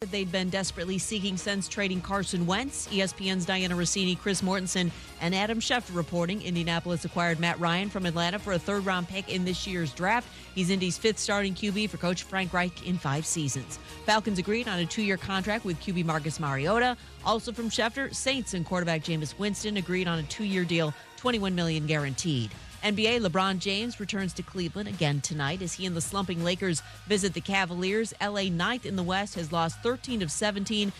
They'd been desperately seeking since trading Carson Wentz. ESPN's Diana Rossini, Chris Mortensen, and Adam Schefter reporting Indianapolis acquired Matt Ryan from Atlanta for a third-round pick in this year's draft. He's Indy's fifth starting QB for Coach Frank Reich in 5 seasons. Falcons agreed on a 2-year contract with QB Marcus Mariota. Also from Schefter, Saints and quarterback Jameis Winston agreed on a 2-year deal, $21 million guaranteed. NBA, LeBron James returns to Cleveland again tonight as he and the slumping Lakers visit the Cavaliers. LA, ninth in the West, has lost 13 of 17.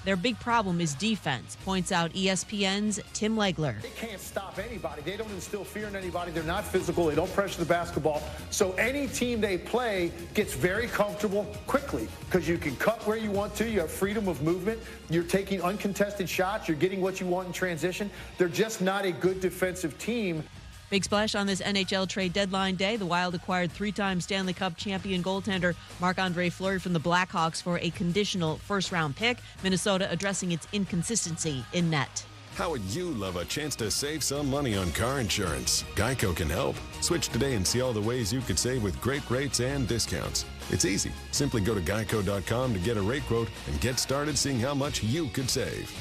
Their big problem is defense, points out ESPN's Tim Legler. They can't stop anybody. They don't instill fear in anybody. They're not physical. They don't pressure the basketball. So any team they play gets very comfortable quickly because you can cut where you want to. You have freedom of movement. You're taking uncontested shots. You're getting what you want in transition. They're just not a good defensive team. Big splash on this NHL trade deadline day. The Wild acquired 3-time Stanley Cup champion goaltender Marc-Andre Fleury from the Blackhawks for a conditional first-round pick. Minnesota addressing its inconsistency in net. How would you love a chance to save some money on car insurance? Geico can help. Switch today and see all the ways you could save with great rates and discounts. It's easy. Simply go to geico.com to get a rate quote and get started seeing how much you could save.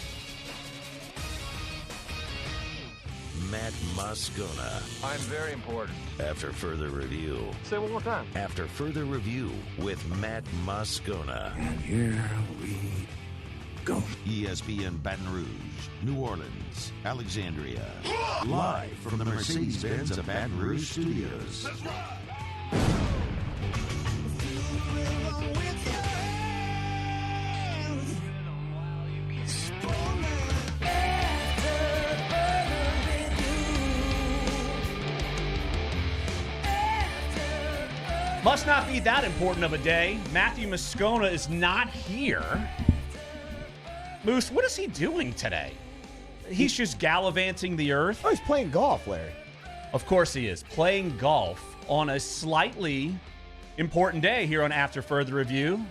Matt Moscona. I'm very important. After further review. Say it one more time. After further review with Matt Moscona. And here we go. ESPN Baton Rouge, New Orleans, Alexandria. Live from the Mercedes-Benz of Baton Rouge studios. That's right. Must not be that important of a day. Matthew Moscona is not here. Moose, what is he doing today? He's just gallivanting the earth. Oh, he's playing golf, Larry. Of course he is. Playing golf on a slightly important day here on After Further Review.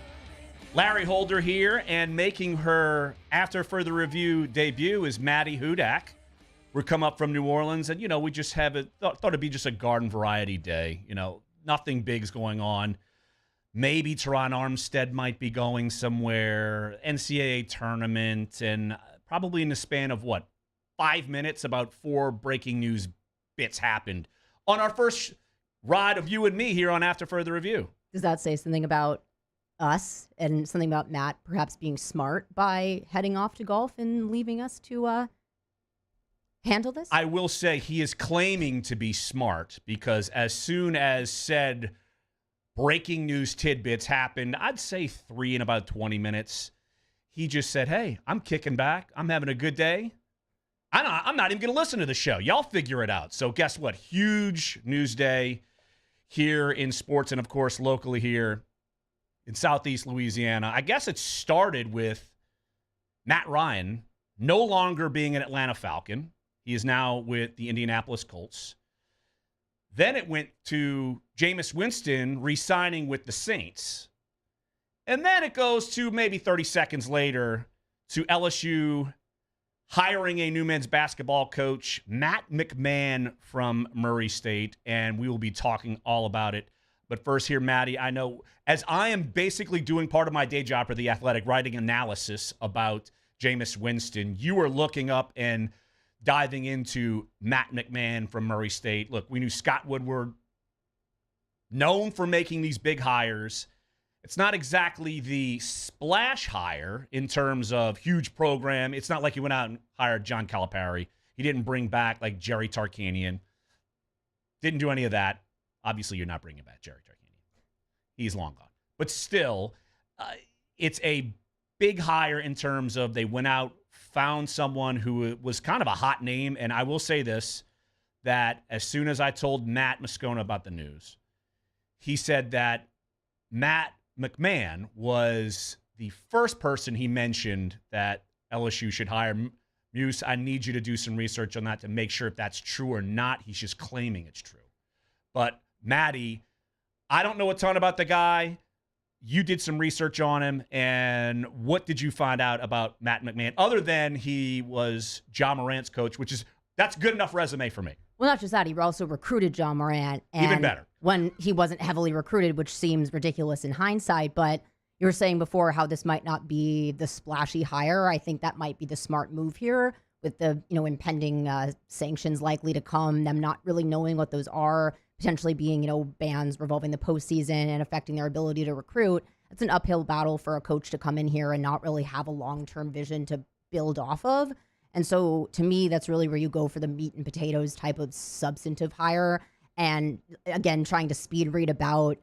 Larry Holder here, and making her After Further Review debut is Maddy Hudak. We're come up from New Orleans, and, we just have thought it'd be just a garden variety day, Nothing big's going on. Maybe Teron Armstead might be going somewhere. NCAA tournament. And probably in the span of, 5 minutes, about 4 breaking news bits happened on our first ride of you and me here on After Further Review. Does that say something about us and something about Matt perhaps being smart by heading off to golf and leaving us to handle this? I will say he is claiming to be smart because as soon as said breaking news tidbits happened, I'd say 3 in about 20 minutes, he just said, hey, I'm kicking back. I'm having a good day. I'm not even going to listen to the show. Y'all figure it out. So guess what? Huge news day here in sports and, of course, locally here in Southeast Louisiana. I guess it started with Matt Ryan no longer being an Atlanta Falcon. He is now with the Indianapolis Colts. Then it went to Jameis Winston re-signing with the Saints. And then it goes to maybe 30 seconds later to LSU hiring a new men's basketball coach, Matt McMahon from Murray State, and we will be talking all about it. But first here, Maddie, I know as I am basically doing part of my day job for The Athletic, writing analysis about Jameis Winston, you are looking up and diving into Matt McMahon from Murray State. Look, we knew Scott Woodward, known for making these big hires. It's not exactly the splash hire in terms of huge program. It's not like he went out and hired John Calipari. He didn't bring back like Jerry Tarkanian. Didn't do any of that. Obviously, you're not bringing back Jerry Tarkanian. He's long gone. But still, it's a big hire in terms of they went out, found someone who was kind of a hot name. And I will say this, that as soon as I told Matt Moscona about the news, he said that Matt McMahon was the first person he mentioned that LSU should hire. Muse, I need you to do some research on that to make sure if that's true or not. He's just claiming it's true. But Maddie, I don't know a ton about the guy. You did some research on him, and what did you find out about Matt McMahon, other than he was Ja Morant's coach, that's good enough resume for me. Well, not just that, he also recruited Ja Morant. And even better. When he wasn't heavily recruited, which seems ridiculous in hindsight, but you were saying before how this might not be the splashy hire. I think that might be the smart move here with the, impending sanctions likely to come, them not really knowing what those are, potentially being, bans revolving the postseason and affecting their ability to recruit. It's an uphill battle for a coach to come in here and not really have a long-term vision to build off of. And so to me, that's really where you go for the meat and potatoes type of substantive hire. And again, trying to speed read about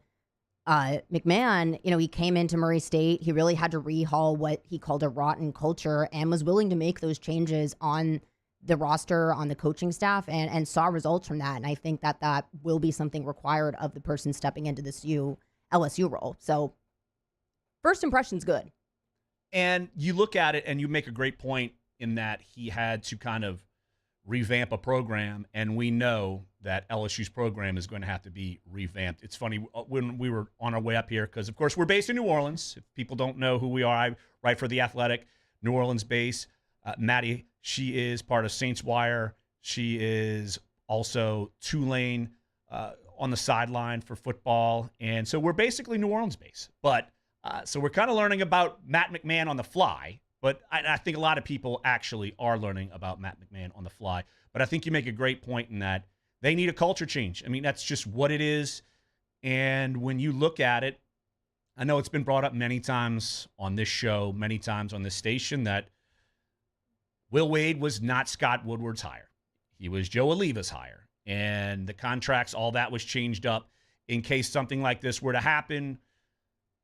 McMahon, he came into Murray State. He really had to rehaul what he called a rotten culture and was willing to make those changes on the roster, on the coaching staff, and saw results from that. And I think that will be something required of the person stepping into this LSU role. So first impression's good. And you look at it and you make a great point in that he had to kind of revamp a program, and we know that LSU's program is going to have to be revamped. It's funny, when we were on our way up here, because, of course, we're based in New Orleans. If people don't know who we are, I write for The Athletic, New Orleans base. Maddie, she is part of Saints Wire. She is also Tulane on the sideline for football. And so we're basically New Orleans base. But so we're kind of learning about Matt McMahon on the fly. But I think a lot of people actually are learning about Matt McMahon on the fly. But I think you make a great point in that they need a culture change. I mean, that's just what it is. And when you look at it, I know it's been brought up many times on this show, many times on this station, that Will Wade was not Scott Woodward's hire. He was Joe Oliva's hire. And the contracts, all that was changed up in case something like this were to happen.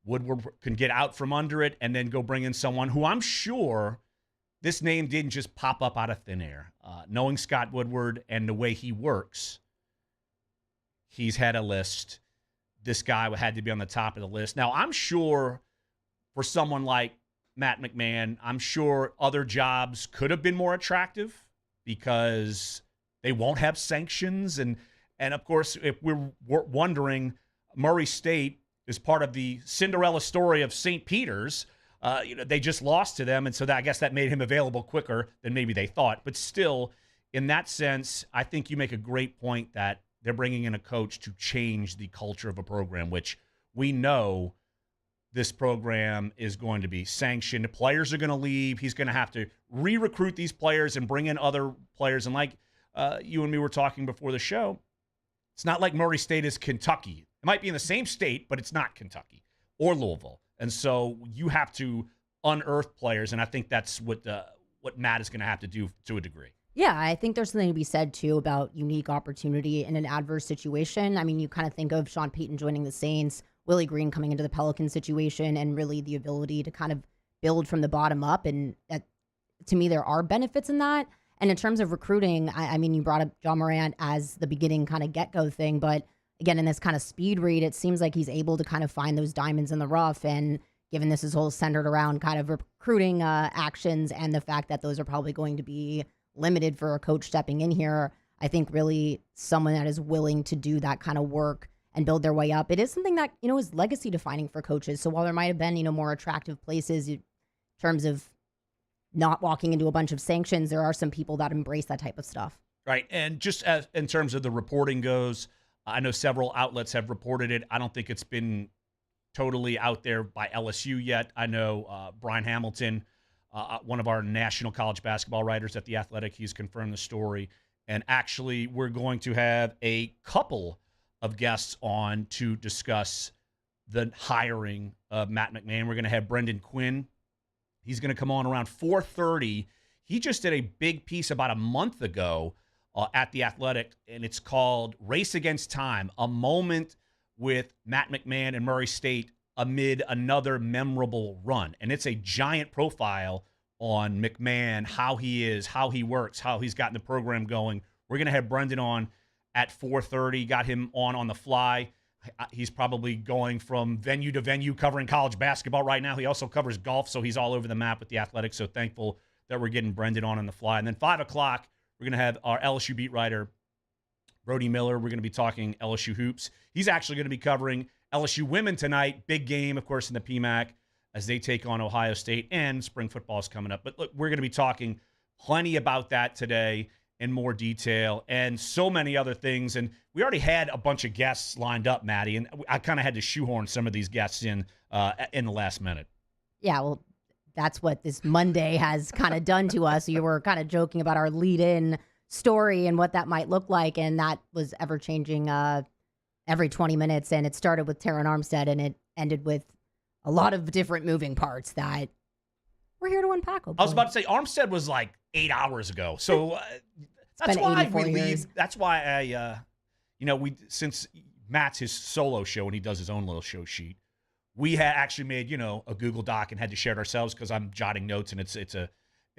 Woodward can get out from under it and then go bring in someone who I'm sure this name didn't just pop up out of thin air. Knowing Scott Woodward and the way he works, he's had a list. This guy had to be on the top of the list. Now, I'm sure for someone like Matt McMahon, I'm sure other jobs could have been more attractive because they won't have sanctions. And of course, if we're wondering, Murray State is part of the Cinderella story of St. Peter's. They just lost to them, and so I guess that made him available quicker than maybe they thought. But still, in that sense, I think you make a great point that they're bringing in a coach to change the culture of a program, which we know this program is going to be sanctioned. The players are going to leave. He's going to have to re-recruit these players and bring in other players. And like you and me were talking before the show, it's not like Murray State is Kentucky. It might be in the same state, but it's not Kentucky or Louisville. And so you have to unearth players, and I think that's what Matt is going to have to do to a degree. Yeah, I think there's something to be said, too, about unique opportunity in an adverse situation. I mean, you kind of think of Sean Payton joining the Saints, Willie Green coming into the Pelicans situation, and really the ability to kind of build from the bottom up. And to me, there are benefits in that. And in terms of recruiting, I mean, you brought up John Morant as the beginning kind of get-go thing, but again, in this kind of speed read, it seems like he's able to kind of find those diamonds in the rough. And given this is all centered around kind of recruiting actions and the fact that those are probably going to be limited for a coach stepping in here, I think really someone that is willing to do that kind of work and build their way up. It is something that, is legacy defining for coaches. So while there might have been, more attractive places in terms of not walking into a bunch of sanctions, there are some people that embrace that type of stuff. Right. And just as in terms of the reporting goes, I know several outlets have reported it. I don't think it's been totally out there by LSU yet. I know Brian Hamilton, one of our national college basketball writers at The Athletic, he's confirmed the story. And actually, we're going to have a couple of guests on to discuss the hiring of Matt McMahon. We're going to have Brendan Quinn. He's going to come on around 4:30. He just did a big piece about a month ago at The Athletic, and it's called Race Against Time, a moment with Matt McMahon and Murray State amid another memorable run. And it's a giant profile on McMahon, how he is, how he works, how he's gotten the program going. We're going to have Brendan on at 4:30, got him on the fly. He's probably going from venue to venue covering college basketball right now. He also covers golf, so he's all over the map with The Athletic, so thankful that we're getting Brendan on the fly. And then 5 o'clock, we're going to have our LSU beat writer, Brody Miller. We're going to be talking LSU hoops. He's actually going to be covering LSU women tonight. Big game, of course, in the PMAC as they take on Ohio State, and spring football is coming up. But look, we're going to be talking plenty about that today. in more detail and so many other things. And we already had a bunch of guests lined up, Maddie, and I kind of had to shoehorn some of these guests in the last minute. Yeah, well, that's what this Monday has kind of done to us. You were kind of joking about our lead-in story and what that might look like, and that was ever-changing every 20 minutes, and it started with Terrell Armstead, and it ended with a lot of different moving parts that we're here to unpack. I was about to say, Armstead was like 8 hours ago, so that's why we leave. That's why I, since Matt's his solo show and he does his own little show sheet, we had actually made, a Google Doc and had to share it ourselves because I'm jotting notes and it's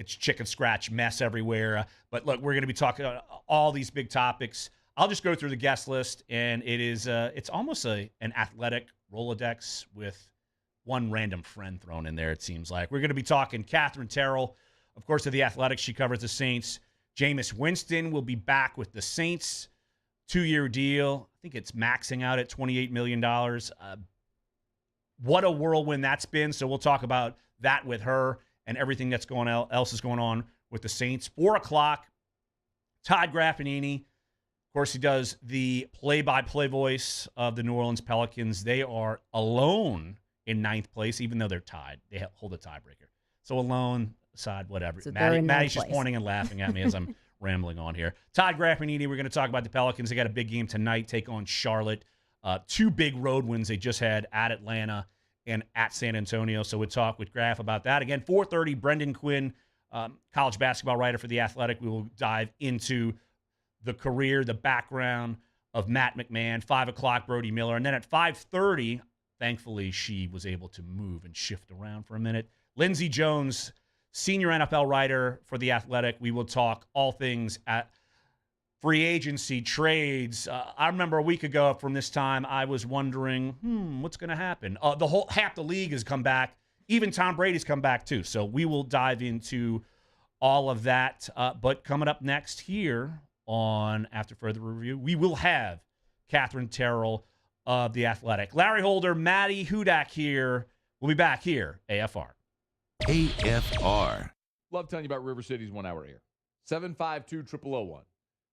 chicken scratch mess everywhere. But look, we're going to be talking about all these big topics. I'll just go through the guest list, and it's almost an athletic Rolodex with one random friend thrown in there, it seems like. We're going to be talking Catherine Terrell, of course, of the Athletics. She covers the Saints. Jameis Winston will be back with the Saints. 2-year deal. I think it's maxing out at $28 million. What a whirlwind that's been. So we'll talk about that with her and everything that's else is going on with the Saints. 4 o'clock, Todd Graffagnini. Of course, he does the play-by-play voice of the New Orleans Pelicans. They are alone in 9th place, even though they're tied. They hold a tiebreaker. So alone, aside, whatever. So Maddie's just pointing and laughing at me as I'm rambling on here. Todd Graffagnini, we're going to talk about the Pelicans. They got a big game tonight, take on Charlotte. 2 big road wins they just had at Atlanta and at San Antonio. So we'll talk with Graff about that. Again, 4:30, Brendan Quinn, college basketball writer for The Athletic. We will dive into the career, the background of Matt McMahon. 5 o'clock, Brody Miller. And then at 5:30, thankfully, she was able to move and shift around for a minute. Lindsay Jones, senior NFL writer for The Athletic. We will talk all things at free agency, trades. I remember a week ago from this time, I was wondering, what's going to happen? Half the league has come back. Even Tom Brady's come back too. So we will dive into all of that. But coming up next here on After Further Review, we will have Catherine Terrell of The Athletic. Larry Holder, Maddy Hudak here. We'll be back here, AFR. AFR. Love telling you about River City's 1 hour air. 752-0001.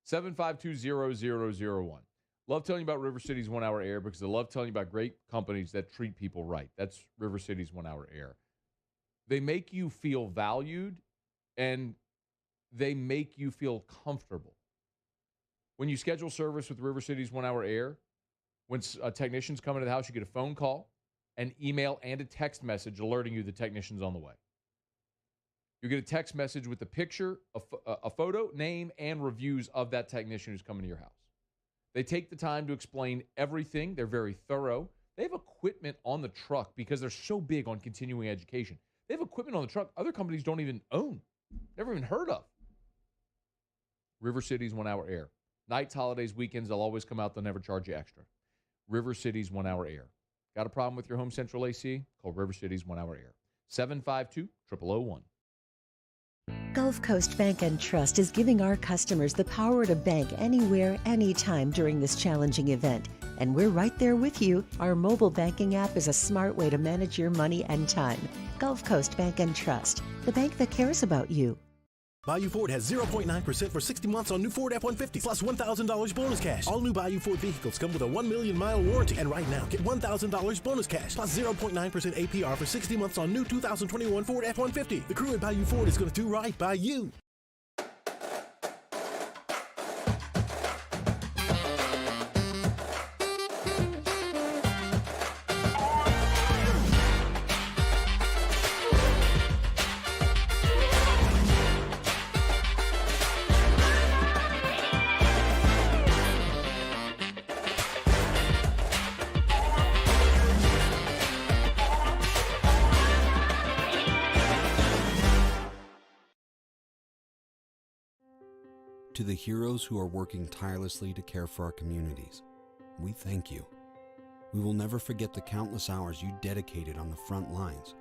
752-0001. Love telling you about River City's 1 hour air because I love telling you about great companies that treat people right. That's River City's 1 hour air. They make you feel valued and they make you feel comfortable. When you schedule service with River City's 1 hour air, when technicians come into the house, you get a phone call, an email, and a text message alerting you the technician's on the way. You get a text message with a picture, a photo, name, and reviews of that technician who's coming to your house. They take the time to explain everything. They're very thorough. They have equipment on the truck because they're so big on continuing education. They have equipment on the truck other companies don't even own, never even heard of. River City's 1 hour air. Nights, holidays, weekends, they'll always come out. They'll never charge you extra. River City's 1 hour air. Got a problem with your home central AC? Call River City's 1 hour air. 752-0001. Gulf Coast Bank and Trust is giving our customers the power to bank anywhere, anytime during this challenging event. And we're right there with you. Our mobile banking app is a smart way to manage your money and time. Gulf Coast Bank and Trust, the bank that cares about you. Bayou Ford has 0.9% for 60 months on new Ford F-150 plus $1,000 bonus cash. All new Bayou Ford vehicles come with a 1 million mile warranty. And right now, get $1,000 bonus cash plus 0.9% APR for 60 months on new 2021 Ford F-150. The crew at Bayou Ford is going to do right by you. To the heroes who are working tirelessly to care for our communities, we thank you. We will never forget the countless hours you dedicated on the front lines,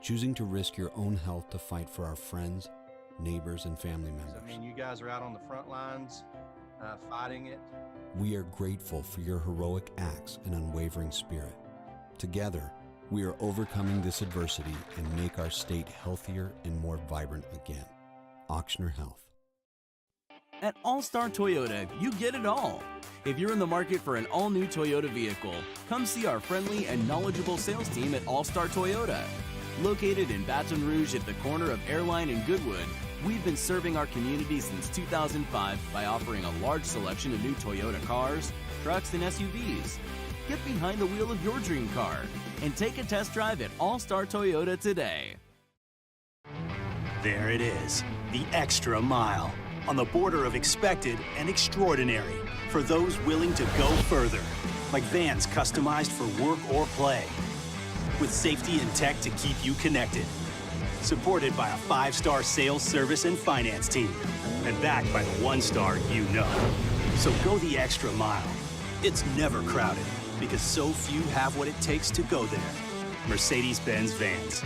choosing to risk your own health to fight for our friends, neighbors, and family members. I mean, you guys are out on the front lines fighting it. We are grateful for your heroic acts and unwavering spirit. Together, we are overcoming this adversity and make our state healthier and more vibrant again. Auctioner Health. At All-Star Toyota, you get it all. If you're in the market for an all-new Toyota vehicle, come see our friendly and knowledgeable sales team at All-Star Toyota. Located in Baton Rouge at the corner of Airline and Goodwood, we've been serving our community since 2005 by offering a large selection of new Toyota cars, trucks, and SUVs. Get behind the wheel of your dream car and take a test drive at All-Star Toyota today. There it is, the extra mile, on the border of expected and extraordinary for those willing to go further, like vans customized for work or play, with safety and tech to keep you connected, supported by a 5-star sales, service, and finance team, and backed by the 1-star you know. So go the extra mile. It's never crowded, because so few have what it takes to go there. Mercedes-Benz Vans.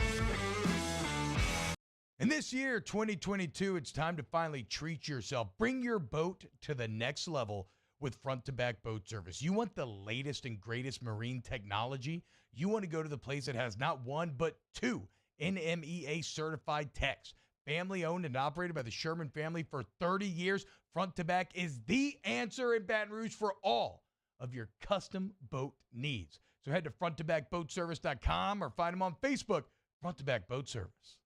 And this year, 2022, it's time to finally treat yourself. Bring your boat to the next level with front-to-back boat service. You want the latest and greatest marine technology? You want to go to the place that has not one, but 2 NMEA-certified techs. Family-owned and operated by the Sherman family for 30 years, Front-to-Back is the answer in Baton Rouge for all of your custom boat needs. So head to front-to-backboatservice.com or find them on Facebook, Front-to-Back Boat Service.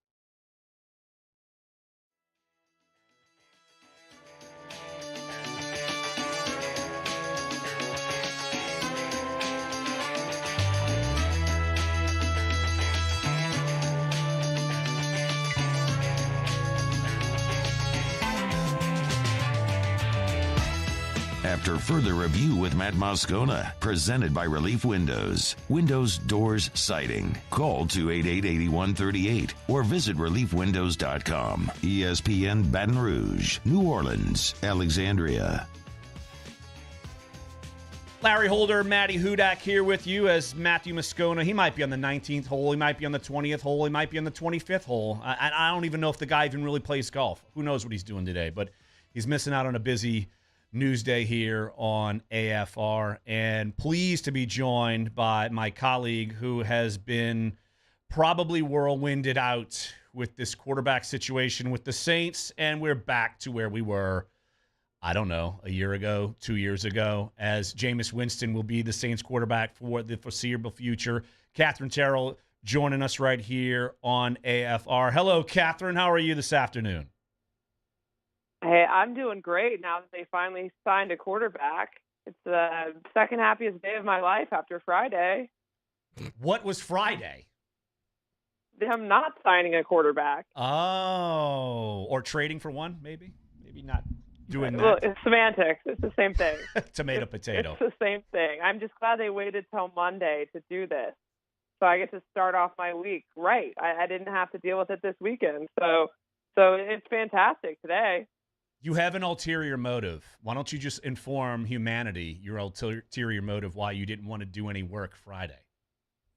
After further review with Matt Moscona, presented by Relief Windows. Windows, doors, siding. Call 288-8138 or visit reliefwindows.com. ESPN Baton Rouge, New Orleans, Alexandria. Larry Holder, Maddy Hudak here with you as Matthew Moscona. He might be on the 19th hole. He might be on the 20th hole. He might be on the 25th hole. I don't even know if the guy even really plays golf. Who knows what he's doing today, but he's missing out on a busy news day here on AFR, and pleased to be joined by my colleague who has been probably whirlwinded out with this quarterback situation with the Saints, and we're back to where we were, I don't know, a year ago, 2 years ago, as Jameis Winston will be the Saints quarterback for the foreseeable future. Catherine Terrell joining us right here on AFR. Hello, Catherine. How are you this afternoon? Hey, I'm doing great now that they finally signed a quarterback. It's the second happiest day of my life after Friday. What was Friday? Them not signing a quarterback. Oh, or trading for one, maybe? Maybe not doing that. Well, it's semantics. It's the same thing. Tomato, potato. It's the same thing. I'm just glad they waited till Monday to do this. So I get to start off my week right. I didn't have to deal with it this weekend. So it's fantastic today. You have an ulterior motive. Why don't you just inform humanity your ulterior motive why you didn't want to do any work Friday?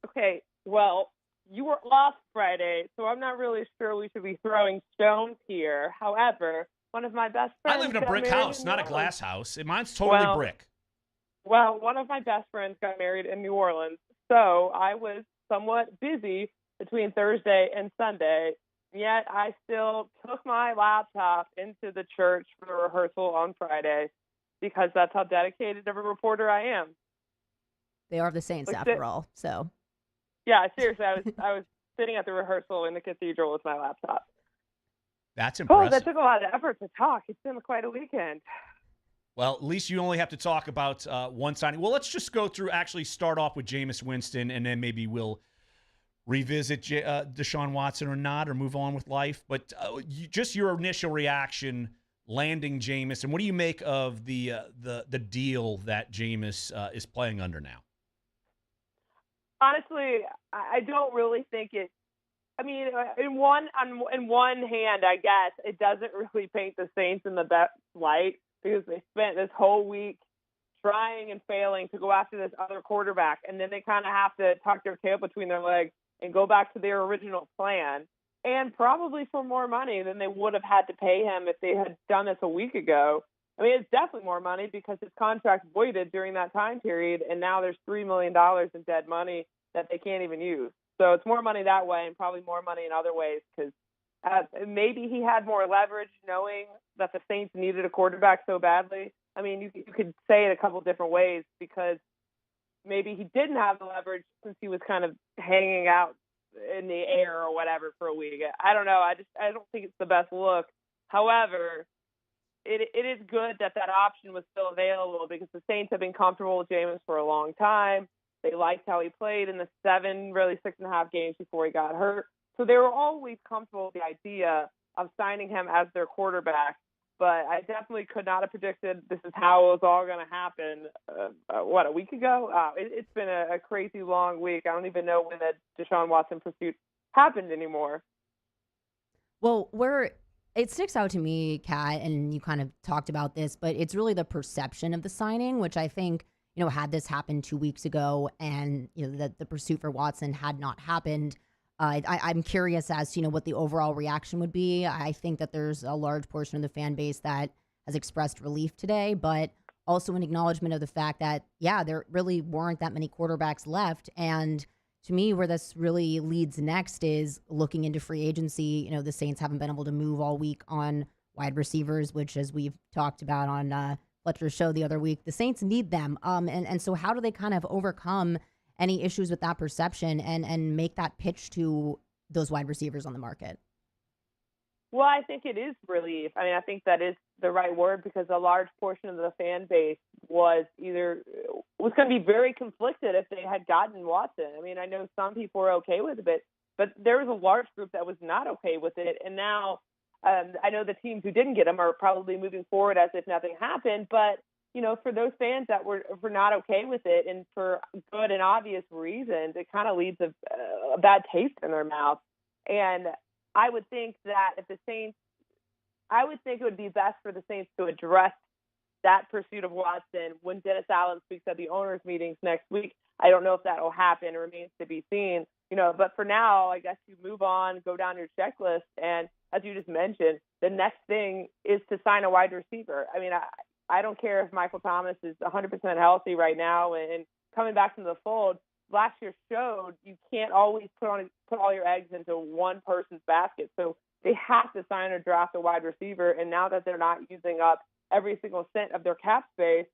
Okay, well, you were off Friday, so I'm not really sure we should be throwing stones here. However, one of my best friends... I live in a brick house, not a glass house. Mine's totally brick. Well, one of my best friends got married in New Orleans, so I was somewhat busy between Thursday and Sunday. Yet I still took my laptop into the church for a rehearsal on Friday because that's how dedicated of a reporter I am. They are the Saints after all, so. Yeah, seriously, I was sitting at the rehearsal in the cathedral with my laptop. That's impressive. Oh, that took a lot of effort to talk. It's been quite a weekend. Well, at least you only have to talk about one signing. Well, let's just go through, actually start off with Jameis Winston, and then maybe we'll revisit Deshaun Watson or not, or move on with life. But just your initial reaction landing Jameis, and what do you make of the deal that Jameis is playing under now? Honestly, I don't really think it. I mean, in one hand, I guess it doesn't really paint the Saints in the best light because they spent this whole week trying and failing to go after this other quarterback, and then they kind of have to tuck their tail between their legs and go back to their original plan, and probably for more money than they would have had to pay him if they had done this a week ago. I mean, it's definitely more money because his contract voided during that time period, and now there's $3 million in dead money that they can't even use. So it's more money that way and probably more money in other ways because Maybe he had more leverage knowing that the Saints needed a quarterback so badly. I mean, you could say it a couple different ways, because maybe he didn't have the leverage since he was kind of hanging out in the air or whatever for a week. I don't know. I don't think it's the best look. However, it is good that option was still available, because the Saints have been comfortable with Jameis for a long time. They liked how he played in the 6.5 games before he got hurt. So they were always comfortable with the idea of signing him as their quarterback. But I definitely could not have predicted this is how it was all going to happen, a week ago? It's been a crazy long week. I don't even know when that Deshaun Watson pursuit happened anymore. Well, it sticks out to me, Kat, and you kind of talked about this, but it's really the perception of the signing, which I think, had this happened 2 weeks ago and, that the pursuit for Watson had not happened, I'm curious as to, what the overall reaction would be. I think that there's a large portion of the fan base that has expressed relief today, but also an acknowledgement of the fact that, there really weren't that many quarterbacks left. And to me, where this really leads next is looking into free agency. The Saints haven't been able to move all week on wide receivers, which, as we've talked about on Fletcher's show the other week, the Saints need them. And so how do they kind of overcome any issues with that perception and make that pitch to those wide receivers on the market? Well, I think it is relief. I mean, I think that is the right word, because a large portion of the fan base was going to be very conflicted if they had gotten Watson. I mean, I know some people were okay with it, but there was a large group that was not okay with it. And now I know the teams who didn't get him are probably moving forward as if nothing happened. But for those fans that were not okay with it, and for good and obvious reasons, it kind of leaves a bad taste in their mouth. And I would think that it would be best for the Saints to address that pursuit of Watson when Dennis Allen speaks at the owners' meetings next week. I don't know if that will happen. It remains to be seen. But for now, I guess you move on, go down your checklist, and as you just mentioned, the next thing is to sign a wide receiver. I mean, I don't care if Michael Thomas is 100% healthy right now and coming back into the fold. Last year showed you can't always put all your eggs into one person's basket. So they have to sign or draft a wide receiver. And now that they're not using up every single cent of their cap space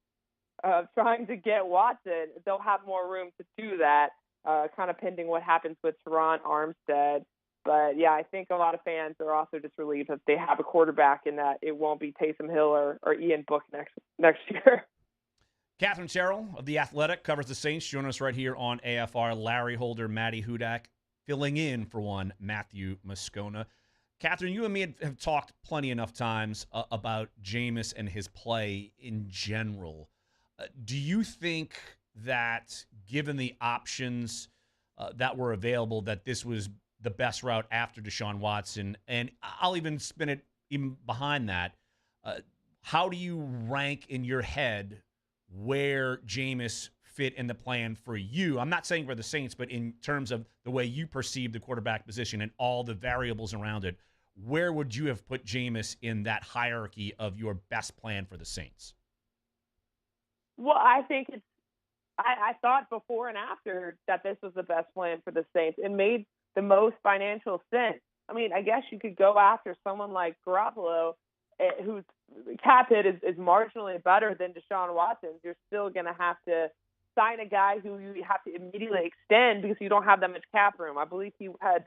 trying to get Watson, they'll have more room to do that, kind of pending what happens with Teron Armstead. But, I think a lot of fans are also just relieved that they have a quarterback and that it won't be Taysom Hill or Ian Book next year. Catherine Terrell of The Athletic covers the Saints. Join us right here on AFR. Larry Holder, Maddy Hudak, filling in for one Matthew Moscona. Catherine, you and me have talked plenty enough times about Jameis and his play in general. Do you think that, given the options that were available, that this was the best route after Deshaun Watson? And I'll even spin it even behind that. How do you rank in your head where Jameis fit in the plan for you? I'm not saying for the Saints, but in terms of the way you perceive the quarterback position and all the variables around it, where would you have put Jameis in that hierarchy of your best plan for the Saints? Well, I think I thought before and after that this was the best plan for the Saints. It made the most financial sense. I mean, I guess you could go after someone like Garoppolo, whose cap hit is marginally better than Deshaun Watson's. You're still going to have to sign a guy who you have to immediately extend because you don't have that much cap room. I believe he had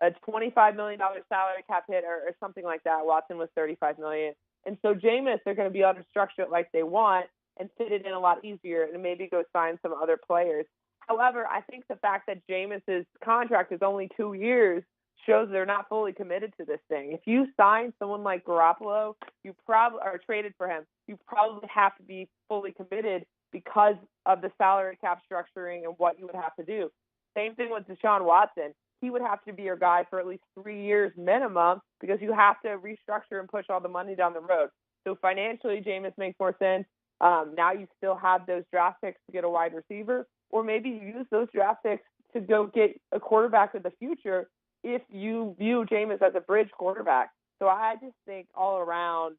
a $25 million salary cap hit or something like that. Watson was $35 million. And so Jameis, they're going to be able to structure it like they want and fit it in a lot easier and maybe go sign some other players. However, I think the fact that Jameis's contract is only 2 years shows they're not fully committed to this thing. If you sign someone like Garoppolo, you probably are traded for him. You probably have to be fully committed because of the salary cap structuring and what you would have to do. Same thing with Deshaun Watson. He would have to be your guy for at least 3 years minimum because you have to restructure and push all the money down the road. So financially, Jameis makes more sense. Now you still have those draft picks to get a wide receiver, or maybe you use those draft picks to go get a quarterback of the future if you view Jameis as a bridge quarterback. So I just think all around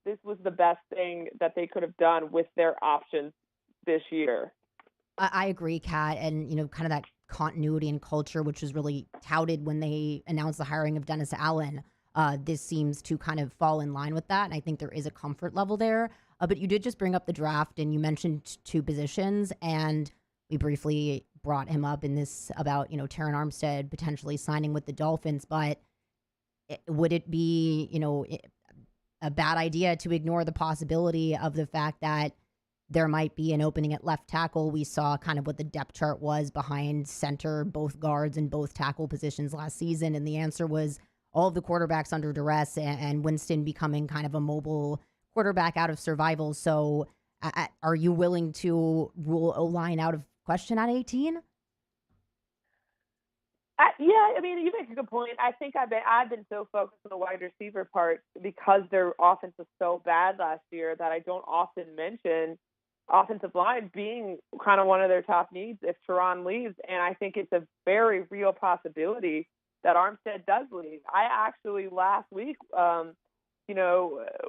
this was the best thing that they could have done with their options this year. I agree, Kat. And, kind of that continuity and culture, which was really touted when they announced the hiring of Dennis Allen. This seems to kind of fall in line with that, and I think there is a comfort level there. But you did just bring up the draft, and you mentioned two positions, and we briefly brought him up in this about, Terron Armstead potentially signing with the Dolphins. But would it be, a bad idea to ignore the possibility of the fact that there might be an opening at left tackle? We saw kind of what the depth chart was behind center, both guards and both tackle positions last season, and the answer was all of the quarterbacks under duress and Winston becoming kind of a mobile quarterback out of survival. So are you willing to rule O-line out of question at 18? Yeah, I mean, you make a good point. I think I've been so focused on the wide receiver part because their offense was so bad last year that I don't often mention offensive line being kind of one of their top needs if Terron leaves. And I think it's a very real possibility that Armstead does leave. I actually last week,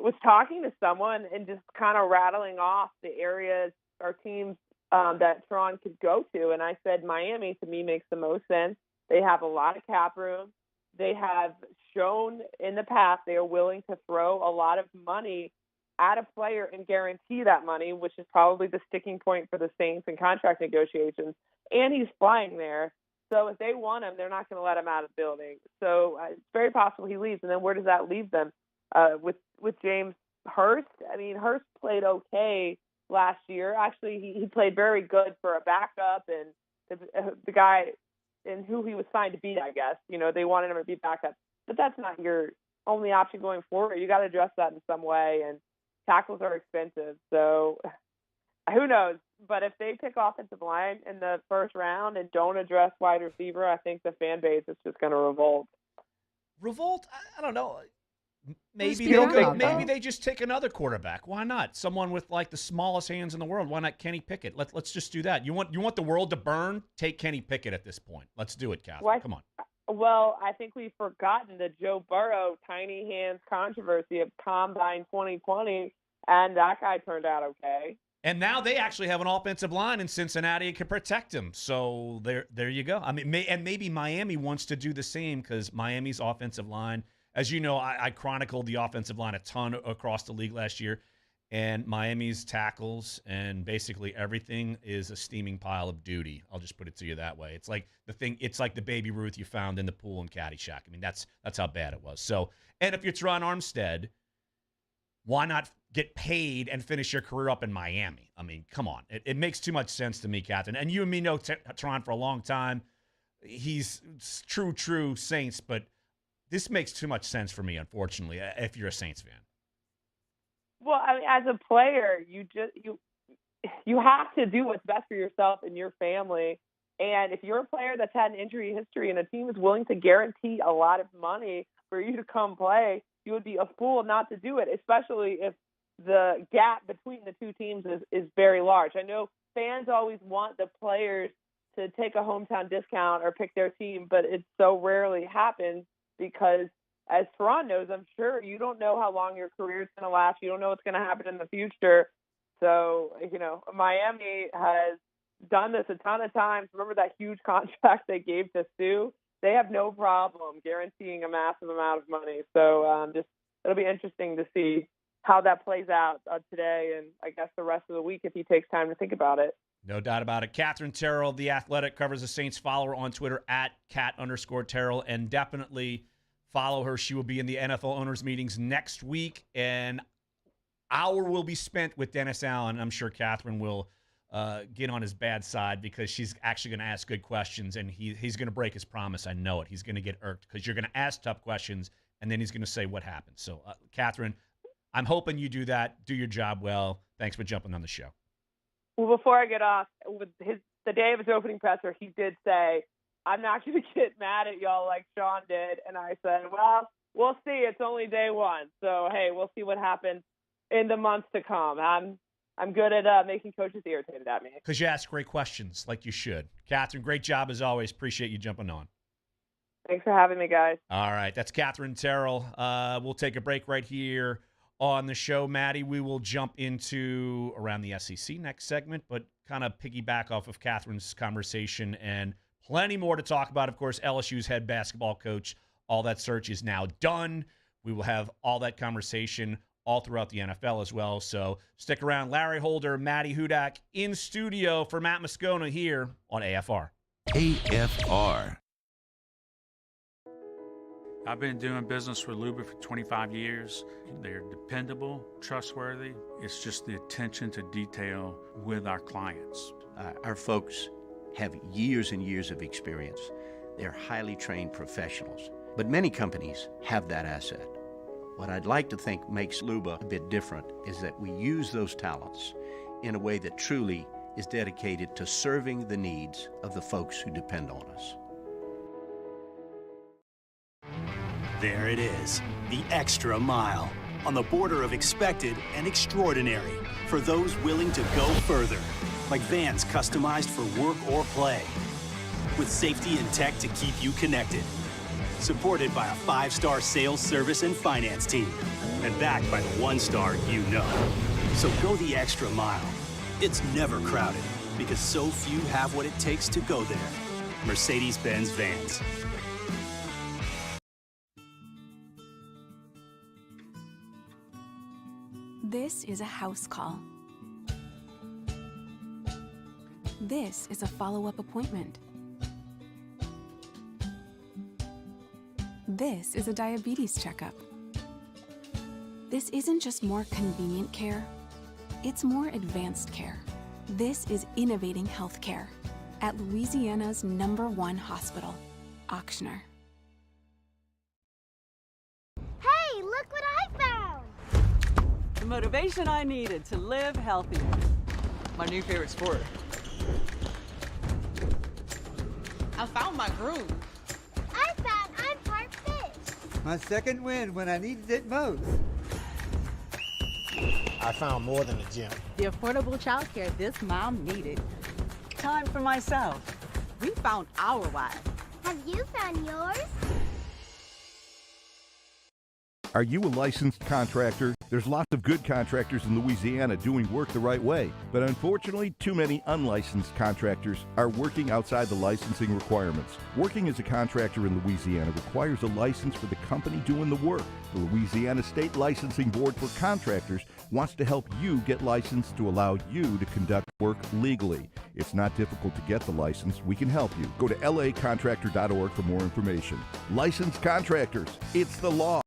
was talking to someone and just kind of rattling off the areas or teams that Terron could go to. And I said Miami, to me, makes the most sense. They have a lot of cap room. They have shown in the past they are willing to throw a lot of money at a player and guarantee that money, which is probably the sticking point for the Saints in contract negotiations. And he's flying there. So if they want him, they're not going to let him out of the building. So it's very possible he leaves. And then where does that leave them? With James Hurst? I mean, Hurst played okay last year. Actually, he played very good for a backup, and the guy and who he was signed to beat, I guess. They wanted him to be backup. But that's not your only option going forward. You got to address that in some way, and tackles are expensive. So who knows? But if they pick offensive line in the first round and don't address wide receiver, I think the fan base is just going to revolt. Revolt? I don't know. Maybe they just take another quarterback. Why not? Someone with like the smallest hands in the world. Why not Kenny Pickett? Let's just do that. You want the world to burn? Take Kenny Pickett at this point. Let's do it, Catherine. Come on. Well, I think we've forgotten the Joe Burrow tiny hands controversy of Combine 2020, and that guy turned out okay. And now they actually have an offensive line in Cincinnati and can protect him. So there you go. I mean, maybe Miami wants to do the same because Miami's offensive line, as you know, I chronicled the offensive line a ton across the league last year, and Miami's tackles and basically everything is a steaming pile of duty. I'll just put it to you that way. It's like the Baby Ruth you found in the pool in Caddyshack. I mean, that's how bad it was. So, and if you're Terron Armstead, why not get paid and finish your career up in Miami? I mean, come on. It makes too much sense to me, Catherine. And you and me know Terron for a long time. He's true Saints, but this makes too much sense for me, unfortunately, if you're a Saints fan. Well, I mean, as a player, you have to do what's best for yourself and your family. And if you're a player that's had an injury history and a team is willing to guarantee a lot of money for you to come play, you would be a fool not to do it, especially if the gap between the two teams is very large. I know fans always want the players to take a hometown discount or pick their team, but it so rarely happens because, as Terron knows, I'm sure you don't know how long your career is going to last. You don't know what's going to happen in the future. So, Miami has done this a ton of times. Remember that huge contract they gave to Sue? They have no problem guaranteeing a massive amount of money. So it'll be interesting to see how that plays out today and I guess the rest of the week if he takes time to think about it. No doubt about it. Catherine Terrell, The Athletic, covers the Saints. Follow her on Twitter at @Cat_Terrell, and definitely follow her. She will be in the NFL owners meetings next week, and hour will be spent with Dennis Allen. I'm sure Catherine will get on his bad side because she's actually going to ask good questions, and he's going to break his promise. I know it. He's going to get irked because you're going to ask tough questions, and then he's going to say what happened. So, Catherine, I'm hoping you do that. Do your job well. Thanks for jumping on the show. Well, before I get off, with the day of his opening presser, he did say, I'm not going to get mad at y'all like Sean did. And I said, well, we'll see. It's only day one. So, hey, we'll see what happens in the months to come. I'm good at making coaches irritated at me. Because you ask great questions like you should. Catherine, great job as always. Appreciate you jumping on. Thanks for having me, guys. All right. That's Catherine Terrell. We'll take a break right here on the show. Maddie, we will jump into around the SEC next segment, but kind of piggyback off of Catherine's conversation and Plenty more to talk about. Of course, LSU's head basketball coach, all that search is now done. We will have all that conversation all throughout the NFL as well. So stick around. Larry Holder, Maddy Hudak in studio for Matt Moscona here on AFR. AFR. I've been doing business with Luba for 25 years. They're dependable, trustworthy. It's just the attention to detail with our clients. Our folks have years and years of experience. They're highly trained professionals. But many companies have that asset. What I'd like to think makes Luba a bit different is that we use those talents in a way that truly is dedicated to serving the needs of the folks who depend on us. There it is, the extra mile, on the border of expected and extraordinary for those willing to go further, like vans customized for work or play, with safety and tech to keep you connected, supported by a 5-star sales, service, and finance team, and backed by the 1-star you know. So go the extra mile. It's never crowded, because so few have what it takes to go there. Mercedes-Benz Vans. This is a house call. This is a follow-up appointment. This is a diabetes checkup. This isn't just more convenient care, it's more advanced care. This is innovating healthcare at Louisiana's #1 hospital, Ochsner. Hey, look what I found! The motivation I needed to live healthier. My new favorite sport. I found my groove. I found I'm part fish. My second win when I needed it most. I found more than a gym. The affordable childcare this mom needed. Time for myself. We found our why. Have you found yours? Are you a licensed contractor? There's lots of good contractors in Louisiana doing work the right way, but unfortunately, too many unlicensed contractors are working outside the licensing requirements. Working as a contractor in Louisiana requires a license for the company doing the work. The Louisiana State Licensing Board for Contractors wants to help you get licensed to allow you to conduct work legally. It's not difficult to get the license. We can help you. Go to lacontractor.org for more information. Licensed contractors, it's the law.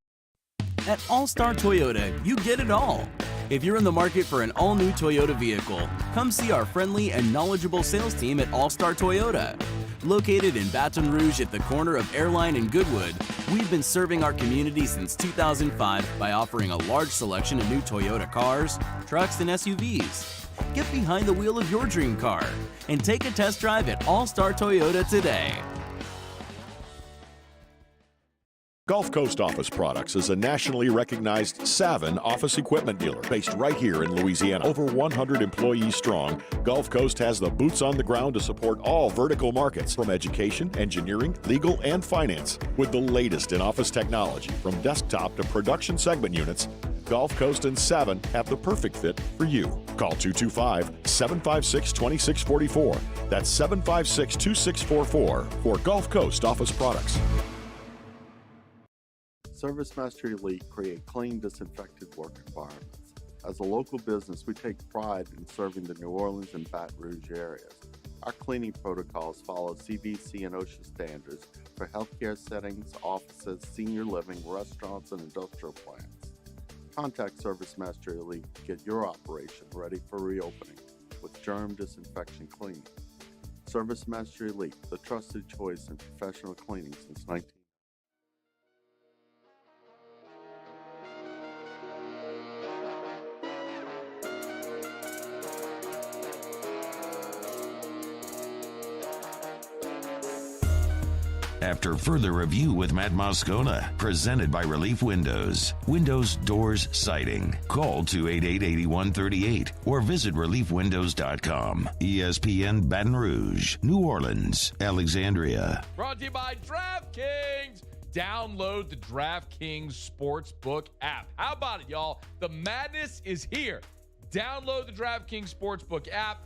At All-Star Toyota, you get it all. If you're in the market for an all-new Toyota vehicle, come see our friendly and knowledgeable sales team at All-Star Toyota. Located in Baton Rouge at the corner of Airline and Goodwood, we've been serving our community since 2005 by offering a large selection of new Toyota cars, trucks, and SUVs. Get behind the wheel of your dream car and take a test drive at All-Star Toyota today. Gulf Coast Office Products is a nationally recognized Savin office equipment dealer based right here in Louisiana. Over 100 employees strong, Gulf Coast has the boots on the ground to support all vertical markets, from education, engineering, legal, and finance. With the latest in office technology, from desktop to production segment units, Gulf Coast and Savin have the perfect fit for you. Call 225-756-2644. That's 756-2644 for Gulf Coast Office Products. ServiceMaster Elite create clean, disinfected work environments. As a local business, we take pride in serving the New Orleans and Baton Rouge areas. Our cleaning protocols follow CDC and OSHA standards for healthcare settings, offices, senior living, restaurants, and industrial plants. Contact ServiceMaster Elite to get your operation ready for reopening with germ disinfection cleaning. ServiceMaster Elite, the trusted choice in professional cleaning since 19. After further review with Matt Moscona, presented by Relief Windows. Windows, doors, siding. Call 288-8138 or visit reliefwindows.com. ESPN Baton Rouge, New Orleans, Alexandria. Brought to you by DraftKings. Download the DraftKings Sportsbook app. How about it, y'all? The madness is here. Download the DraftKings Sportsbook app.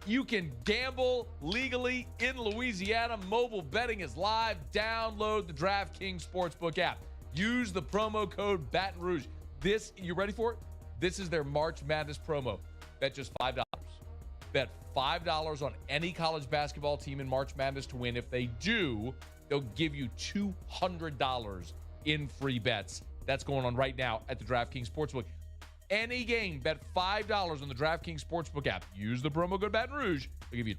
You can gamble legally in Louisiana. Mobile betting is live. Download the DraftKings Sportsbook app. Use the promo code Baton Rouge. You ready for it? This is their March Madness promo. Bet just $5. Bet $5 on any college basketball team in March Madness to win. If they do, they'll give you $200 in free bets. That's going on right now at the DraftKings Sportsbook. Any game, bet $5 on the DraftKings Sportsbook app. Use the promo code Baton Rouge. They'll give you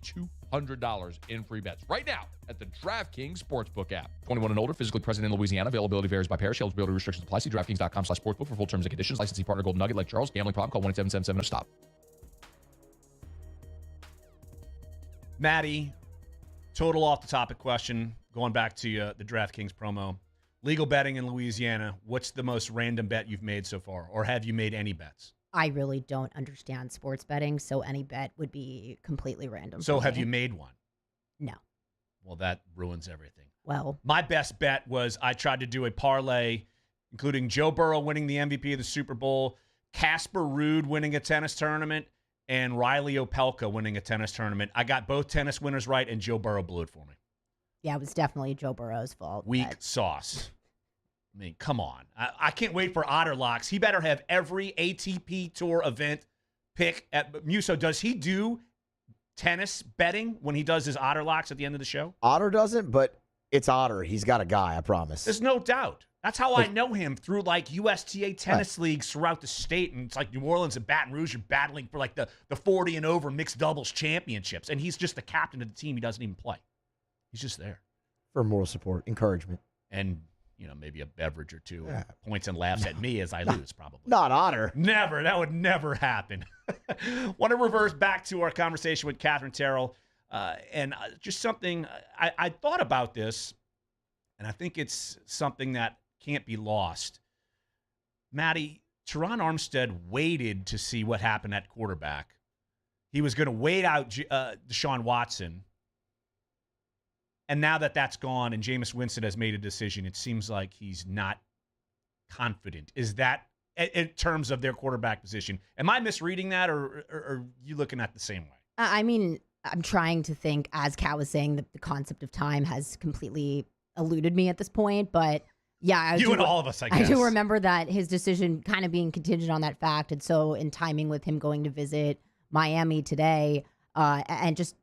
$200 in free bets right now at the DraftKings Sportsbook app. 21 and older, physically present in Louisiana. Availability varies by parish. Eligibility restrictions apply. See DraftKings.com/sportsbook for full terms and conditions. Licensee partner Golden Nugget, Lake Charles. Gambling problem? Call 1-877-7-STOP. Maddie, total off the topic question. Going back to the DraftKings promo. Legal betting in Louisiana, what's the most random bet you've made so far? Or have you made any bets? I really don't understand sports betting, so any bet would be completely random. So have you made one? No. Well, that ruins everything. Well, my best bet was I tried to do a parlay, including Joe Burrow winning the MVP of the Super Bowl, Casper Ruud winning a tennis tournament, and Riley Opelka winning a tennis tournament. I got both tennis winners right, and Joe Burrow blew it for me. Yeah, it was definitely Joe Burrow's fault. Weak sauce. I mean, come on. I can't wait for Otter Locks. He better have every ATP Tour event pick. Muso, does he do tennis betting when he does his Otter Locks at the end of the show? Otter doesn't, but it's Otter. He's got a guy, I promise. There's no doubt. That's how I know him, through like USTA tennis leagues throughout the state. And it's like New Orleans and Baton Rouge are battling for like the 40 and over mixed doubles championships. And he's just the captain of the team. He doesn't even play. He's just there. For moral support, encouragement. And, maybe a beverage or two. Yeah. Points and laughs at me as I lose, probably. Not Otter. Never. That would never happen. Want to reverse back to our conversation with Catherine Terrell. And just something, I thought about this, and I think it's something that can't be lost. Maddie, Teron Armstead waited to see what happened at quarterback. He was going to wait out Deshaun Watson. And now that that's gone and Jameis Winston has made a decision, it seems like he's not confident. Is that, in terms of their quarterback position, am I misreading that, or are you looking at it the same way? I mean, I'm trying to think, as Kat was saying, the concept of time has completely eluded me at this point. But yeah, you and all of us, I guess. I do remember that his decision kind of being contingent on that fact. And so in timing with him going to visit Miami today, and just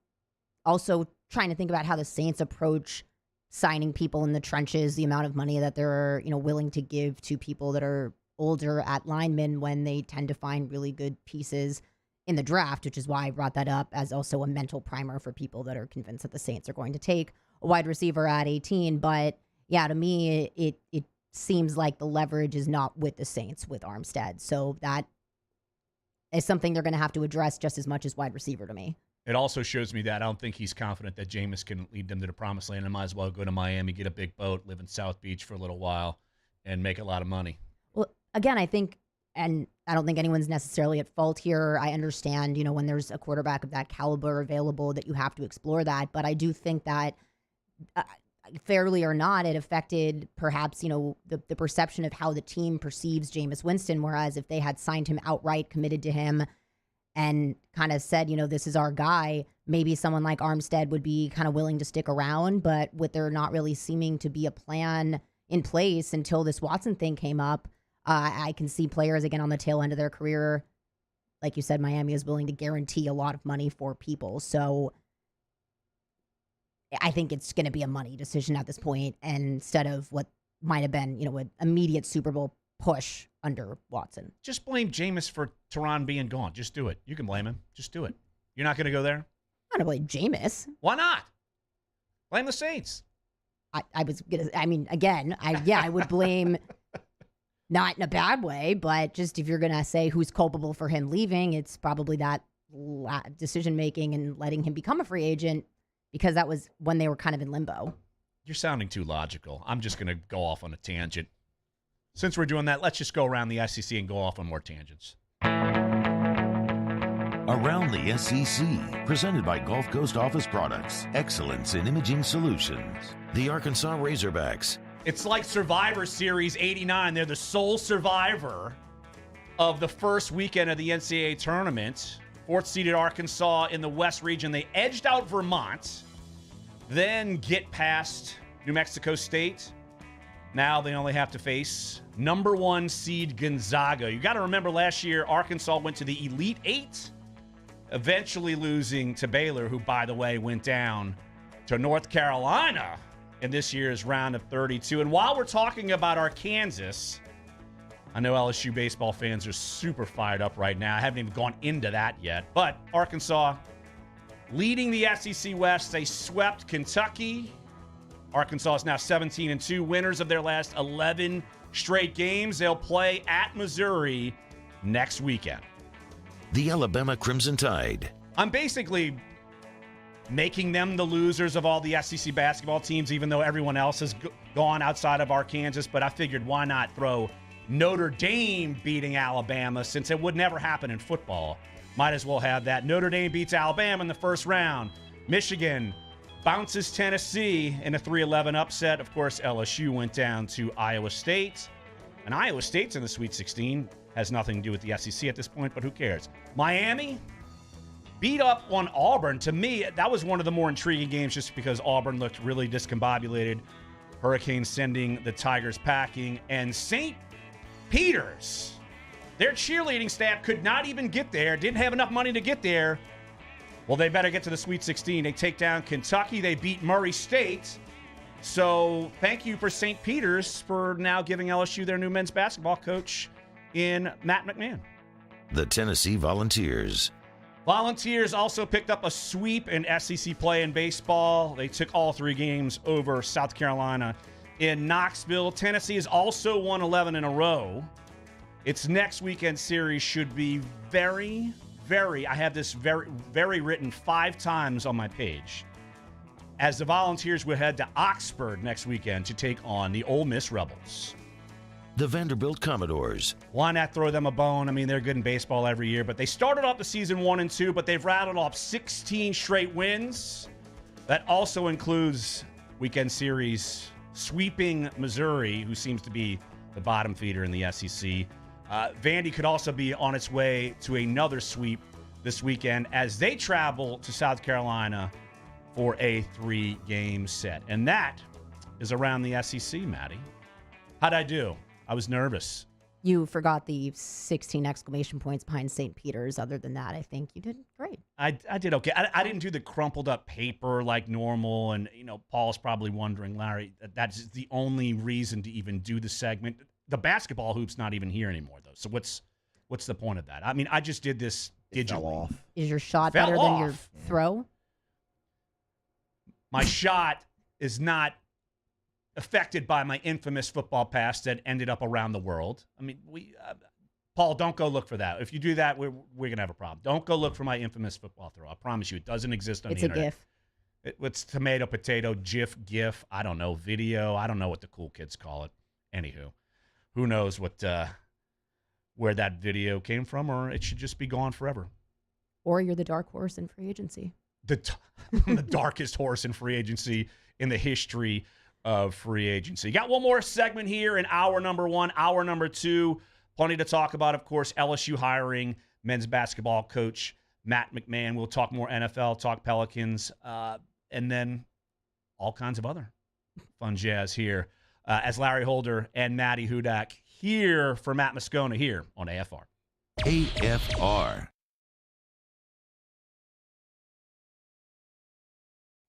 also trying to think about how the Saints approach signing people in the trenches, the amount of money that they're, willing to give to people that are older at linemen when they tend to find really good pieces in the draft, which is why I brought that up as also a mental primer for people that are convinced that the Saints are going to take a wide receiver at 18. But yeah, to me, it seems like the leverage is not with the Saints with Armstead. So that is something they're going to have to address just as much as wide receiver to me. It also shows me that I don't think he's confident that Jameis can lead them to the promised land. I might as well go to Miami, get a big boat, live in South Beach for a little while, and make a lot of money. Well, again, I think, and I don't think anyone's necessarily at fault here. I understand, when there's a quarterback of that caliber available, that you have to explore that. But I do think that, fairly or not, it affected perhaps, the perception of how the team perceives Jameis Winston. Whereas if they had signed him outright, committed to him, and kind of said, this is our guy, maybe someone like Armstead would be kind of willing to stick around. But with there not really seeming to be a plan in place until this Watson thing came up, I can see players, again, on the tail end of their career, like you said, Miami is willing to guarantee a lot of money for people. So I think it's going to be a money decision at this point, and instead of what might have been, an immediate Super Bowl push under Watson. Just blame Jameis for Teron being gone. Just do it. You can blame him. Just do it. You're not going to go there? I'm going to blame Jameis. Why not? Blame the Saints. I would blame, not in a bad way, but just if you're going to say who's culpable for him leaving, it's probably that decision-making and letting him become a free agent, because that was when they were kind of in limbo. You're sounding too logical. I'm just going to go off on a tangent. Since we're doing that, let's just go around the SEC and go off on more tangents. Around the SEC, presented by Gulf Coast Office Products, excellence in imaging solutions. The Arkansas Razorbacks. It's like Survivor Series 89. They're the sole survivor of the first weekend of the NCAA tournament. 4th-seeded Arkansas in the West region. They edged out Vermont, then get past New Mexico State. Now they only have to face number 1 seed Gonzaga. You got to remember last year, Arkansas went to the Elite Eight, eventually losing to Baylor, who, by the way, went down to North Carolina in this year's round of 32. And while we're talking about Arkansas, I know LSU baseball fans are super fired up right now. I haven't even gone into that yet. But Arkansas leading the SEC West. They swept Kentucky. Arkansas is now 17-2, winners of their last 11 straight games. They'll play at Missouri next weekend. The Alabama Crimson Tide. I'm basically making them the losers of all the SEC basketball teams, even though everyone else has gone outside of Arkansas. But I figured, why not throw Notre Dame beating Alabama, since it would never happen in football. Might as well have that. Notre Dame beats Alabama in the first round. Michigan bounces Tennessee in a 3-11 upset. Of course, LSU went down to Iowa State. And Iowa State's in the Sweet 16. Has nothing to do with the SEC at this point, but who cares? Miami beat up on Auburn. To me, that was one of the more intriguing games just because Auburn looked really discombobulated. Hurricanes sending the Tigers packing. And St. Peter's, their cheerleading staff could not even get there. Didn't have enough money to get there. Well, they better get to the Sweet 16. They take down Kentucky. They beat Murray State. So thank you for St. Peter's for now giving LSU their new men's basketball coach in Matt McMahon. The Tennessee Volunteers. Volunteers also picked up a sweep in SEC play in baseball. They took all 3 games over South Carolina in Knoxville. Tennessee has also won 11 in a row. Its next weekend series should be very, I have this very written 5 times on my page, as the Volunteers will head to Oxford next weekend to take on the Ole Miss Rebels. The Vanderbilt Commodores. Why not throw them a bone? I mean, they're good in baseball every year, but they started off the season 1-2, but they've rattled off 16 straight wins. That also includes weekend series sweeping Missouri, who seems to be the bottom feeder in the SEC. Vandy could also be on its way to another sweep this weekend as they travel to South Carolina for a 3-game set. And that is around the SEC, Maddie. How'd I do? I was nervous. You forgot the 16 exclamation points behind St. Peter's. Other than that, I think you did great. I did okay. I didn't do the crumpled up paper like normal. And, Paul's probably wondering, Larry, that's the only reason to even do the segment. The basketball hoop's not even here anymore, though. So what's the point of that? I mean, I just did this digitally. Is your shot better than your throw? My shot is not affected by my infamous football pass that ended up around the world. I mean, Paul, don't go look for that. If you do that, we're going to have a problem. Don't go look for my infamous football throw. I promise you, it doesn't exist on the internet. It's a GIF. It's tomato, potato, GIF, I don't know, video. I don't know what the cool kids call it. Anywho, who knows where that video came from, or it should just be gone forever. Or you're the dark horse in free agency. The darkest horse in free agency in the history of free agency. Got one more segment here in hour number 1. Hour number 2, plenty to talk about, of course. LSU hiring men's basketball coach Matt McMahon. We'll talk more NFL, talk Pelicans, and then all kinds of other fun jazz here as Larry Holder and Maddy Hudak here for Matt Moscona here on AFR. AFR.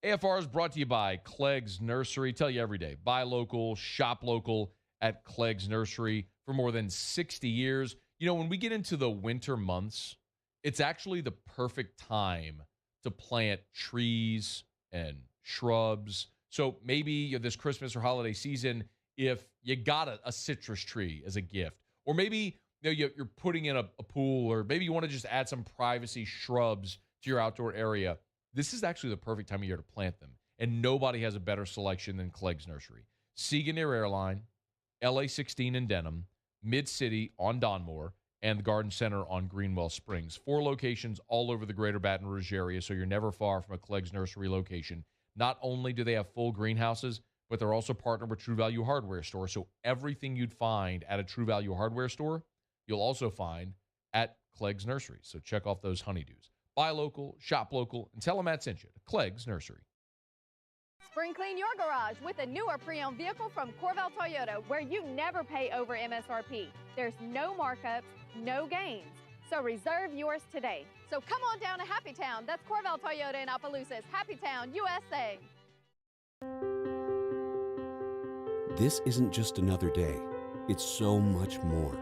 AFR is brought to you by Clegg's Nursery. Tell you every day, buy local, shop local at Clegg's Nursery for more than 60 years. When we get into the winter months, it's actually the perfect time to plant trees and shrubs. So maybe this Christmas or holiday season, if you got a citrus tree as a gift, or maybe you're putting in a pool, or maybe you want to just add some privacy shrubs to your outdoor area, this is actually the perfect time of year to plant them. And nobody has a better selection than Clegg's Nursery. Siga near Airline, LA 16 in Denham, Mid-City on Donmore, and the Garden Center on Greenwell Springs. 4 locations all over the greater Baton Rouge area, so you're never far from a Clegg's Nursery location. Not only do they have full greenhouses, but they're also partnered with True Value Hardware Store. So everything you'd find at a True Value Hardware Store, you'll also find at Clegg's Nursery. So check off those honeydews. Buy local, shop local, and tell them Matt sent you to Clegg's Nursery. Spring clean your garage with a newer pre-owned vehicle from Corval Toyota, where you never pay over MSRP. There's no markups, no gains. So reserve yours today. So come on down to Happy Town. That's Corval Toyota in Opelousas, Happy Town, USA. This isn't just another day. It's so much more.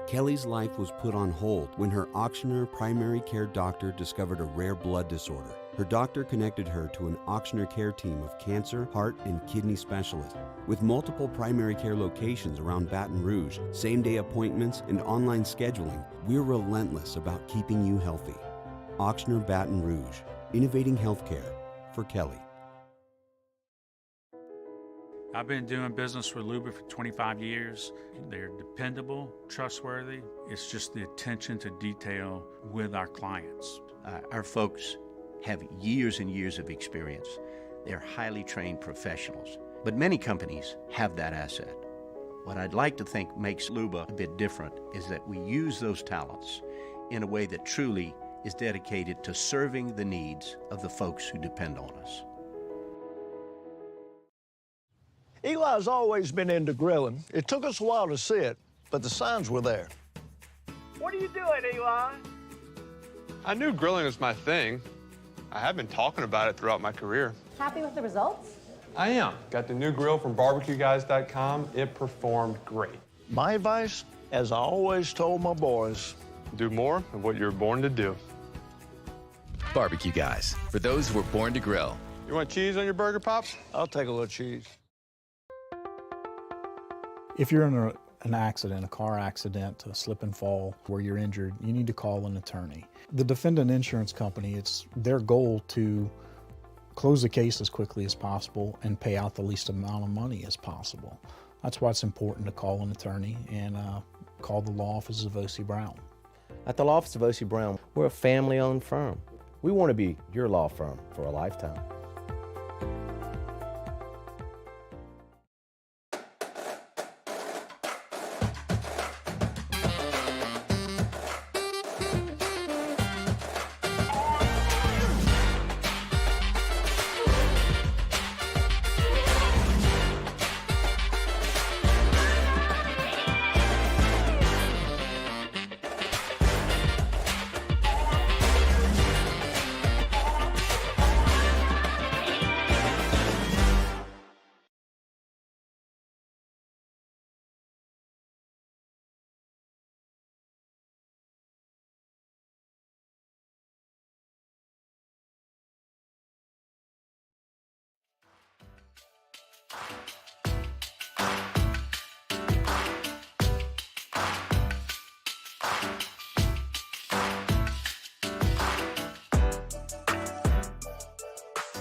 Kelly's life was put on hold when her auctioneer primary care doctor discovered a rare blood disorder. Her doctor connected her to an auctioneer care team of cancer, heart, and kidney specialists. With multiple primary care locations around Baton Rouge, same-day appointments, and online scheduling, we're relentless about keeping you healthy. Auctioneer Baton Rouge, innovating healthcare for Kelly. I've been doing business with Luba for 25 years. They're dependable, trustworthy. It's just the attention to detail with our clients. Our folks have years and years of experience. They're highly trained professionals, but many companies have that asset. What I'd like to think makes Luba a bit different is that we use those talents in a way that truly is dedicated to serving the needs of the folks who depend on us. Eli's always been into grilling. It took us a while to see it, but the signs were there. What are you doing, Eli? I knew grilling was my thing. I have been talking about it throughout my career. Happy with the results? I am. Got the new grill from barbecueguys.com. It performed great. My advice, as I always told my boys, do more of what you're born to do. Barbecue Guys, for those who were born to grill. You want cheese on your burger, Pops? I'll take a little cheese. If you're in an accident, a car accident, a slip and fall where you're injured, you need to call an attorney. The defendant insurance company, it's their goal to close the case as quickly as possible and pay out the least amount of money as possible. That's why it's important to call an attorney and call the law offices of O.C. Brown. At the law office of O.C. Brown, we're a family-owned firm. We want to be your law firm for a lifetime.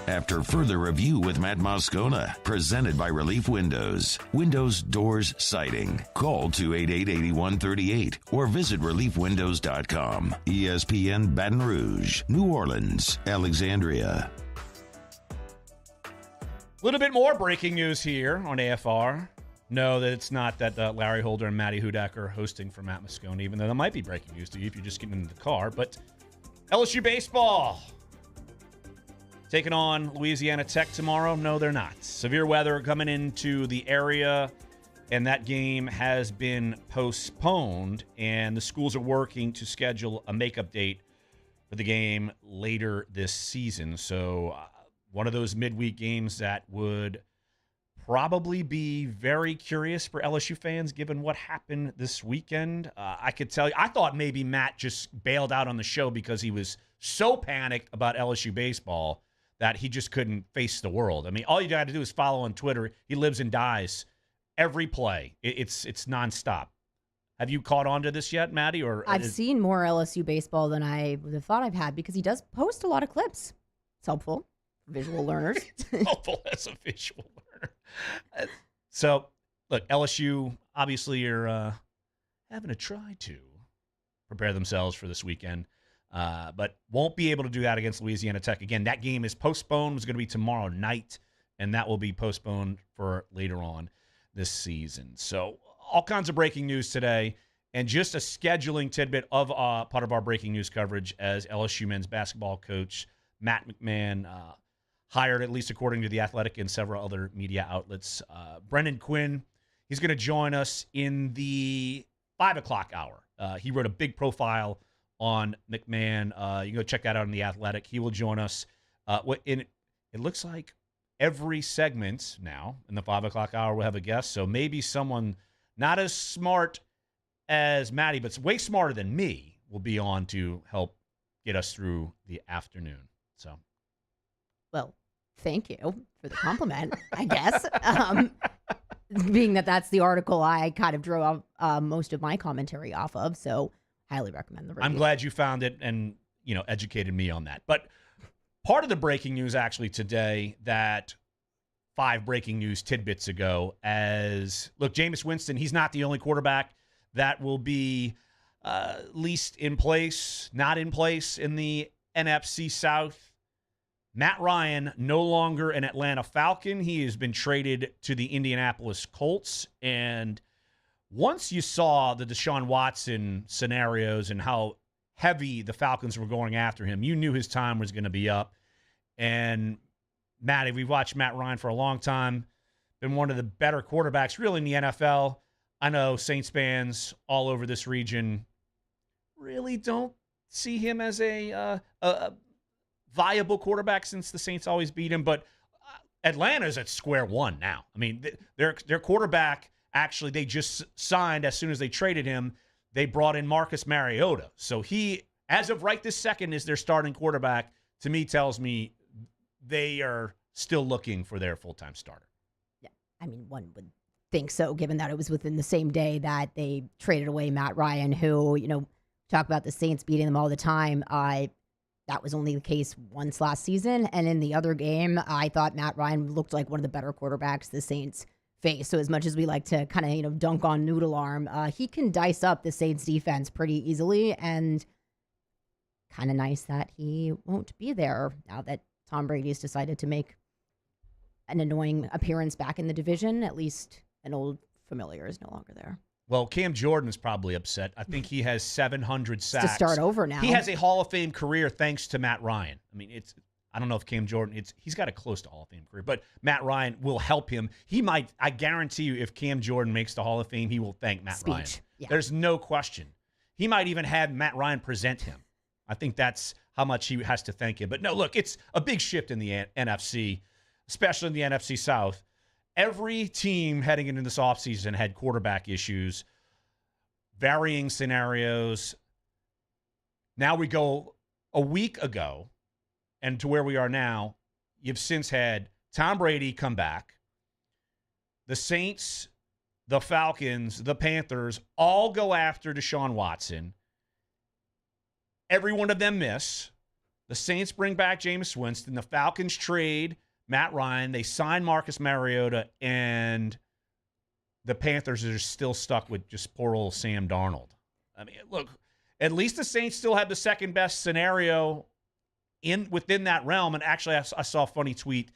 After further review with Matt Moscona, presented by Relief Windows. Windows, doors, siding. Call 288-8138 or visit reliefwindows.com. ESPN Baton Rouge, New Orleans, Alexandria. A little bit more breaking news here on AFR. No, that it's not that Larry Holder and Maddy Hudak are hosting for Matt Moscona, even though that might be breaking news to you if you're just getting into the car. But LSU baseball taking on Louisiana Tech tomorrow. No, they're not. Severe weather coming into the area, and that game has been postponed, and the schools are working to schedule a makeup date for the game later this season. So one of those midweek games that would probably be very curious for LSU fans given what happened this weekend. I could tell you, I thought maybe Matt just bailed out on the show because he was so panicked about LSU baseball that he just couldn't face the world. I mean, all you got to do is follow on Twitter. He lives and dies every play. It's nonstop. Have you caught on to this yet, Maddie? Or I've seen more LSU baseball than I would have thought I've had because he does post a lot of clips. It's helpful for visual learners. It's helpful as a visual learner. So, look, LSU obviously are having to try to prepare themselves for this weekend. But won't be able to do that against Louisiana Tech. Again, that game is postponed. It's going to be tomorrow night, and that will be postponed for later on this season. So all kinds of breaking news today, And just a scheduling tidbit of part of our breaking news coverage, as LSU men's basketball coach Matt McMahon hired, at least according to The Athletic and several other media outlets, Brendan Quinn. He's going to join us in the 5 o'clock hour. He wrote a big profile on McMahon. You can go check that out on The Athletic. He will join us. It looks like every segment now in the 5 o'clock hour will have a guest, so maybe someone not as smart as Maddie, but way smarter than me, will be on to help get us through the afternoon. So, well, thank you for the compliment, I guess. Being that that's the article I kind of drew most of my commentary off of, so highly recommend the review. I'm glad you found it and, educated me on that. But part of the breaking news actually today, that 5 breaking news tidbits ago, look, Jameis Winston, he's not the only quarterback that will be least in place, not in place in the NFC South. Matt Ryan, no longer an Atlanta Falcon. He has been traded to the Indianapolis Colts. And once you saw the Deshaun Watson scenarios and how heavy the Falcons were going after him, you knew his time was going to be up. And, Matty, we've watched Matt Ryan for a long time, been one of the better quarterbacks really in the NFL. I know Saints fans all over this region really don't see him as a viable quarterback, since the Saints always beat him. But Atlanta's at square one now. I mean, their quarterback, actually, they just signed, as soon as they traded him, they brought in Marcus Mariota. So he, as of right this second, is their starting quarterback. To me, tells me they are still looking for their full-time starter. Yeah, I mean, one would think so, given that it was within the same day that they traded away Matt Ryan, who, talk about the Saints beating them all the time. That was only the case once last season. And in the other game, I thought Matt Ryan looked like one of the better quarterbacks the Saints face. So as much as we like to kind of, dunk on Noodle Arm, he can dice up the Saints defense pretty easily. And kind of nice that he won't be there now that Tom Brady's decided to make an annoying appearance back in the division. At least an old familiar is no longer there. Well, Cam Jordan is probably upset. I think he has 700 sacks. To start over now. He has a Hall of Fame career thanks to Matt Ryan. I mean, I don't know if Cam Jordan, he's got a close to Hall of Fame career, but Matt Ryan will help him. He might, I guarantee you, if Cam Jordan makes the Hall of Fame, he will thank Matt Ryan. Yeah. There's no question. He might even have Matt Ryan present him. I think that's how much he has to thank him. But no, look, it's a big shift in the NFC, especially in the NFC South. Every team heading into this offseason had quarterback issues, varying scenarios. Now we go a week ago, and to where we are now, you've since had Tom Brady come back. The Saints, the Falcons, the Panthers all go after Deshaun Watson. Every one of them miss. The Saints bring back Jameis Winston. The Falcons trade Matt Ryan. They sign Marcus Mariota, and the Panthers are still stuck with just poor old Sam Darnold. I mean, look, at least the Saints still have the second best scenario within that realm. And actually, I saw a funny tweet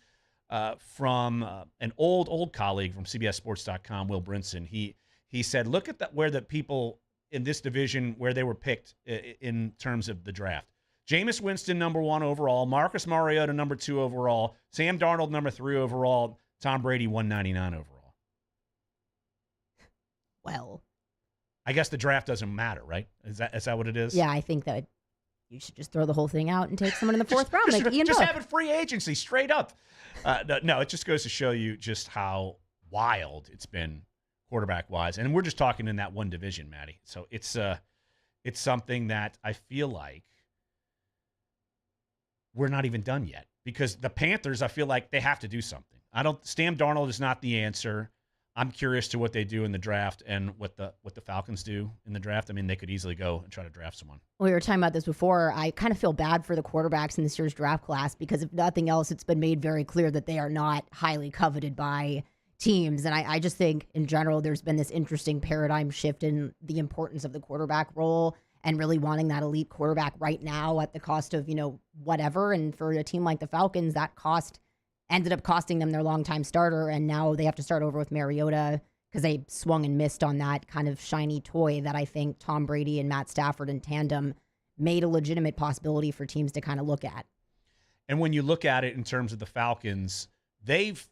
from an old colleague from CBSSports.com, Will Brinson. He said, look at where the people in this division, where they were picked in terms of the draft. Jameis Winston, number 1 overall. Marcus Mariota, number 2 overall. Sam Darnold, number 3 overall. Tom Brady, 199 overall. Well, I guess the draft doesn't matter, right? Is that what it is? Yeah, I think that you should just throw the whole thing out and take someone in the fourth round, like Ian Just Book. have it free agency, straight up. No, it just goes to show you just how wild it's been quarterback-wise. And we're just talking in that one division, Maddie. So it's something that I feel like we're not even done yet, because the Panthers, I feel like they have to do something. Sam Darnold is not the answer. I'm curious to what they do in the draft and what the Falcons do in the draft. I mean, they could easily go and try to draft someone. We were talking about this before. I kind of feel bad for the quarterbacks in this year's draft class, because if nothing else, it's been made very clear that they are not highly coveted by teams. And I just think in general, there's been this interesting paradigm shift in the importance of the quarterback role and really wanting that elite quarterback right now at the cost of, whatever. And for a team like the Falcons, that cost ended up costing them their longtime starter. And now they have to start over with Mariota, because they swung and missed on that kind of shiny toy that I think Tom Brady and Matt Stafford in tandem made a legitimate possibility for teams to kind of look at. And when you look at it in terms of the Falcons, they've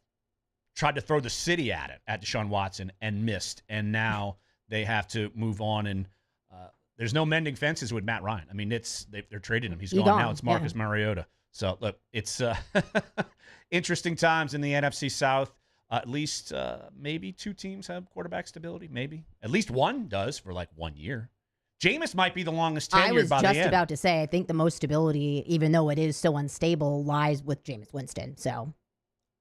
tried to throw the city at it, at Deshaun Watson, and missed. And now they have to move on. And there's no mending fences with Matt Ryan. I mean, they're trading him. He's gone now. It's Marcus Mariota. So, look, it's interesting times in the NFC South. At least maybe 2 teams have quarterback stability. Maybe. At least one does for like 1 year. Jameis might be the longest tenured by the end. I was just about to say, I think the most stability, even though it is so unstable, lies with Jameis Winston. So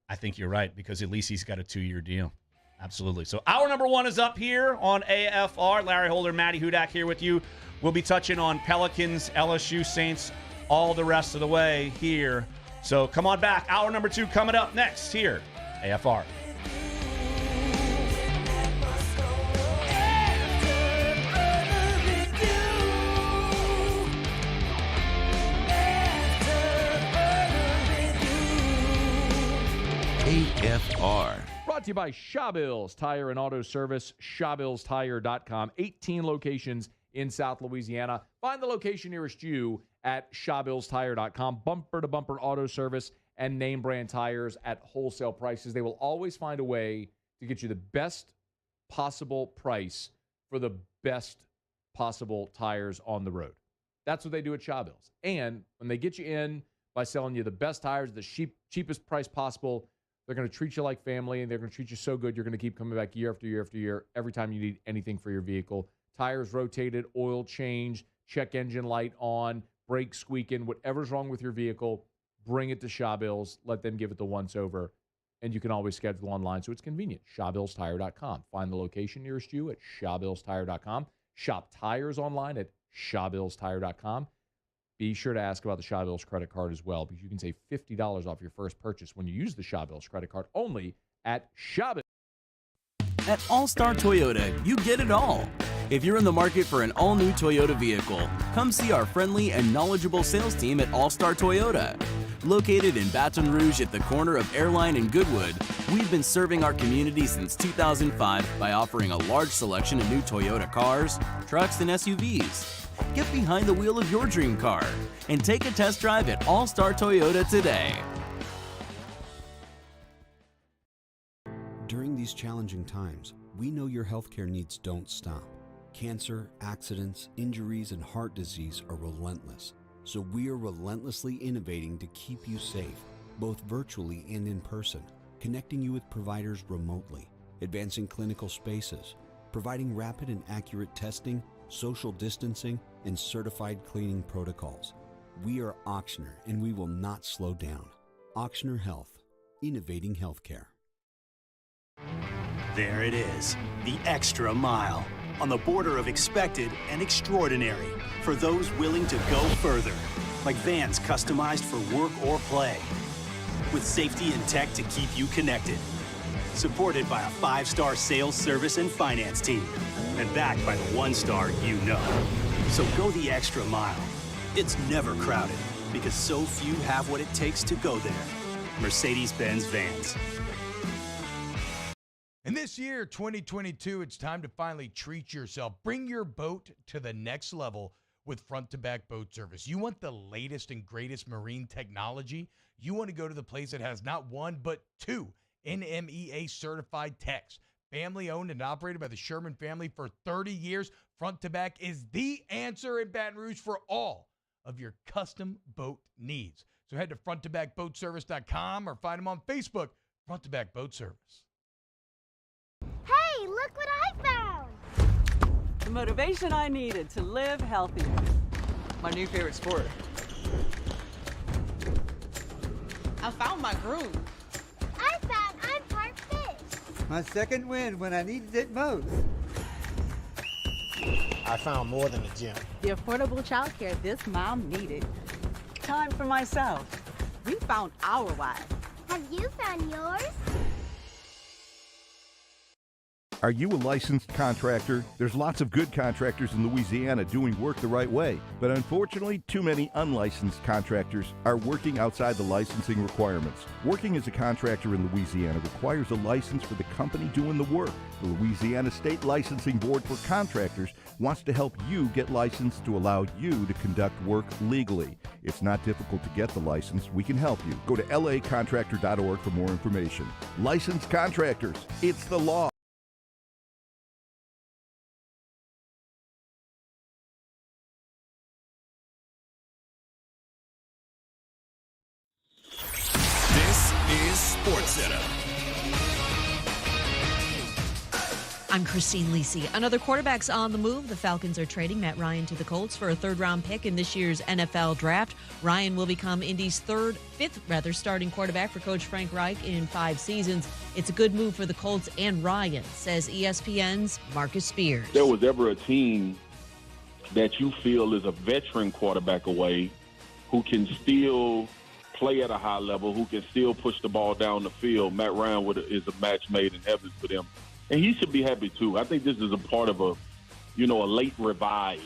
I think you're right, because at least he's got a 2-year deal. Absolutely. So hour number 1 is up here on AFR. Larry Holder, Maddy Hudak here with you. We'll be touching on Pelicans, LSU, Saints, all the rest of the way here. So come on back. Hour number 2 coming up next here, AFR. AFR. Brought to you by Shawbills Tire and Auto Service, ShawbillsTire.com. 18 locations in South Louisiana. Find the location nearest you at ShawbillsTire.com. Bumper-to-bumper auto service and name brand tires at wholesale prices. They will always find a way to get you the best possible price for the best possible tires on the road. That's what they do at Shawbills. And when they get you in by selling you the best tires, the cheapest price possible, they're going to treat you like family, and they're going to treat you so good you're going to keep coming back year after year after year every time you need anything for your vehicle. Tires rotated, oil changed, check engine light on, brakes squeaking, whatever's wrong with your vehicle, bring it to Shawbills. Let them give it the once-over, and you can always schedule online, so it's convenient. ShawbillsTire.com. Find the location nearest you at ShawbillsTire.com. Shop tires online at ShawbillsTire.com. Be sure to ask about the Shawbills credit card as well, because you can save $50 off your first purchase when you use the Shawbills credit card only at Shawbills. At All-Star Toyota, you get it all. If you're in the market for an all-new Toyota vehicle, come see our friendly and knowledgeable sales team at All-Star Toyota. Located in Baton Rouge at the corner of Airline and Goodwood, we've been serving our community since 2005 by offering a large selection of new Toyota cars, trucks, and SUVs. Get behind the wheel of your dream car and take a test drive at All-Star Toyota today. During these challenging times, we know your healthcare needs don't stop. Cancer, accidents, injuries, and heart disease are relentless. So we are relentlessly innovating to keep you safe, both virtually and in person, connecting you with providers remotely, advancing clinical spaces, providing rapid and accurate testing, social distancing, and certified cleaning protocols. We are Auctioner, and we will not slow down. Auctioner Health, innovating healthcare. There it is, the extra mile, on the border of expected and extraordinary, for those willing to go further, like vans customized for work or play, with safety and tech to keep you connected. Supported by a 5-star sales, service, and finance team, and backed by the 1-star you know. So go the extra mile. It's never crowded, because so few have what it takes to go there. Mercedes-Benz Vans. And this year, 2022, it's time to finally treat yourself. Bring your boat to the next level with front-to-back boat service. You want the latest and greatest marine technology? You want to go to the place that has not one, but 2 NMEA certified techs. Family owned and operated by the Sherman family for 30 years. Front to Back is the answer in Baton Rouge for all of your custom boat needs. So head to fronttobackboatservice.com or find them on Facebook, Front to Back Boat Service. Hey, look what I found! The motivation I needed to live healthier. My new favorite sport. I found my groove. I found I'm part fish. My second win when I needed it most. I found more than a gym. The affordable childcare this mom needed. Time for myself. We found our why. Have you found yours? Are you a licensed contractor? There's lots of good contractors in Louisiana doing work the right way, but unfortunately, too many unlicensed contractors are working outside the licensing requirements. Working as a contractor in Louisiana requires a license for the company doing the work. The Louisiana State Licensing Board for Contractors wants to help you get licensed to allow you to conduct work legally. It's not difficult to get the license. We can help you. Go to lacontractor.org for more information. Licensed contractors, it's the law. This is SportsCenter. I'm Christine Lisi. Another quarterback's on the move. The Falcons are trading Matt Ryan to the Colts for a third-round pick in this year's NFL draft. Ryan will become Indy's fifth starting quarterback for Coach Frank Reich in 5 seasons. It's a good move for the Colts and Ryan, says ESPN's Marcus Spears. If there was ever a team that you feel is a veteran quarterback away who can still play at a high level, who can still push the ball down the field, Matt Ryan is a match made in heaven for them. And he should be happy, too. I think this is a part of a late revive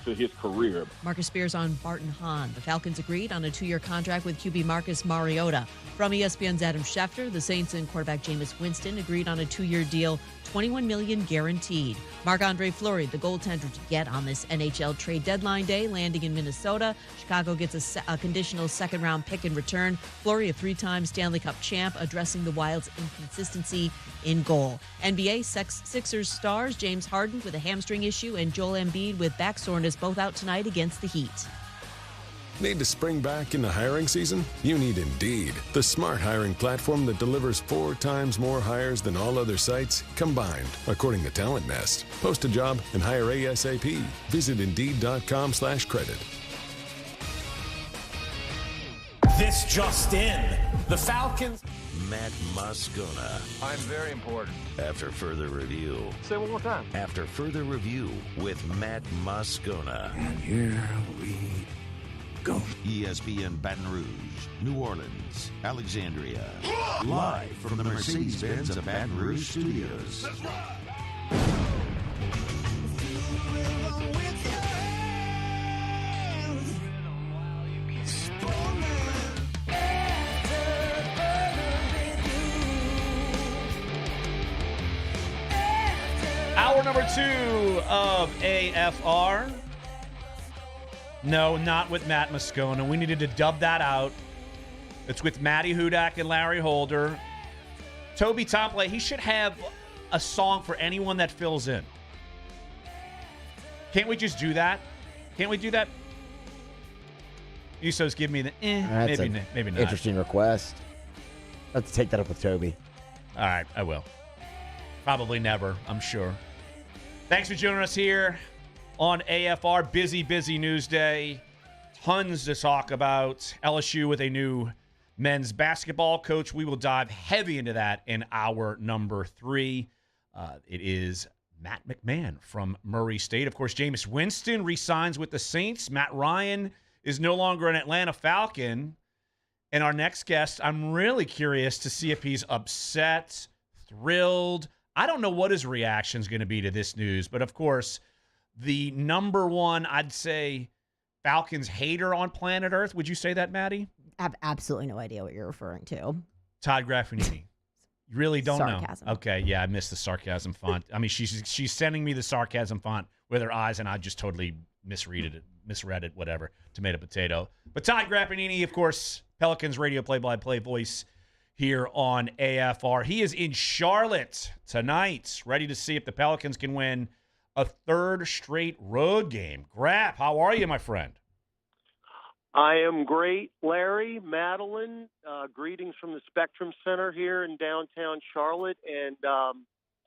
to his career. Marcus Spears on Barton Hahn. The Falcons agreed on a 2-year contract with QB Marcus Mariota. From ESPN's Adam Schefter, the Saints and quarterback Jameis Winston agreed on a 2-year deal, $21 million guaranteed. Marc-Andre Fleury, the goaltender to get on this NHL trade deadline day, landing in Minnesota. Chicago gets a conditional second-round pick in return. Fleury, a 3-time Stanley Cup champ, addressing the Wild's inconsistency in goal. NBA Sixers stars James Harden with a hamstring issue and Joel Embiid with back soreness, both out tonight against the Heat. Need to spring back into hiring season? You need Indeed, the smart hiring platform that delivers 4 times more hires than all other sites combined, according to Talent Nest. Post a job and hire ASAP. Visit Indeed.com/credit. This just in. The Falcons. Matt Moscona. I'm very important. After further review. Say it one more time. After further review with Matt Moscona. And here we go. ESPN Baton Rouge, New Orleans, Alexandria. Live from the Mercedes-Benz of Baton Rouge studios. That's right. Hour number 2 of AFR. No, not with Matt Moscona. We needed to dub that out. It's with Maddy Hudak and Larry Holder. Toby Tomplay, he should have a song for anyone that fills in. Can't we just do that? Can't we do that? Usos give me the maybe not. Interesting request. Let's take that up with Toby. All right, I will. Probably never, I'm sure. Thanks for joining us here on AFR. Busy news day. Tons to talk about. LSU with a new men's basketball coach. We will dive heavy into that in hour number 3. It is Matt McMahon from Murray State. Of course, Jameis Winston re-signs with the Saints. Matt Ryan is no longer an Atlanta Falcon. And our next guest, I'm really curious to see if he's upset, thrilled. I don't know what his reaction is going to be to this news. But, of course, the number one, I'd say, Falcons hater on planet Earth. Would you say that, Maddie? I have absolutely no idea what you're referring to. Todd Graffagnini. You really don't Sarcasm. know? Okay, yeah, I missed the sarcasm font. I mean, she's sending me the sarcasm font with her eyes, and I just totally misread it, whatever. Tomato, potato. But Todd Graffagnini, of course, Pelicans radio play-by-play voice here on AFR. He is in Charlotte tonight, ready to see if the Pelicans can win a 3rd straight road game. Graff, how are you, my friend? I am great, Larry, Madeline. Greetings from the Spectrum Center here in downtown Charlotte, and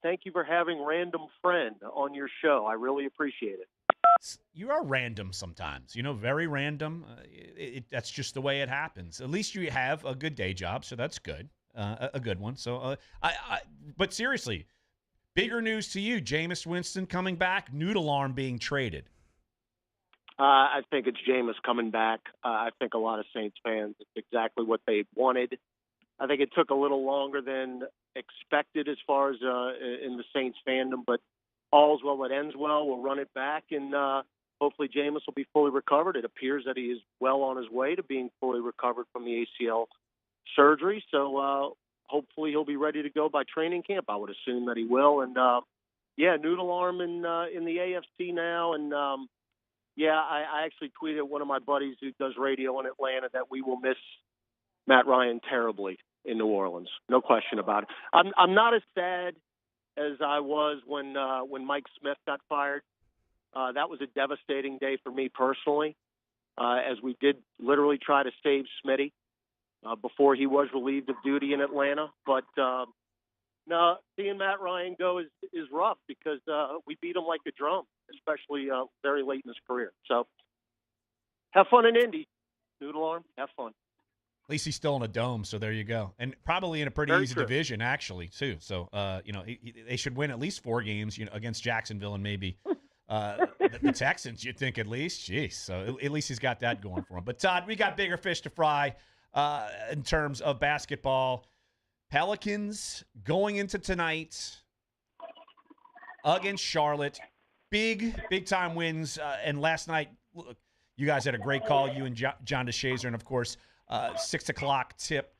thank you for having Random Friend on your show. I really appreciate it. You are random sometimes, very random. That's just the way it happens. At least you have a good day job, so that's good, a good one. So, but seriously, bigger news to you: Jameis Winston coming back, noodle arm being traded. I think it's Jameis coming back. I think a lot of Saints fans, it's exactly what they wanted. I think it took a little longer than expected as far as in the Saints fandom, but all's well that ends well. We'll run it back, and hopefully Jameis will be fully recovered. It appears that he is well on his way to being fully recovered from the ACL surgery, so hopefully he'll be ready to go by training camp. I would assume that he will, and noodle arm in the AFC now, and I actually tweeted one of my buddies who does radio in Atlanta that we will miss Matt Ryan terribly in New Orleans. No question about it. I'm not as sad as I was when Mike Smith got fired. That was a devastating day for me personally, as we did literally try to save Smitty before he was relieved of duty in Atlanta. But no, seeing Matt Ryan go is rough because we beat him like a drum, especially very late in his career. So have fun in Indy, noodle arm. Have fun. At least he's still in a dome, so there you go. And probably in a pretty easy division, actually, too. So, they should win at least 4 games, against Jacksonville and maybe the Texans, you'd think at least. Jeez. So at least he's got that going for him. But, Todd, we got bigger fish to fry in terms of basketball. Pelicans going into tonight against Charlotte. Big-time wins. And last night, look, you guys had a great call, you and John DeShazer, and, of course, 6 o'clock tip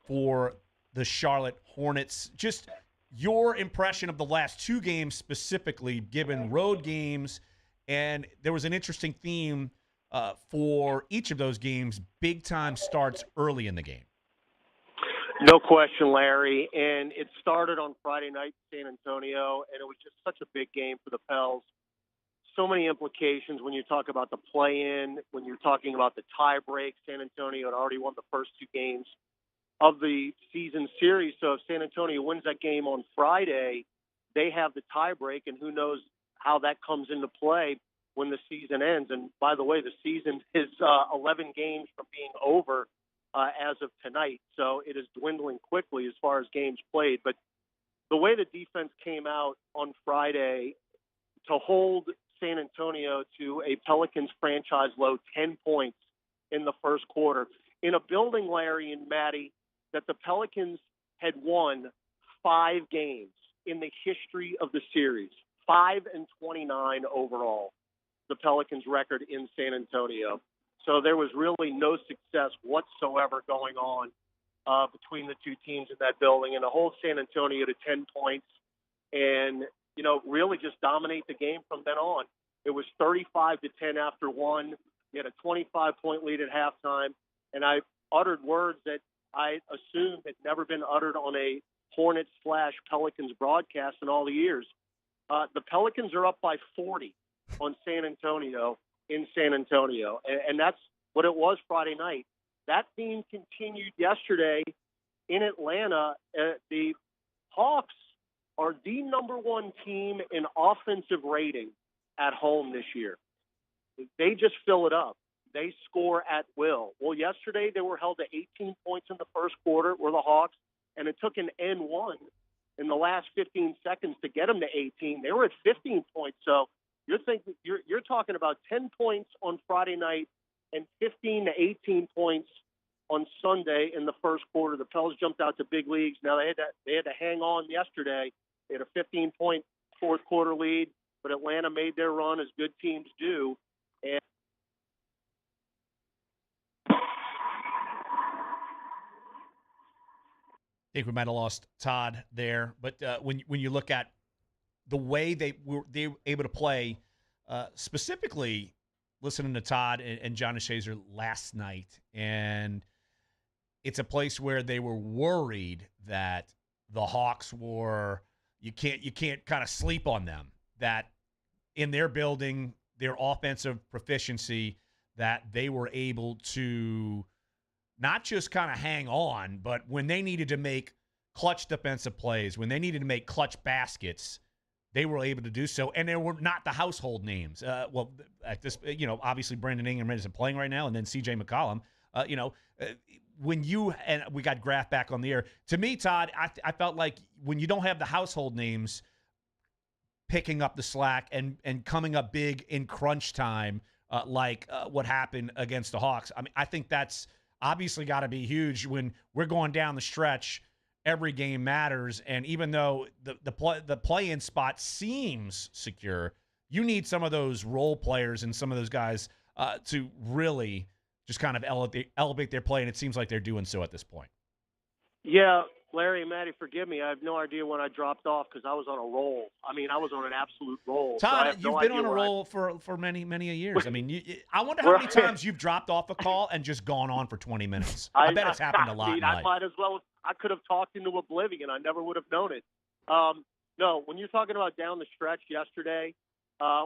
for the Charlotte Hornets. Just your impression of the last 2 games specifically, given road games, and there was an interesting theme for each of those games, big-time starts early in the game. No question, Larry. And it started on Friday night in San Antonio, and it was just such a big game for the Pels. So many implications when you talk about the play-in, when you're talking about the tie break. San Antonio had already won the first 2 games of the season series. So if San Antonio wins that game on Friday, they have the tie break, and who knows how that comes into play when the season ends. And by the way, the season is 11 games from being over as of tonight. So it is dwindling quickly as far as games played. But the way the defense came out on Friday to hold San Antonio to a Pelicans franchise low 10 points in the first quarter in a building, Larry and Maddie, that the Pelicans had won 5 games in the history of the series, 5-29 overall, the Pelicans record in San Antonio. So there was really no success whatsoever going on between the 2 teams in that building, and to hold San Antonio to 10 points and really just dominate the game from then on. It was 35-10 after 1. You had a 25-point lead at halftime, and I uttered words that I assumed had never been uttered on a Hornets/Pelicans broadcast in all the years. The Pelicans are up by 40 on San Antonio in San Antonio, and that's what it was Friday night. That theme continued yesterday in Atlanta. The Hawks are the number 1 team in offensive rating at home this year. They just fill it up. They score at will. Well, yesterday they were held to 18 points in the first quarter, were the Hawks, and it took an N1 in the last 15 seconds to get them to 18. They were at 15 points. So you're talking about 10 points on Friday night and 15 to 18 points on Sunday in the first quarter. The Pels jumped out to big leagues. Now they had to hang on yesterday. They had a 15-point fourth quarter lead, but Atlanta made their run as good teams do. And I think we might have lost Todd there, but when you look at the way they were able to play, specifically listening to Todd and John DeShazer last night, and it's a place where they were worried that the Hawks were you can't kind of sleep on them, that in their building, their offensive proficiency, that they were able to not just kind of hang on, but when they needed to make clutch defensive plays, when they needed to make clutch baskets, they were able to do so. And they were not the household names. At this, obviously Brandon Ingram isn't playing right now, and then CJ McCollum. When you and we got Graff back on the air, to me, Todd, I felt like when you don't have the household names picking up the slack and coming up big in crunch time, like what happened against the Hawks. I mean, I think that's obviously got to be huge when we're going down the stretch every game matters. And even though the play-in spot seems secure, you need some of those role players and some of those guys to really just kind of elevate their play, and it seems like they're doing so at this point. Yeah, Larry and Maddie, forgive me. I have no idea when I dropped off because I was on a roll. I mean, I was on an absolute roll. Todd, so you've been on a roll for many years. I mean, I wonder how many times you've dropped off a call and just gone on for 20 minutes. I bet it's happened a lot. I might as well. I could have talked into oblivion. I never would have known it. No, when you're talking about down the stretch yesterday,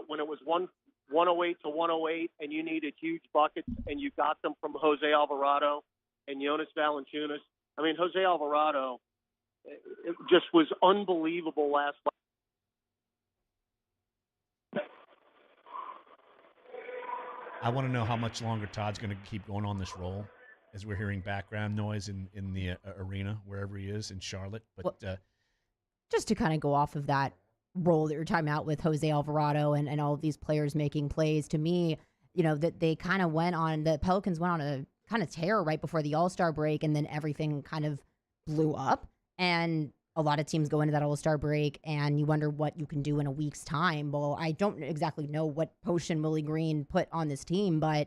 when it was 108 to 108, and you needed huge buckets, and you got them from Jose Alvarado and Jonas Valanciunas. I mean, Jose Alvarado, it just was unbelievable last night. I want to know how much longer Todd's going to keep going on this roll as we're hearing background noise in the arena, wherever he is in Charlotte. But just to kind of go off of that role that you're talking about with Jose Alvarado and all of these players making plays, to me, that they kind of the Pelicans went on a kind of tear right before the All-Star break, and then everything kind of blew up. And a lot of teams go into that All-Star break, and you wonder what you can do in a week's time. Well, I don't exactly know what potion Willie Green put on this team, but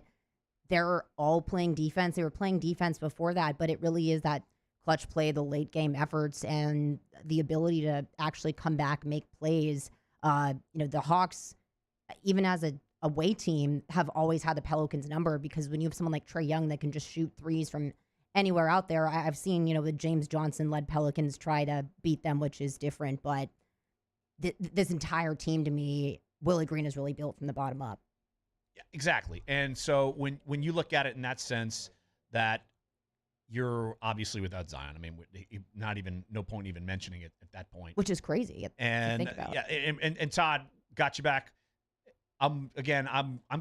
they're all playing defense. They were playing defense before that, but it really is that clutch play, the late game efforts, and the ability to actually come back, make plays. The Hawks, even as a away team, have always had the Pelicans number, because when you have someone like Trae Young that can just shoot threes from anywhere out there, I've seen, the James Johnson-led Pelicans try to beat them, which is different. But this entire team, to me, Willie Green is really built from the bottom up. Yeah, exactly. And so when you look at it in that sense, that you're obviously without Zion. I mean, no point even mentioning it at that point. Which is crazy. And to think about. Yeah, and Todd, got you back. I'm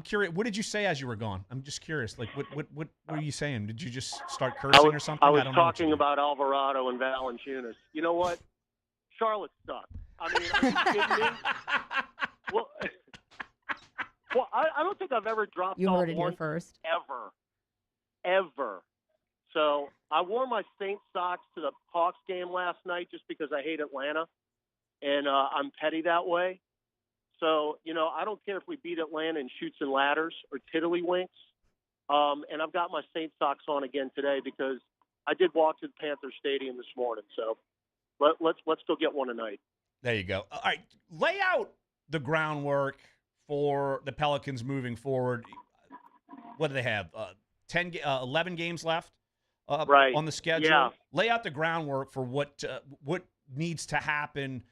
curious. What did you say as you were gone? I'm just curious. Like, what were you saying? Did you just start cursing or something? I was talking about Alvarado and Valanciunas. You know what? Charlotte sucks. I mean, are you kidding me? Well, I don't think I've ever dropped off. You heard it here first. Ever. So I wore my Saints socks to the Hawks game last night just because I hate Atlanta, and I'm petty that way. So, I don't care if we beat Atlanta in shoots and ladders or tiddlywinks. And I've got my Saints socks on again today because I did walk to the Panther Stadium this morning. So let's go get one tonight. There you go. All right, lay out the groundwork for the Pelicans moving forward. What do they have? 11 games left right on the schedule. Yeah. Lay out the groundwork for what needs to happen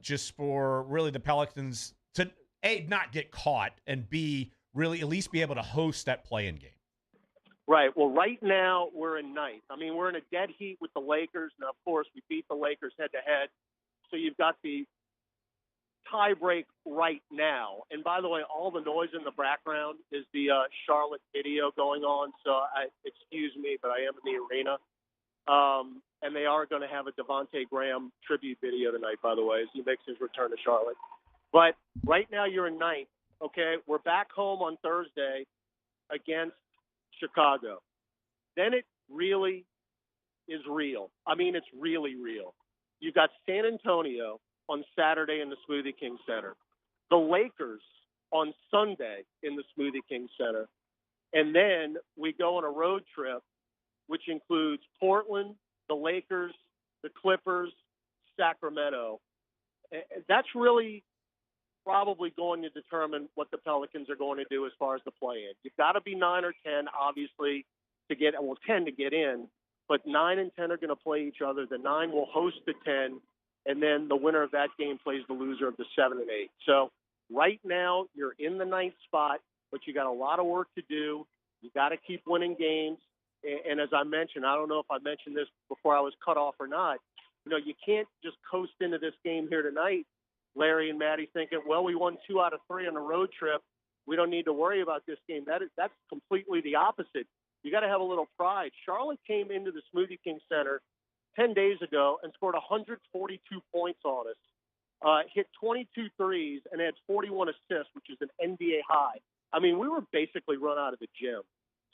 just for really the Pelicans to, A, not get caught, and B, really at least be able to host that play-in game. Right. Well, right now we're in ninth. I mean, we're in a dead heat with the Lakers. Now, of course, we beat the Lakers head-to-head. So you've got the tie break right now. And by the way, all the noise in the background is the Charlotte video going on. So excuse me, but I am in the arena. And they are going to have a Devontae Graham tribute video tonight, by the way, as he makes his return to Charlotte. But right now you're in ninth, okay? We're back home on Thursday against Chicago. Then it really is real. I mean, it's really real. You've got San Antonio on Saturday in the Smoothie King Center. The Lakers on Sunday in the Smoothie King Center. And then we go on a road trip, which includes Portland, the Lakers, the Clippers, Sacramento. That's really probably going to determine what the Pelicans are going to do as far as the play-in. You've got to be 9 or 10, obviously, to get 10 to get in, but 9 and 10 are going to play each other. The 9 will host the 10, and then the winner of that game plays the loser of the 7 and 8. So right now you're in the 9th spot, but you got a lot of work to do. You got to keep winning games. And as I mentioned, I don't know if I mentioned this before I was cut off or not, you can't just coast into this game here tonight, Larry and Maddie, thinking, well, we won 2 out of 3 on a road trip. We don't need to worry about this game. That's completely the opposite. You got to have a little pride. Charlotte came into the Smoothie King Center 10 days ago and scored 142 points on us, hit 22 threes, and had 41 assists, which is an NBA high. I mean, we were basically run out of the gym.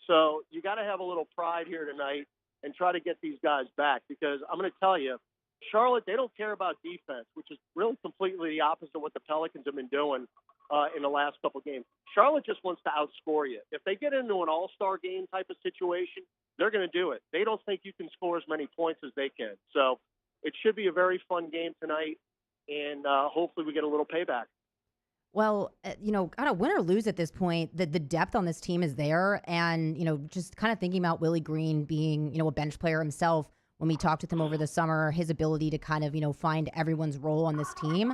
So you got to have a little pride here tonight. and try to get these guys back, because I'm going to tell you, Charlotte, they don't care about defense, which is really completely the opposite of what the Pelicans have been doing in the last couple games. Charlotte just wants to outscore you. If they get into an all-star game type of situation, they're going to do it. They don't think you can score as many points as they can. So it should be a very fun game tonight, and hopefully we get a little payback. Well, kind of win or lose at this point, the depth on this team is there. And, just kind of thinking about Willie Green being, a bench player himself, when we talked with him over the summer, his ability to kind of, find everyone's role on this team,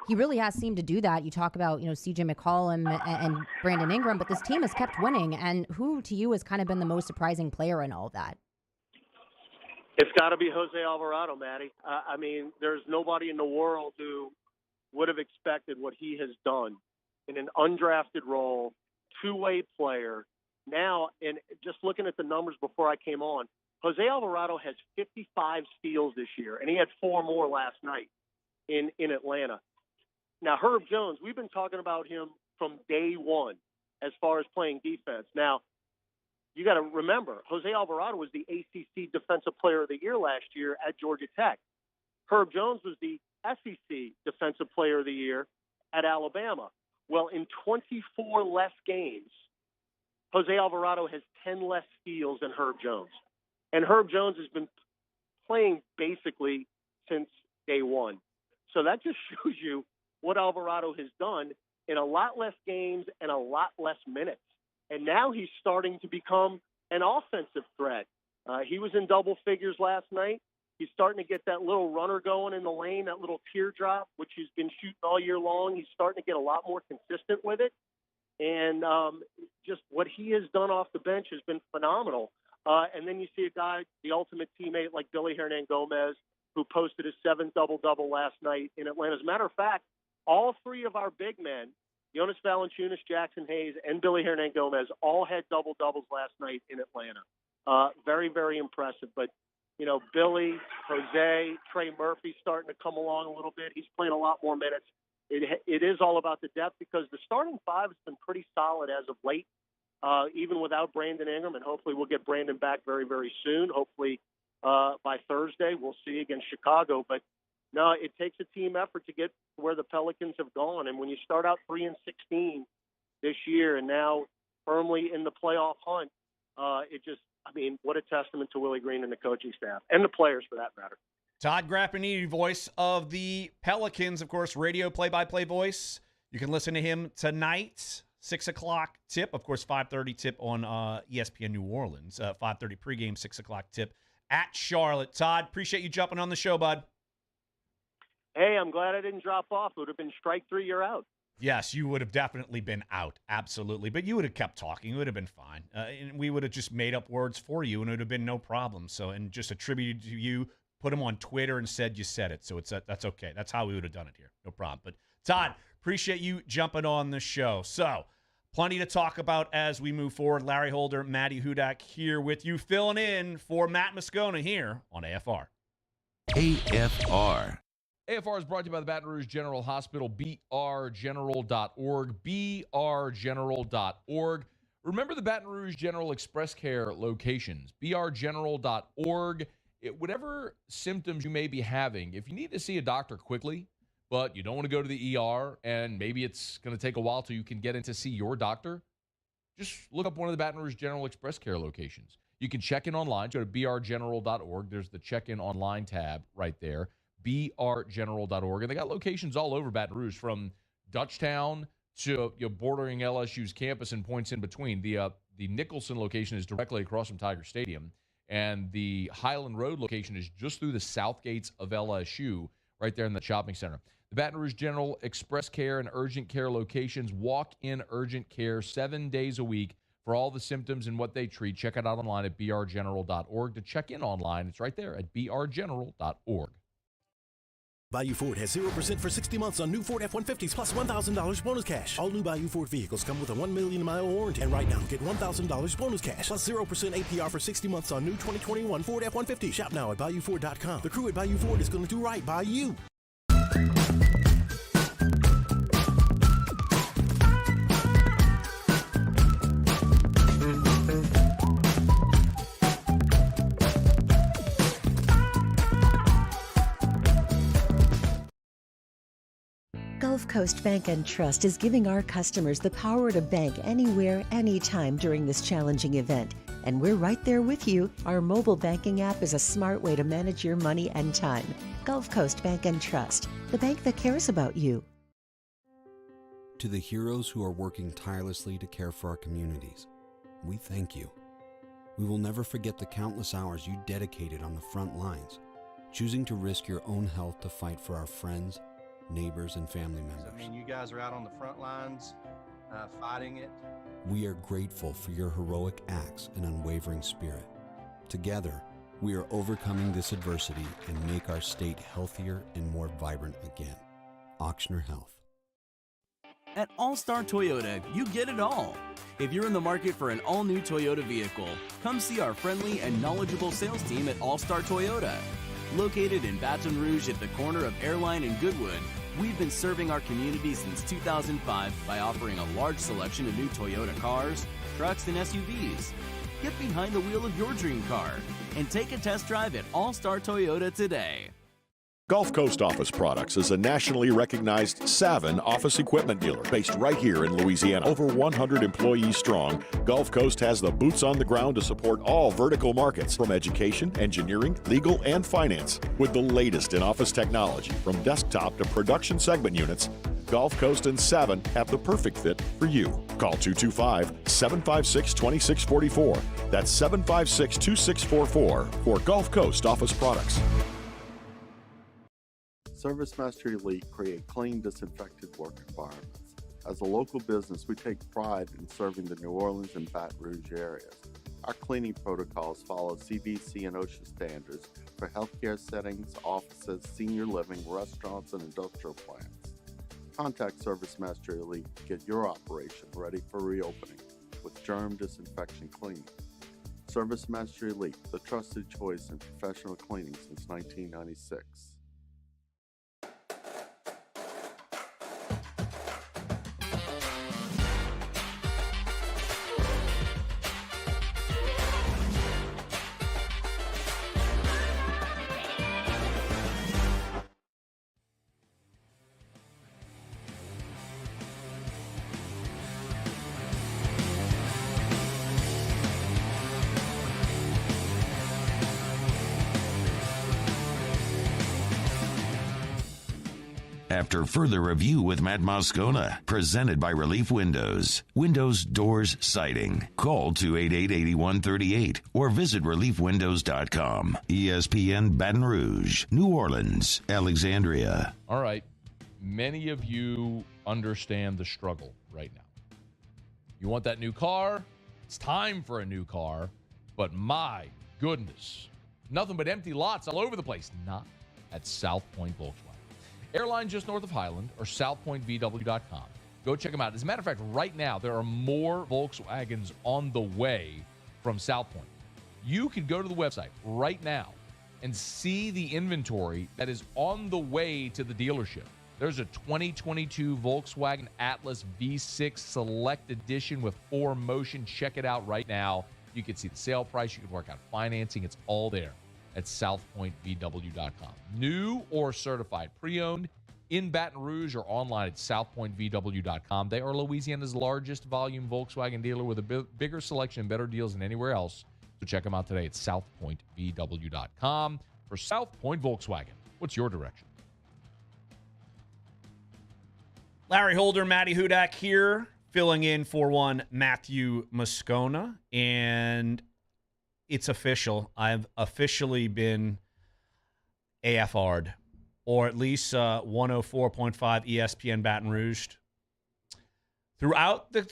he really has seemed to do that. You talk about, CJ McCollum and Brandon Ingram, but this team has kept winning. And who to you has kind of been the most surprising player in all of that? It's got to be Jose Alvarado, Maddie. I mean, there's nobody in the world who would have expected what he has done in an undrafted role, two-way player. Now, and just looking at the numbers before I came on, Jose Alvarado has 55 steals this year, and he had 4 more last night in Atlanta. Now, Herb Jones, we've been talking about him from day one as far as playing defense. Now, you got to remember, Jose Alvarado was the ACC Defensive Player of the Year last year at Georgia Tech. Herb Jones was the SEC Defensive Player of the Year at Alabama. Well, in 24 less games, Jose Alvarado has 10 less steals than Herb Jones. And Herb Jones has been playing basically since day one. So that just shows you what Alvarado has done in a lot less games and a lot less minutes. And now he's starting to become an offensive threat. He was in double figures last night. He's starting to get that little runner going in the lane, that little teardrop, which he's been shooting all year long. He's starting to get a lot more consistent with it. And just what he has done off the bench has been phenomenal. And then you see a guy, the ultimate teammate like Billy Hernangomez, who posted his 7th double-double last night in Atlanta. As a matter of fact, all 3 of our big men, Jonas Valanciunas, Jackson Hayes, and Billy Hernangomez, all had double-doubles last night in Atlanta. Very, very impressive. But, Billy, Jose, Trey Murphy starting to come along a little bit. He's playing a lot more minutes. It is all about the depth, because the starting 5 has been pretty solid as of late, even without Brandon Ingram, and hopefully we'll get Brandon back very, very soon. Hopefully by Thursday we'll see against Chicago. But, no, it takes a team effort to get where the Pelicans have gone. And when you start out 3-16 this year and now firmly in the playoff hunt, what a testament to Willie Green and the coaching staff and the players for that matter. Todd Graffagnini, voice of the Pelicans, of course, radio play-by-play voice. You can listen to him tonight, 6 o'clock tip. Of course, 5:30 tip on ESPN New Orleans. 5:30 pregame, 6 o'clock tip at Charlotte. Todd, appreciate you jumping on the show, bud. Hey, I'm glad I didn't drop off. It would have been strike 3, you're out. Yes, you would have definitely been out. Absolutely. But you would have kept talking. It would have been fine. And we would have just made up words for you, and it would have been no problem. So, and just attributed to you, put them on Twitter and said you said it. So that's okay. That's how we would have done it here. No problem. But Todd, appreciate you jumping on the show. So, plenty to talk about as we move forward. Larry Holder, Maddy Hudak here with you, filling in for Matt Moscona here on AFR. AFR. AFR is brought to you by the Baton Rouge General Hospital, brgeneral.org, brgeneral.org. Remember the Baton Rouge General Express Care locations, brgeneral.org. Whatever symptoms you may be having, if you need to see a doctor quickly, but you don't want to go to the ER, and maybe it's going to take a while till you can get in to see your doctor, just look up one of the Baton Rouge General Express Care locations. You can check in online. Go to brgeneral.org. There's the check-in online tab right there. brgeneral.org. And they got locations all over Baton Rouge, from Dutchtown to bordering LSU's campus and points in between. The Nicholson location is directly across from Tiger Stadium, and the Highland Road location is just through the south gates of LSU, right there in the shopping center. The Baton Rouge General Express Care and Urgent Care locations, walk-in urgent care 7 days a week for all the symptoms and what they treat. Check it out online at brgeneral.org. To check in online, it's right there at brgeneral.org. Bayou Ford has 0% for 60 months on new Ford F-150s plus $1,000 bonus cash. All new Bayou Ford vehicles come with a 1 million-mile warranty. And right now, get $1,000 bonus cash plus 0% APR for 60 months on new 2021 Ford F-150. Shop now at BayouFord.com. The crew at Bayou Ford is going to do right by you. Coast Bank and Trust is giving our customers the power to bank anywhere, anytime during this challenging event. And we're right there with you. Our mobile banking app is a smart way to manage your money and time. Gulf Coast Bank and Trust, the bank that cares about you. To the heroes who are working tirelessly to care for our communities, we thank you. We will never forget the countless hours you dedicated on the front lines, choosing to risk your own health to fight for our friends, neighbors, and family members. I mean, you guys are out on the front lines fighting it. We are grateful for your heroic acts and unwavering spirit. Together, we are overcoming this adversity and make our state healthier and more vibrant again. Auctioner Health. At All-Star Toyota, you get it all. If you're in the market for an all-new Toyota vehicle, come see our friendly and knowledgeable sales team at All-Star Toyota. Located in Baton Rouge at the corner of Airline and Goodwood, we've been serving our community since 2005 by offering a large selection of new Toyota cars, trucks, and SUVs. Get behind the wheel of your dream car and take a test drive at All-Star Toyota today. Gulf Coast Office Products is a nationally recognized Savin office equipment dealer based right here in Louisiana. Over 100 employees strong, Gulf Coast has the boots on the ground to support all vertical markets from education, engineering, legal, and finance. With the latest in office technology from desktop to production segment units, Gulf Coast and Savin have the perfect fit for you. Call 225-756-2644. That's 756-2644 for Gulf Coast Office Products. ServiceMaster Elite create clean, disinfected work environments. As a local business, we take pride in serving the New Orleans and Baton Rouge areas. Our cleaning protocols follow CDC and OSHA standards for healthcare settings, offices, senior living, restaurants, and industrial plants. Contact ServiceMaster Elite to get your operation ready for reopening with germ disinfection cleaning. ServiceMaster Elite, the trusted choice in professional cleaning since 1996. After further review with Matt Moscona, presented by Relief Windows. Windows, doors, siding. Call 288-8138 or visit reliefwindows.com. ESPN Baton Rouge, New Orleans, Alexandria. All right. Many of you understand the struggle right now. You want that new car? It's time for a new car. But my goodness, nothing but empty lots all over the place. Not at South Point Volkswagen. Airline just north of Highland or southpointvw.com. Go check them out. As a matter of fact, right now, there are more Volkswagens on the way from South Point. You can go to the website right now and see the inventory that is on the way to the dealership. There's a 2022 Volkswagen Atlas V6 Select Edition with 4Motion. Check it out right now. You can see the sale price. You can work out financing. It's all there at southpointvw.com. New or certified pre-owned in Baton Rouge or online at southpointvw.com. They are Louisiana's largest volume Volkswagen dealer with a bigger selection and better deals than anywhere else. So check them out today at southpointvw.com. For South Point Volkswagen, what's your direction? Larry Holder, Maddy Hudak here, filling in for one Matthew Moscona. And it's official. I've officially been AFR'd, or at least 104.5 ESPN Baton Rouge. Throughout the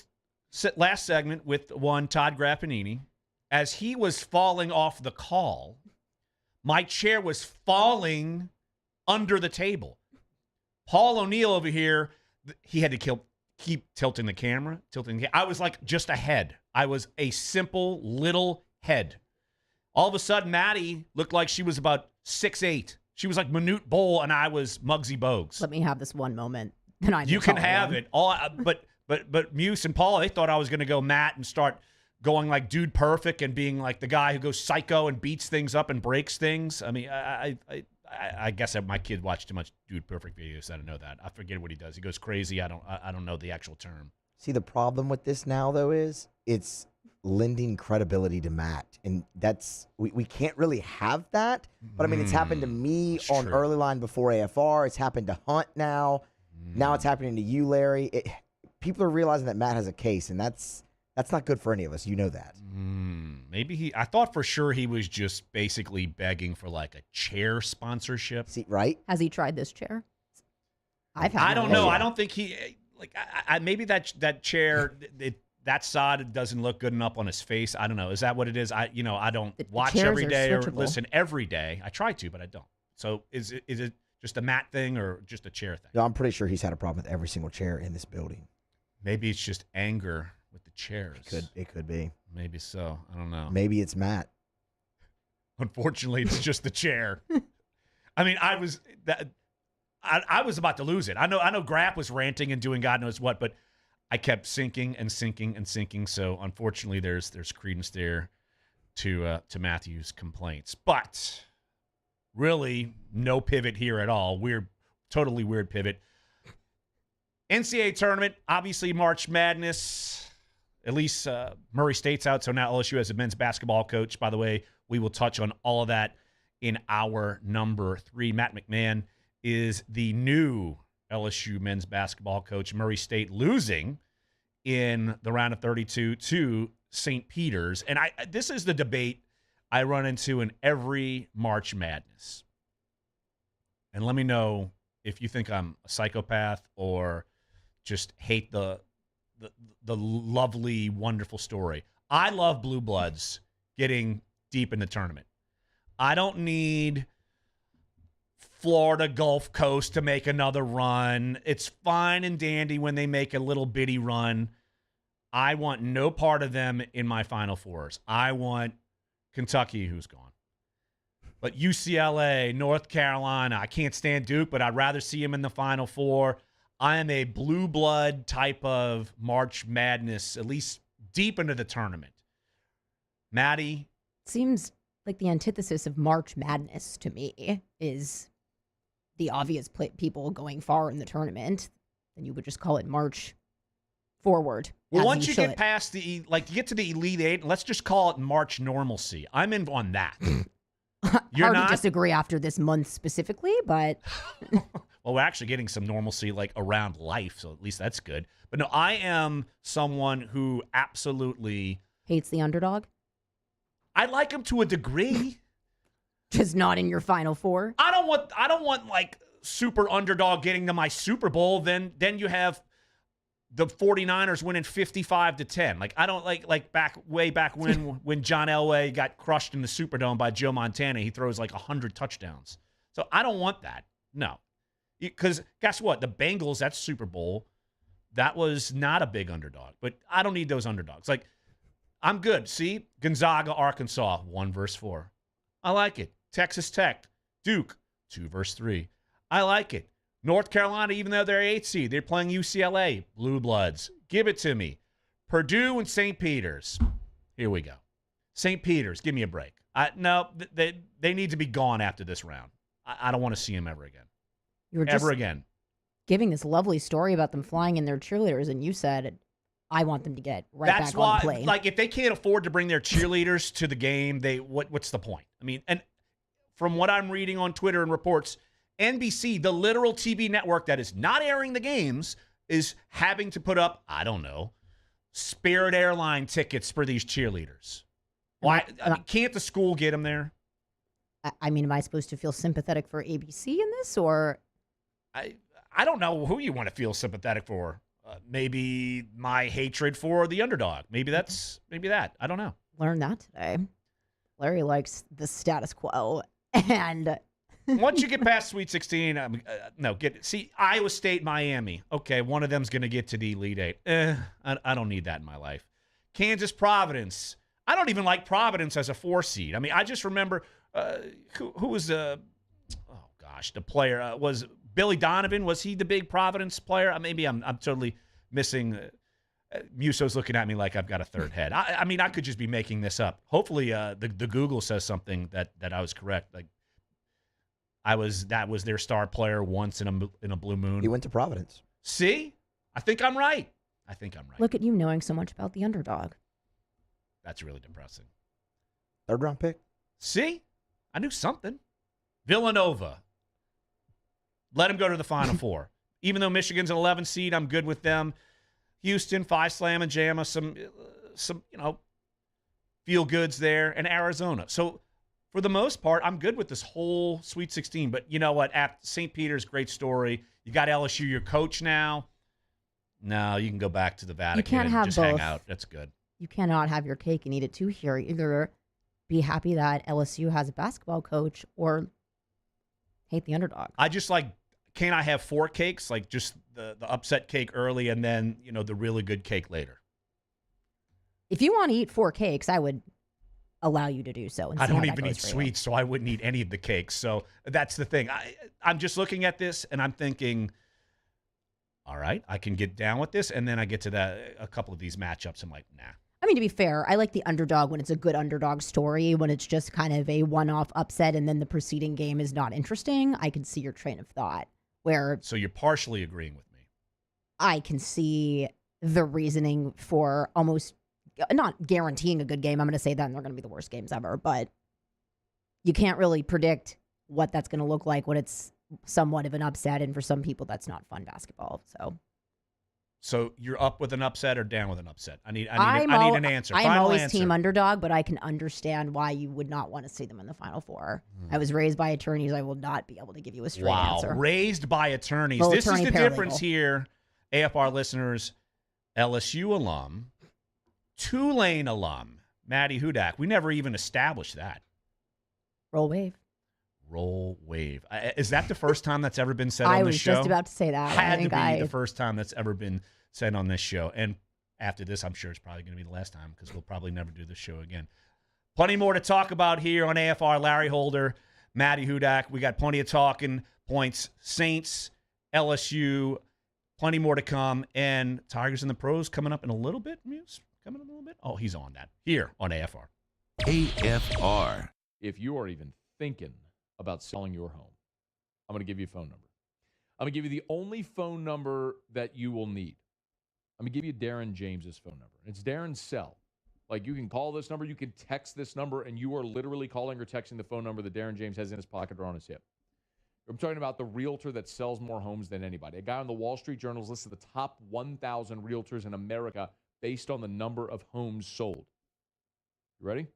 last segment with one Todd Graffagnini, as he was falling off the call, my chair was falling under the table. Paul O'Neill over here, he had to keep tilting the camera. I was like just a head. I was a simple little head. All of a sudden, Maddie looked like she was about 6'8". She was like Manute Bol, and I was Muggsy Bogues. Let me have this one moment. Then you can have it. But Muse and Paul, they thought I was going to go Matt and start going like Dude Perfect and being like the guy who goes psycho and beats things up and breaks things. I mean, I I guess my kid watched too much Dude Perfect videos. I don't know that. I forget what he does. He goes crazy. I don't know the actual term. See, the problem with this now, though, is it's lending credibility to Matt. And that's we can't really have that. But, I mean, it's happened to me on true. Early Line before AFR. It's happened to Hunt now. Now it's happening to you, Larry. People are realizing that Matt has a case, and that's not good for any of us. You know that. Maybe I thought for sure he was just basically begging for like a chair sponsorship. See, right? Has he tried this chair? I don't know. I don't think he like. Maybe that chair, that side doesn't look good enough on his face. I don't know. Is that what it is? I don't watch every day or listen every day. I try to, but I don't. So is it just a Matt thing or just a chair thing? No, I'm pretty sure he's had a problem with every single chair in this building. Maybe it's just anger with the chairs. It could be. Maybe so. I don't know. Maybe it's Matt. Unfortunately, it's just the chair. I mean, I was about to lose it. I know Graff was ranting and doing God knows what, but I kept sinking and sinking and sinking. So unfortunately, there's credence there to Matthew's complaints. But really, no pivot here at all. Totally weird pivot. NCAA tournament, obviously March Madness. At least Murray State's out, so now LSU has a men's basketball coach. By the way, we will touch on all of that in our number 3. Matt McMahon is the new LSU men's basketball coach. Murray State losing in the round of 32 to St. Peter's. And this is the debate I run into in every March Madness. And let me know if you think I'm a psychopath or just hate the lovely, wonderful story. I love Blue Bloods getting deep in the tournament. I don't need Florida Gulf Coast to make another run. It's fine and dandy when they make a little bitty run. I want no part of them in my Final Fours. I want Kentucky, who's gone. But UCLA, North Carolina, I can't stand Duke, but I'd rather see him in the Final Four. I am a blue blood type of March Madness, at least deep into the tournament. Maddie? Seems like the antithesis of March Madness to me is the obvious people going far in the tournament. Then you would just call it March Forward. Well, once you get past you get to the Elite Eight, let's just call it March normalcy. I'm in on that. You're hard to disagree after this month specifically, but... Well, we're actually getting some normalcy around life, so at least that's good. But no, I am someone who absolutely hates the underdog. I like him to a degree, just not in your Final Four. I don't want super underdog getting to my Super Bowl. Then you have the 49ers winning 55-10. I don't like way back when John Elway got crushed in the Superdome by Joe Montana. He throws 100 touchdowns. So I don't want that. No. Because guess what? The Bengals, that Super Bowl, that was not a big underdog. But I don't need those underdogs. I'm good. See? Gonzaga, Arkansas, 1-4. I like it. Texas Tech, Duke, 2-3. I like it. North Carolina, even though they're 8th seed, they're playing UCLA, Blue Bloods. Give it to me. Purdue and St. Peter's. Here we go. St. Peter's, give me a break. No, they need to be gone after this round. I don't want to see them ever again. You were just giving this lovely story about them flying in their cheerleaders, and you said, I want them to get back on the plane. If they can't afford to bring their cheerleaders to the game, what's the point? I mean, and from what I'm reading on Twitter and reports, NBC, the literal TV network that is not airing the games, is having to put up, I don't know, Spirit Airline tickets for these cheerleaders. Why? Can't the school get them there? I mean, am I supposed to feel sympathetic for ABC in this, or... I don't know who you want to feel sympathetic for. Maybe my hatred for the underdog. Maybe that. I don't know. Learned that today. Larry likes the status quo. And once you get past Sweet 16, see Iowa State, Miami. Okay, one of them's going to get to the Elite Eight. I don't need that in my life. Kansas, Providence. I don't even like Providence as a 4 seed. I mean, I just remember who was the player was Billy Donovan. Was he the big Providence player? Maybe I'm totally missing. Muso's looking at me like I've got a third head. I mean, I could just be making this up. Hopefully, the Google says something that I was correct. That was their star player once in a blue moon. He went to Providence. See? I think I'm right. Look at you knowing so much about the underdog. That's really depressing. 3rd round pick. See? I knew something. Villanova. Let him go to the Final Four. Even though Michigan's an 11 seed, I'm good with them. Houston, 5 slam and Jamma, some feel goods there, and Arizona. So for the most part, I'm good with this whole Sweet 16. But you know what? At St. Peter's, great story. You got LSU, your coach now. No, you can go back to the Vatican can't and have just both. hang out. That's good. You cannot have your cake and eat it too here. Either be happy that LSU has a basketball coach or hate the underdog. I just can't I have 4 cakes? Like just the upset cake early and then, the really good cake later. If you want to eat 4 cakes, I would allow you to do so. And I see don't how that even goes eat for you. sweets, so I wouldn't eat any of the cakes. So that's the thing. I'm just looking at this and I'm thinking, all right, I can get down with this. And then I get to a couple of these matchups. I'm like, nah. I mean, to be fair, I like the underdog when it's a good underdog story. When it's just kind of a one-off upset and then the preceding game is not interesting, I can see your train of thought. So you're partially agreeing with me. I can see the reasoning for almost not guaranteeing a good game. I'm going to say that and they're going to be the worst games ever, but you can't really predict what that's going to look like when it's somewhat of an upset, and for some people that's not fun basketball. So you're up with an upset or down with an upset? I need an answer. I'm always team underdog, but I can understand why you would not want to see them in the Final Four. I was raised by attorneys. I will not be able to give you a straight answer. Raised by attorneys. Well, this attorney, is the paralegal. difference here, AFR listeners. LSU alum, Tulane alum, Maddy Hudak. We never even established that. Roll wave. Is that the first time that's ever been said on this show? I was just about to say that. Had to be the first time that's ever been said on this show. And after this, I'm sure it's probably going to be the last time because we'll probably never do this show again. Plenty more to talk about here on AFR. Larry Holder, Maddy Hudak. We got plenty of talking points. Saints, LSU, plenty more to come. And Tigers and the Pros coming up in a little bit. Coming up in a little bit. Oh, he's on that here on AFR. AFR. If you are even thinking about selling your home, I'm going to give you a phone number. I'm going to give you the only phone number that you will need. I'm going to give you Darren James's phone number. It's Darren's cell. Like, you can call this number, you can text this number, and you are literally calling or texting the phone number that Darren James has in his pocket or on his hip. I'm talking about the realtor that sells more homes than anybody. A guy on the Wall Street Journal is listed the top 1,000 realtors in America based on the number of homes sold. You ready?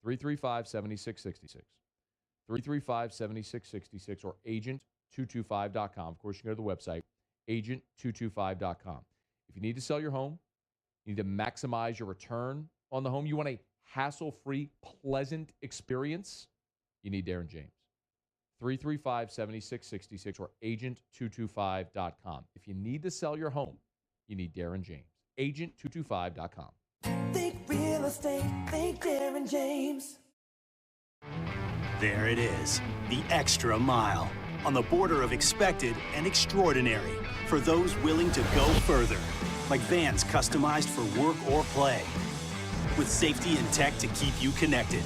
335-7666. 335-7666 or agent225.com. Of course, you can go to the website, agent225.com. If you need to sell your home, you need to maximize your return on the home, you want a hassle-free, pleasant experience, you need Darren James. 335-7666 or agent225.com. If you need to sell your home, you need Darren James. Agent225.com. Think real estate, think Darren James. There it is, the extra mile, on the border of expected and extraordinary for those willing to go further, like vans customized for work or play, with safety and tech to keep you connected,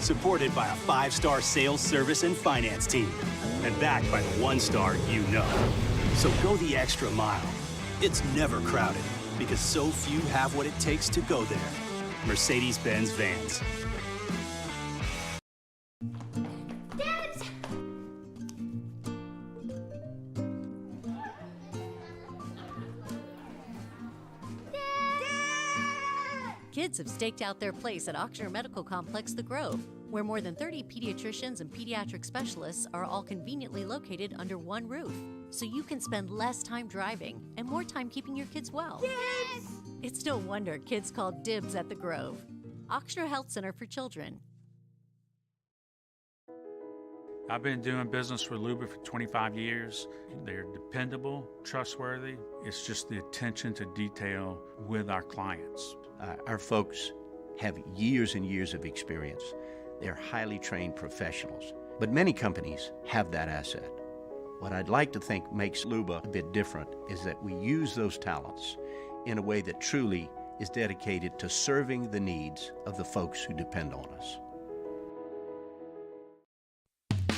supported by a 5-star sales, service, and finance team, and backed by the 1-star you know. So go the extra mile. It's never crowded, because so few have what it takes to go there. Mercedes-Benz Vans. Kids have staked out their place at Ochsner Medical Complex The Grove, where more than 30 pediatricians and pediatric specialists are all conveniently located under one roof, so you can spend less time driving and more time keeping your kids well. Yes! It's no wonder kids call dibs at The Grove. Ochsner Health Center for Children. I've been doing business with Luba for 25 years. They're dependable, trustworthy. It's just the attention to detail with our clients. Our folks have years and years of experience. They're highly trained professionals, but many companies have that asset. What I'd like to think makes Luba a bit different is that we use those talents in a way that truly is dedicated to serving the needs of the folks who depend on us.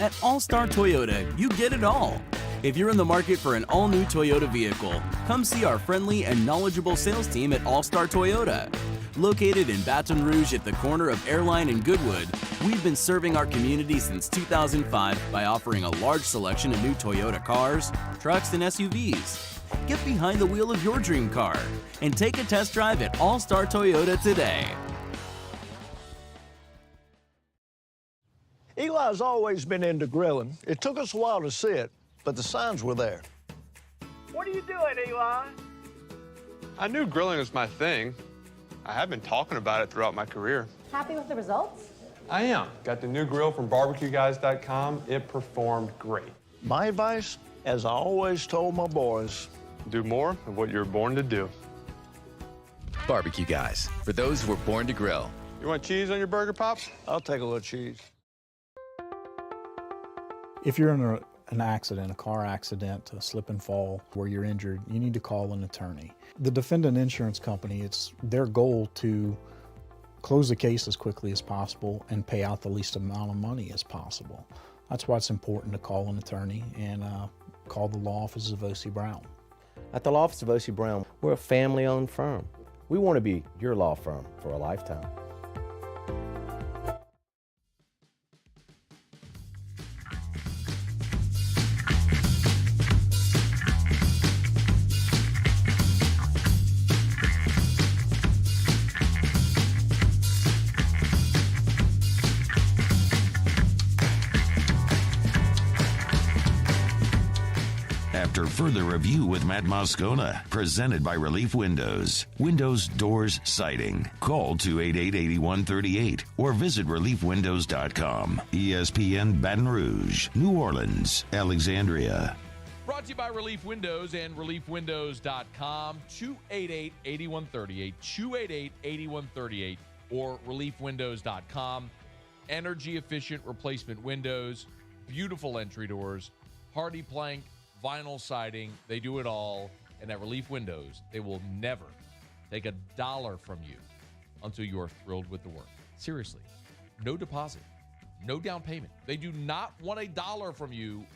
At All-Star Toyota, you get it all. If you're in the market for an all-new Toyota vehicle, come see our friendly and knowledgeable sales team at All-Star Toyota. Located in Baton Rouge at the corner of Airline and Goodwood, we've been serving our community since 2005 by offering a large selection of new Toyota cars, trucks, and SUVs. Get behind the wheel of your dream car and take a test drive at All-Star Toyota today. Eli's always been into grilling. It took us a while to see it, but the signs were there. What are you doing, Eli? I knew grilling was my thing. I have been talking about it throughout my career. Happy with the results? I am. Got the new grill from barbecueguys.com. It performed great. My advice, as I always told my boys, do more of what you're born to do. Barbecue Guys, for those who were born to grill. You want cheese on your burger, Pops? I'll take a little cheese. If you're in an accident, a car accident, a slip and fall where you're injured, you need to call an attorney. The defendant insurance company, it's their goal to close the case as quickly as possible and pay out the least amount of money as possible. That's why it's important to call an attorney and call the law office of O.C. Brown. At the law office of O.C. Brown, we're a family-owned firm. We want to be your law firm for a lifetime. After further review with Matt Moscona, presented by Relief Windows. Windows, doors, siding. Call 288-8138 or visit reliefwindows.com. ESPN Baton Rouge, New Orleans, Alexandria. Brought to you by Relief Windows and reliefwindows.com. 288-8138, 288-8138 or reliefwindows.com. Energy efficient replacement windows, beautiful entry doors, hardy plank, vinyl siding, they do it all. And at Relief Windows, they will never take $1 from you until you are thrilled with the work. Seriously, no deposit, no down payment. They do not want $1 from you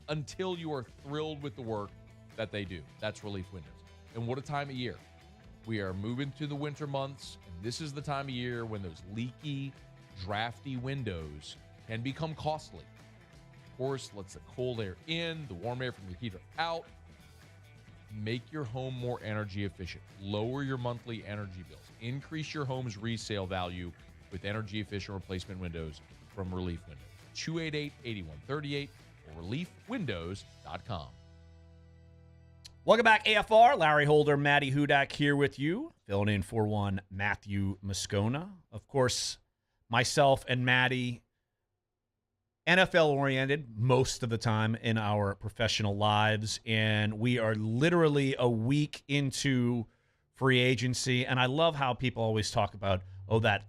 until you are thrilled with the work that they do. That's Relief Windows. And what a time of year. We are moving to the winter months, and this is the time of year when those leaky, drafty windows can become costly. Of course, lets the cold air in, the warm air from your heater out. Make your home more energy efficient. Lower your monthly energy bills. Increase your home's resale value with energy efficient replacement windows from Relief Windows. 288-8138 or reliefwindows.com. Welcome back, AFR. Larry Holder, Maddy Hudak here with you, filling in for one Matthew Moscona. Of course, myself and Maddy, NFL-oriented most of the time in our professional lives, and we are literally a week into free agency, and I love how people always talk about, that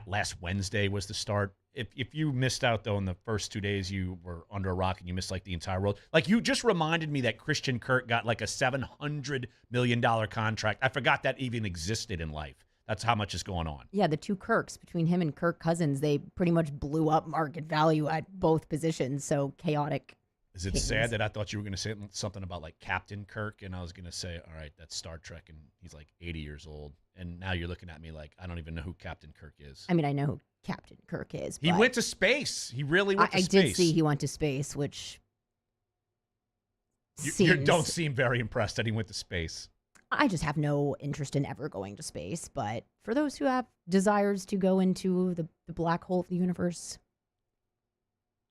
last Wednesday was the start. If you missed out, though, in the first 2 days, you were under a rock and you missed, the entire world. You just reminded me that Christian Kirk got, a $700 million contract. I forgot that even existed in life. That's how much is going on. Yeah, the two Kirks, between him and Kirk Cousins, they pretty much blew up market value at both positions, so chaotic. Is it sad that I thought you were going to say something about, Captain Kirk, and I was going to say, all right, that's Star Trek, and he's, 80 years old, and now you're looking at me like I don't even know who Captain Kirk is. I mean, I know who Captain Kirk is. He went to space. He really went to space. I did see he went to space, which you don't seem very impressed that he went to space. I just have no interest in ever going to space, but for those who have desires to go into the black hole of the universe,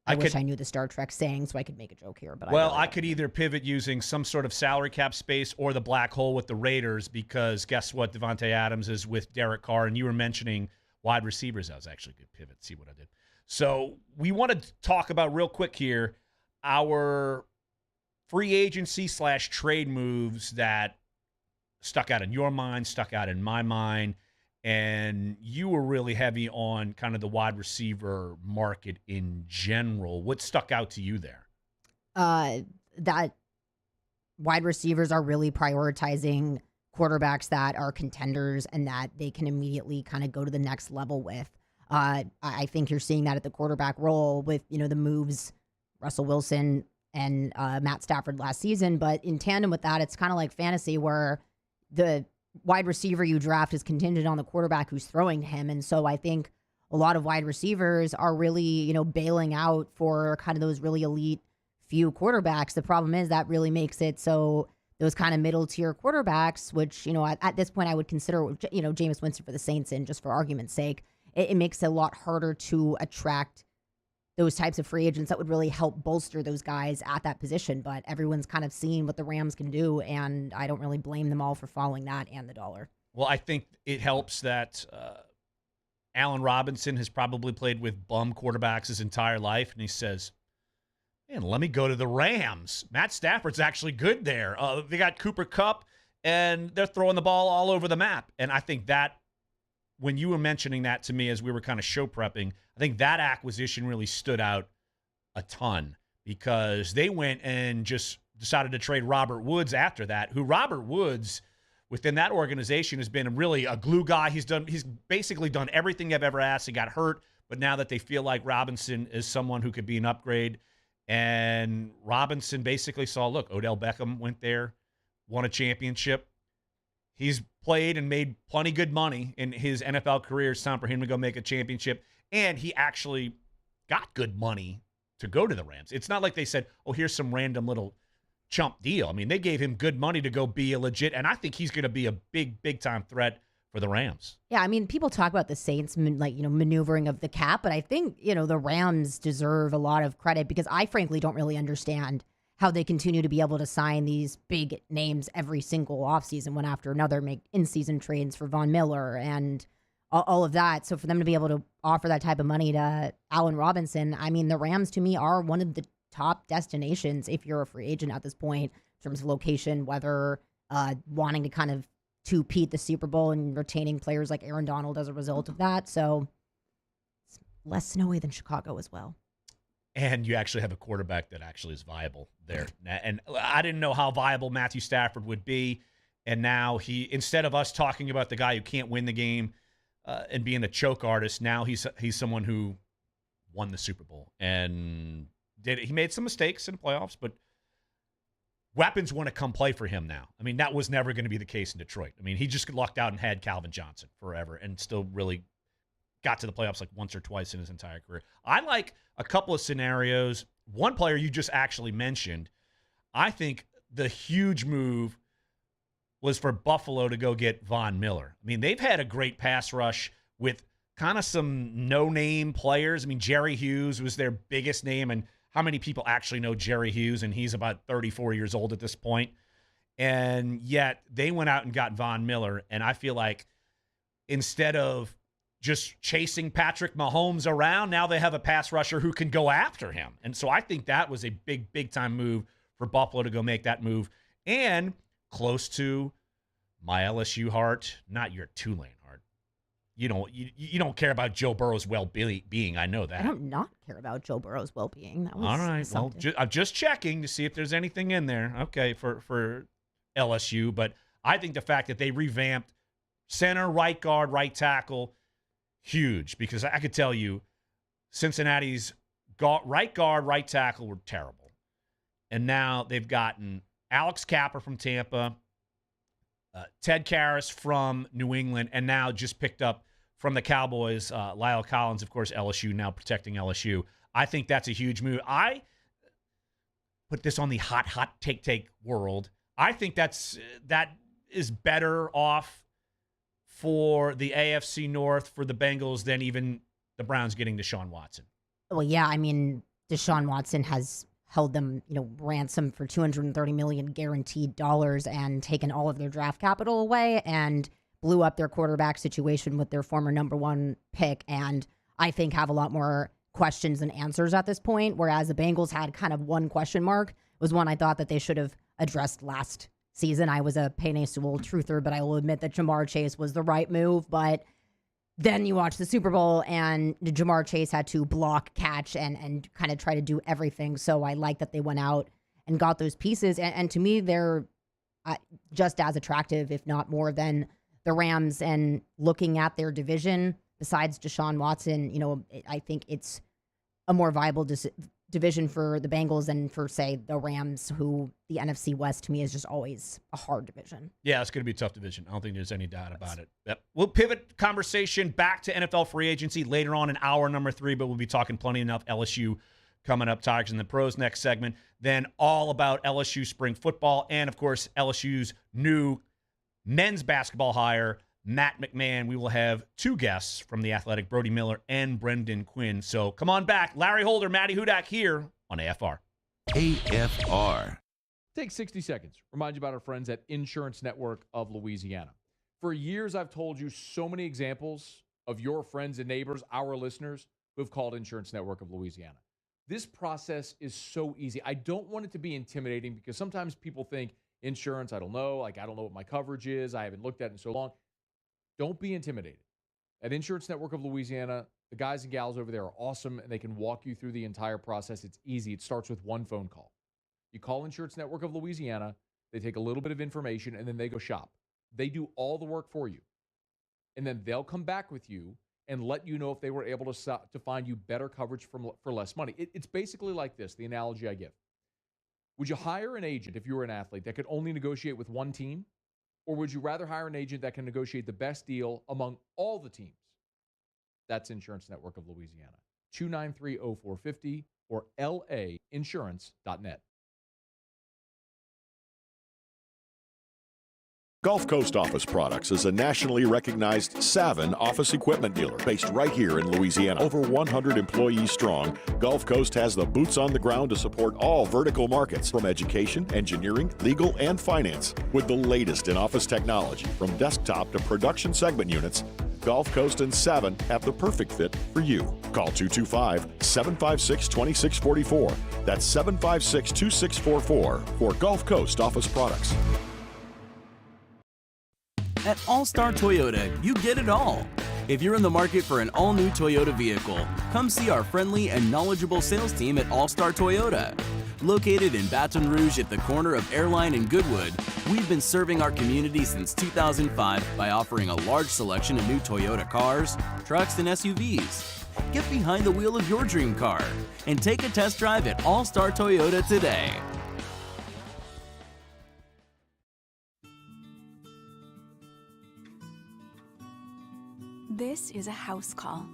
I wish I knew the Star Trek saying so I could make a joke here. But I could either pivot using some sort of salary cap space or the black hole with the Raiders, because guess what? Devontae Adams is with Derek Carr, and you were mentioning wide receivers. That was actually a good pivot. See what I did. So we want to talk about real quick here our free agency / trade moves that stuck out in your mind, stuck out in my mind, and you were really heavy on kind of the wide receiver market in general. What stuck out to you there? That wide receivers are really prioritizing quarterbacks that are contenders and that they can immediately kind of go to the next level with. I think you're seeing that at the quarterback role with, the moves Russell Wilson and Matt Stafford last season. But in tandem with that, it's kind of like fantasy where the wide receiver you draft is contingent on the quarterback who's throwing to him. And so I think a lot of wide receivers are really, bailing out for kind of those really elite few quarterbacks. The problem is that really makes it so those kind of middle tier quarterbacks, which, at this point I would consider, Jameis Winston for the Saints in, just for argument's sake, it makes it a lot harder to attract those types of free agents that would really help bolster those guys at that position. But everyone's kind of seen what the Rams can do, and I don't really blame them all for following that and the dollar. Well, I think it helps that Allen Robinson has probably played with bum quarterbacks his entire life, and he says, man, let me go to the Rams. Matt Stafford's actually good there. They got Cooper Kupp, and they're throwing the ball all over the map. And I think that, when you were mentioning that to me as we were kind of show prepping, I think that acquisition really stood out a ton, because they went and just decided to trade Robert Woods after that, who Robert Woods within that organization has been really a glue guy. He's basically done everything they've ever asked. He got hurt, but now that they feel like Robinson is someone who could be an upgrade, and Robinson basically saw, look, Odell Beckham went there, won a championship. He's played and made plenty good money in his NFL career. It's time for him to go make a championship. And he actually got good money to go to the Rams. It's not like they said, oh, here's some random little chump deal. I mean, they gave him good money to go be a legit, and I think he's going to be a big time threat for the Rams. Yeah, I mean, people talk about the Saints, maneuvering of the cap, but I think, the Rams deserve a lot of credit, because I frankly don't really understand how they continue to be able to sign these big names every single offseason, one after another, make in-season trades for Von Miller and all of that. So for them to be able to offer that type of money to Allen Robinson, I mean, the Rams to me are one of the top destinations if you're a free agent at this point, in terms of location, weather, wanting to kind of two-peat the Super Bowl and retaining players like Aaron Donald as a result of that. So it's less snowy than Chicago as well. And you actually have a quarterback that actually is viable there. And I didn't know how viable Matthew Stafford would be. And now instead of us talking about the guy who can't win the game and being a choke artist, now he's someone who won the Super Bowl. And he made some mistakes in the playoffs, but weapons want to come play for him now. I mean, that was never going to be the case in Detroit. I mean, he just lucked out and had Calvin Johnson forever and still really got to the playoffs like once or twice in his entire career. I like a couple of scenarios. One player you just actually mentioned, I think the huge move was for Buffalo to go get Von Miller. I mean, they've had a great pass rush with kind of some no-name players. I mean, Jerry Hughes was their biggest name, and how many people actually know Jerry Hughes? And he's about 34 years old at this point. And yet they went out and got Von Miller, and I feel like instead of just chasing Patrick Mahomes around, now they have a pass rusher who can go after him. And so I think that was a big time move for Buffalo to go make that move. And close to my LSU heart, not your Tulane heart. You don't care about Joe Burrow's well-being. I know that. I don't not care about Joe Burrow's well-being. That was all right. Well, I'm just checking to see if there's anything in there. Okay, for LSU. But I think the fact that they revamped center, right guard, right tackle, huge, because I could tell you Cincinnati's right guard, right tackle were terrible. And now they've gotten Alex Capper from Tampa, Ted Karras from New England, and now just picked up from the Cowboys, Lyle Collins, of course, LSU, now protecting LSU. I think that's a huge move. I put this on the hot take world. I think that is better off for the AFC North, for the Bengals, than even the Browns getting Deshaun Watson. Well, yeah, I mean, Deshaun Watson has held them, ransom for $230 million guaranteed dollars and taken all of their draft capital away and blew up their quarterback situation with their former number one pick, and I think have a lot more questions than answers at this point, whereas the Bengals had kind of one question mark. It was one I thought that they should have addressed last season. I was a Pene Sewell truther, but I will admit that Jamar Chase was the right move. But then you watch the Super Bowl and Jamar Chase had to block, catch, and kind of try to do everything. So I like that they went out and got those pieces. And to me, they're just as attractive, if not more, than the Rams. And looking at their division, besides Deshaun Watson, I think it's a more viable division for the Bengals and for, say, the Rams, who the NFC West to me is just always a hard division. Yeah, it's going to be a tough division. I don't think there's any doubt about it. Yep. We'll pivot conversation back to NFL free agency later on in hour number 3, but we'll be talking plenty enough LSU coming up, Tigers and the Pros next segment. Then all about LSU spring football and, of course, LSU's new men's basketball hire, Matt McMahon. We will have 2 guests from The Athletic, Brody Miller and Brendan Quinn. So come on back. Larry Holder, Maddy Hudak here on AFR. AFR. Take 60 seconds. Remind you about our friends at Insurance Network of Louisiana. For years, I've told you so many examples of your friends and neighbors, our listeners, who have called Insurance Network of Louisiana. This process is so easy. I don't want it to be intimidating because sometimes people think insurance, I don't know, like I don't know what my coverage is. I haven't looked at it in so long. Don't be intimidated. At Insurance Network of Louisiana, the guys and gals over there are awesome, and they can walk you through the entire process. It's easy. It starts with one phone call. You call Insurance Network of Louisiana, they take a little bit of information, and then they go shop. They do all the work for you. And then they'll come back with you and let you know if they were able to find you better coverage for less money. It's basically like this, the analogy I give. Would you hire an agent if you were an athlete that could only negotiate with one team? Or would you rather hire an agent that can negotiate the best deal among all the teams? That's Insurance Network of Louisiana. 293-0450 or lainsurance.net. Gulf Coast Office Products is a nationally recognized Savin office equipment dealer based right here in Louisiana. Over 100 employees strong, Gulf Coast has the boots on the ground to support all vertical markets from education, engineering, legal, and finance. With the latest in office technology from desktop to production segment units, Gulf Coast and Savin have the perfect fit for you. Call 225-756-2644. That's 756-2644 for Gulf Coast Office Products. At All-Star Toyota, you get it all. If you're in the market for an all-new Toyota vehicle, come see our friendly and knowledgeable sales team at All-Star Toyota. Located in Baton Rouge at the corner of Airline and Goodwood, we've been serving our community since 2005 by offering a large selection of new Toyota cars, trucks, and SUVs. Get behind the wheel of your dream car and take a test drive at All-Star Toyota today. This is a house call.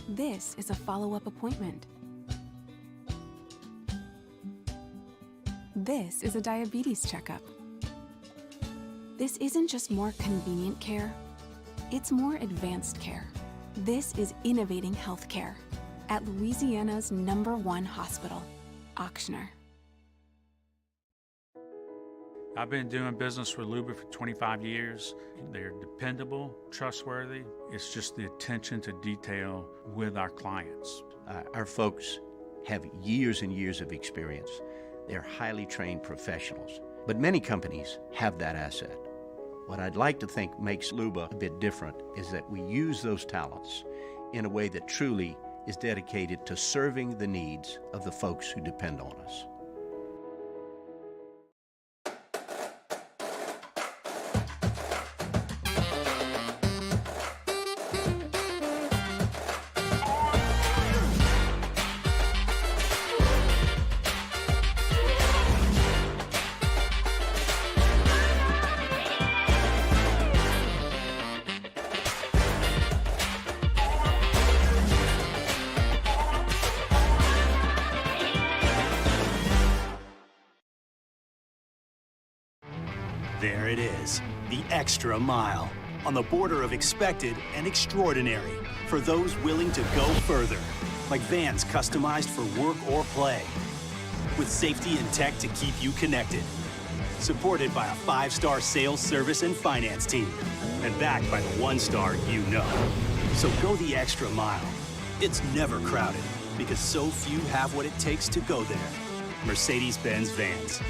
This is a follow-up appointment. This is a diabetes checkup. This isn't just more convenient care, it's more advanced care. This is innovating healthcare at Louisiana's #1 hospital, Auctioner. I've been doing business with Luba for 25 years. They're dependable, trustworthy. It's just the attention to detail with our clients. Our folks have years and years of experience. They're highly trained professionals, but many companies have that asset. What I'd like to think makes Luba a bit different is that we use those talents in a way that truly is dedicated to serving the needs of the folks who depend on us. There it is, the extra mile, on the border of expected and extraordinary, for those willing to go further, like vans customized for work or play, with safety and tech to keep you connected, supported by a 5-star sales, service, and finance team, and backed by the 1-star you know. So go the extra mile. It's never crowded, because so few have what it takes to go there. Mercedes-Benz Vans.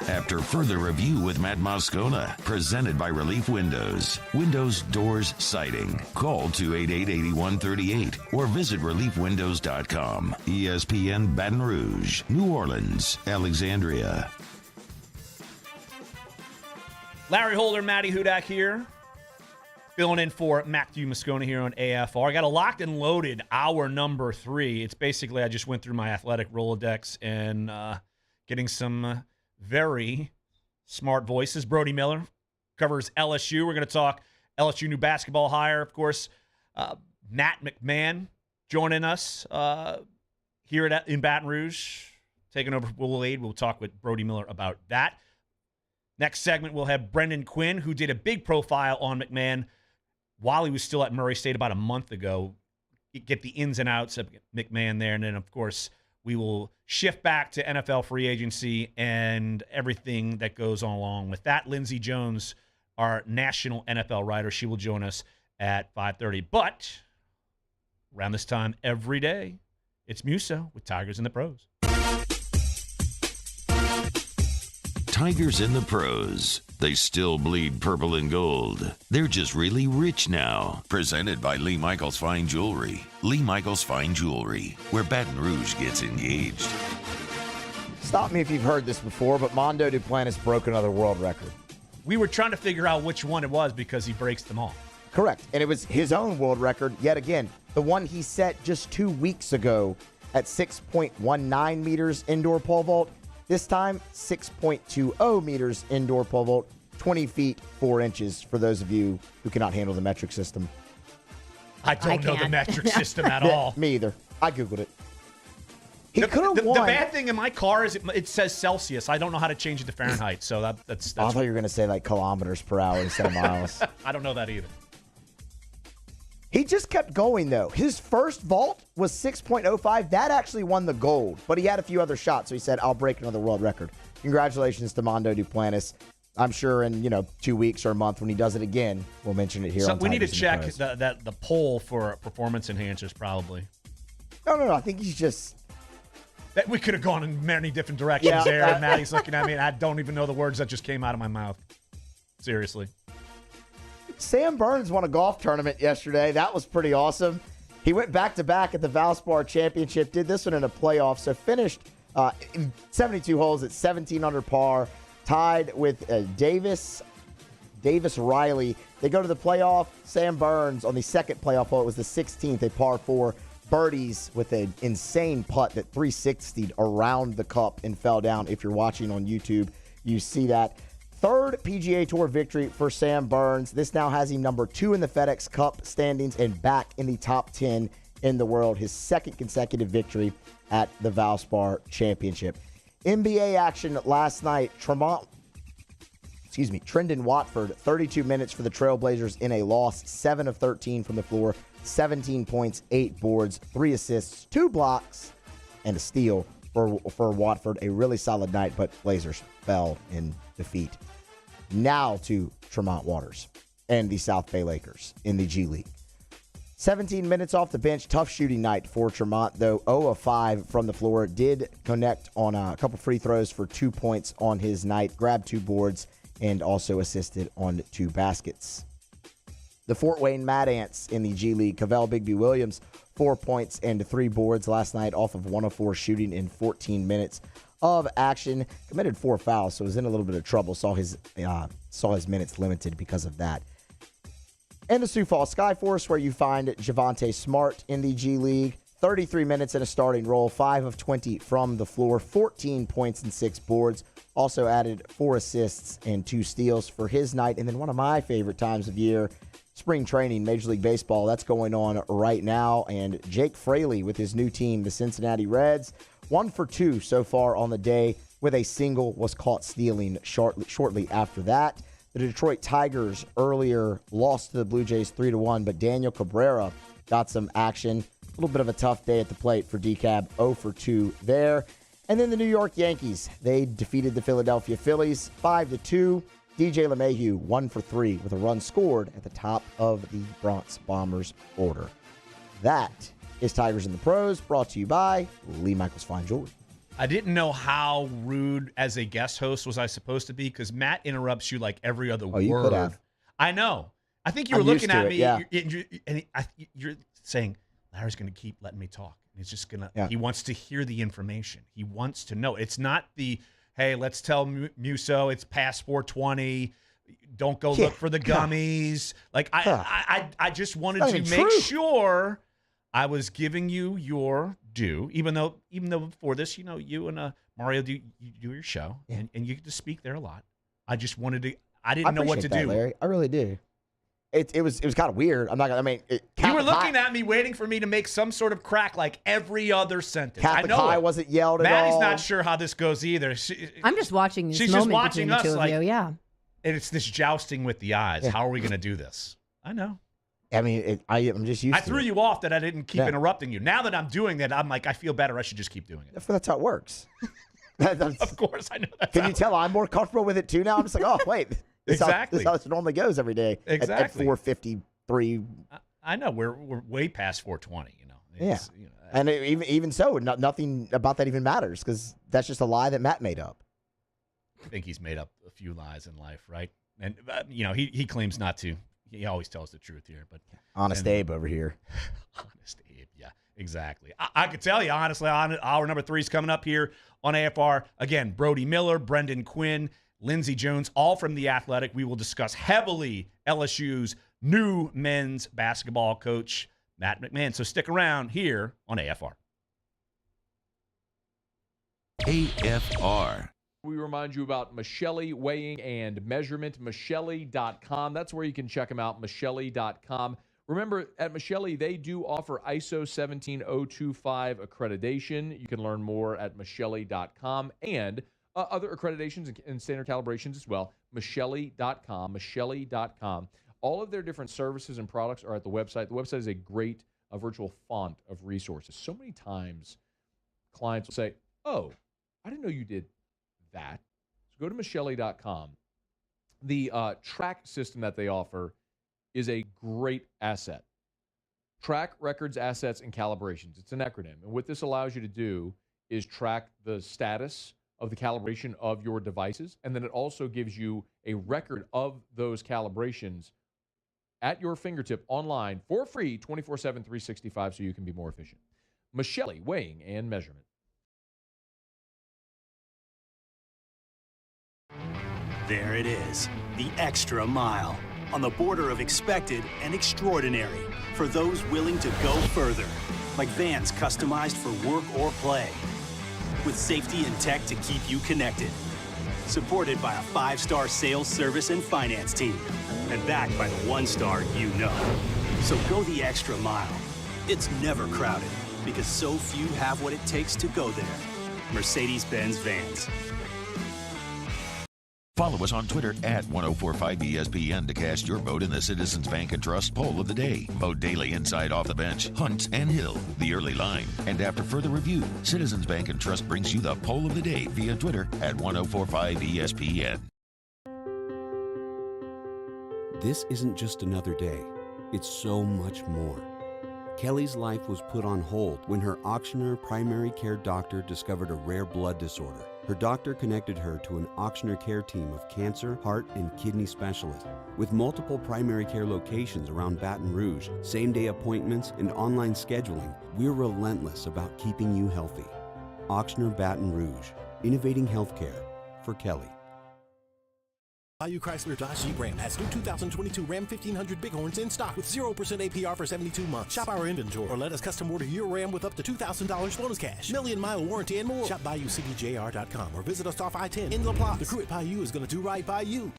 After further review with Matt Moscona, presented by Relief Windows. Windows, doors, siding. Call 288-8138 or visit reliefwindows.com. ESPN Baton Rouge, New Orleans, Alexandria. Larry Holder, Maddy Hudak here, filling in for Matt Moscona here on AFR. I got a locked and loaded hour number 3. It's basically I just went through my athletic Rolodex and getting some very smart voices. Brody Miller covers LSU. We're going to talk LSU new basketball hire, of course. Matt McMahon joining us here in Baton Rouge, taking over Will Aid. We'll talk with Brody Miller about that. Next segment, we'll have Brendan Quinn, who did a big profile on McMahon while he was still at Murray State about a month ago. Get the ins and outs of McMahon there. And then, of course, we will shift back to NFL free agency and everything that goes on along with that. Lindsay Jones, our national NFL writer, she will join us at 5:30. But around this time every day, it's Muso with Tigers in the Pros. Tigers in the Pros. They still bleed purple and gold. They're just really rich now. Presented by Lee Michaels Fine Jewelry. Lee Michaels Fine Jewelry, where Baton Rouge gets engaged. Stop me if you've heard this before, but Mondo Duplantis broke another world record. We were trying to figure out which one it was because he breaks them all. Correct. And it was his own world record, yet again. The one he set just 2 weeks ago at 6.19 meters indoor pole vault. This time, 6.20 meters indoor pole vault, 20 feet, 4 inches for those of you who cannot handle the metric system. I don't know the metric system at all. Me either. I Googled it. He could have won. The bad thing in my car is it says Celsius. I don't know how to change it to Fahrenheit, so that's I thought you were going to say like kilometers per hour instead of miles. I don't know that either. He just kept going, though. His first vault was 6.05. That actually won the gold, but he had a few other shots, so he said, I'll break another world record. Congratulations to Mondo Duplantis. I'm sure in 2 weeks or a month when he does it again, we'll mention it here on we need to Tigers check in the Pros. the poll for performance enhancers, probably. No. I think he's just... We could have gone in many different directions there, and Maddie's looking at me, and I don't even know the words that just came out of my mouth. Seriously. Sam Burns won a golf tournament yesterday. That was pretty awesome. He went back-to-back at the Valspar Championship, did this one in a playoff, so finished 72 holes at 17 under par, tied with Davis Riley. They go to the playoff. Sam Burns on the second playoff hole, it was the 16th, a par 4, birdies with an insane putt that 360'd around the cup and fell down. If you're watching on YouTube, you see that. Third PGA Tour victory for Sam Burns. This now has him number 2 in the FedEx Cup standings and back in the top 10 in the world. His second consecutive victory at the Valspar Championship. NBA action last night. Trendon Watford, 32 minutes for the Trailblazers in a loss. 7 of 13 from the floor. 17 points, 8 boards, 3 assists, 2 blocks, and a steal for Watford. A really solid night, but Blazers fell in defeat. Now to Tremont Waters and the South Bay Lakers in the G League. 17 minutes off the bench. Tough shooting night for Tremont, though. 0 of 5 from the floor. Did connect on a couple free throws for 2 points on his night. Grabbed 2 boards and also assisted on 2 baskets. The Fort Wayne Mad Ants in the G League. Cavell Bigby-Williams, 4 points and 3 boards last night off of 1 of 4 shooting in 14 minutes of action. Committed 4 fouls, so was in a little bit of trouble. Saw his minutes limited because of that. And the Sioux Falls Skyforce, where you find Javonte Smart in the G League. 33 minutes in a starting role, 5 of 20 from the floor, 14 points and 6 boards. Also added 4 assists and 2 steals for his night. And then one of my favorite times of year, spring training, Major League Baseball. That's going on right now. And Jake Fraley with his new team, the Cincinnati Reds, 1 for 2 so far on the day with a single, was caught stealing shortly after that. The Detroit Tigers earlier lost to the Blue Jays 3-1, but Daniel Cabrera got some action. A little bit of a tough day at the plate for DeCab, 0 for 2 there. And then the New York Yankees, they defeated the Philadelphia Phillies 5-2. DJ LeMahieu, 1 for 3 with a run scored at the top of the Bronx Bombers order. That is Tigers in the Pros, brought to you by Lee Michaels Fine Jewelry. I didn't know how rude as a guest host was I supposed to be because Matt interrupts you like every other word. You could have. I know. I think you were looking at me, yeah. and you're saying, Larry's going to keep letting me talk. He's just going to, he wants to hear the information. He wants to know. It's not the, hey, let's tell Musso it's past 420. Don't go look for the gummies. Like, I just wanted to make sure I was giving you your due, even though before this, you and Mario do your show, and you get to speak there a lot. I just wanted to, I didn't know what to do. Larry. I really do. It was kind of weird. I'm not gonna. I mean, you were looking at me, waiting for me to make some sort of crack, like every other sentence. Catholic High wasn't yelled at all. Maddie's not sure how this goes either. I'm just watching this she's moment just watching between us, the two of you. Yeah. And it's this jousting with the eyes. Yeah. How are we going to do this? I know. I mean, I'm just used to it. I threw you off that I didn't keep interrupting you. Now that I'm doing that, I'm like, I feel better. I should just keep doing it. That's how it works. Of course, I know that. Can you tell I'm more comfortable with it too now? I'm just like, oh, wait. Exactly. This is how it normally goes every day. Exactly. At 4:53. I know. We're way past 420, It's, And even so, nothing about that even matters because that's just a lie that Matt made up. I think he's made up a few lies in life, right? And, he claims not to. He always tells the truth here. But Honest Abe over here. Honest Abe, yeah, exactly. I could tell you, honestly, hour number 3 is coming up here on AFR. Again, Brody Miller, Brendan Quinn, Lindsay Jones, all from The Athletic. We will discuss heavily LSU's new men's basketball coach, Matt McMahon. So stick around here on AFR. AFR. We remind you about Michelli Weighing and Measurement, Michelli.com. That's where you can check them out, Michelli.com. Remember, at Michelli, they do offer ISO 17025 accreditation. You can learn more at Michelli.com and other accreditations and standard calibrations as well, Michelli.com, Michelli.com. All of their different services and products are at the website. The website is a great virtual font of resources. So many times clients will say, oh, I didn't know you did that. So go to Michelli.com. The track system that they offer is a great asset. Track records, assets, and calibrations. It's an acronym. And what this allows you to do is track the status of the calibration of your devices. And then it also gives you a record of those calibrations at your fingertip online for free 24/7, 365 so you can be more efficient. Michelli Weighing and Measurement. There it is, the extra mile, on the border of expected and extraordinary for those willing to go further, like vans customized for work or play, with safety and tech to keep you connected, supported by a 5-star sales, service, and finance team, and backed by the 1-star you know. So go the extra mile. It's never crowded, because so few have what it takes to go there. Mercedes-Benz Vans. Follow us on Twitter at 1045ESPN to cast your vote in the Citizens Bank and Trust poll of the day. Vote daily inside Off the Bench, Hunt, and Hill, the early line. And after further review, Citizens Bank and Trust brings you the poll of the day via Twitter at 1045ESPN. This isn't just another day. It's so much more. Kelly's life was put on hold when her auctioneer primary care doctor discovered a rare blood disorder. Her doctor connected her to an auctioneer care team of cancer, heart, and kidney specialists. With multiple primary care locations around Baton Rouge, same-day appointments, and online scheduling, we're relentless about keeping you healthy. Auctioneer Baton Rouge, innovating healthcare for Kelly. Bayou Chrysler Dodge Jeep Ram has new 2022 Ram 1500 Bighorns in stock with 0% APR for 72 months. Shop our inventory or let us custom order your Ram with up to $2,000 bonus cash, million-mile warranty, and more. Shop BayouCDJR.com or visit us off I-10 in La Plaza. The crew at Bayou is going to do right by you.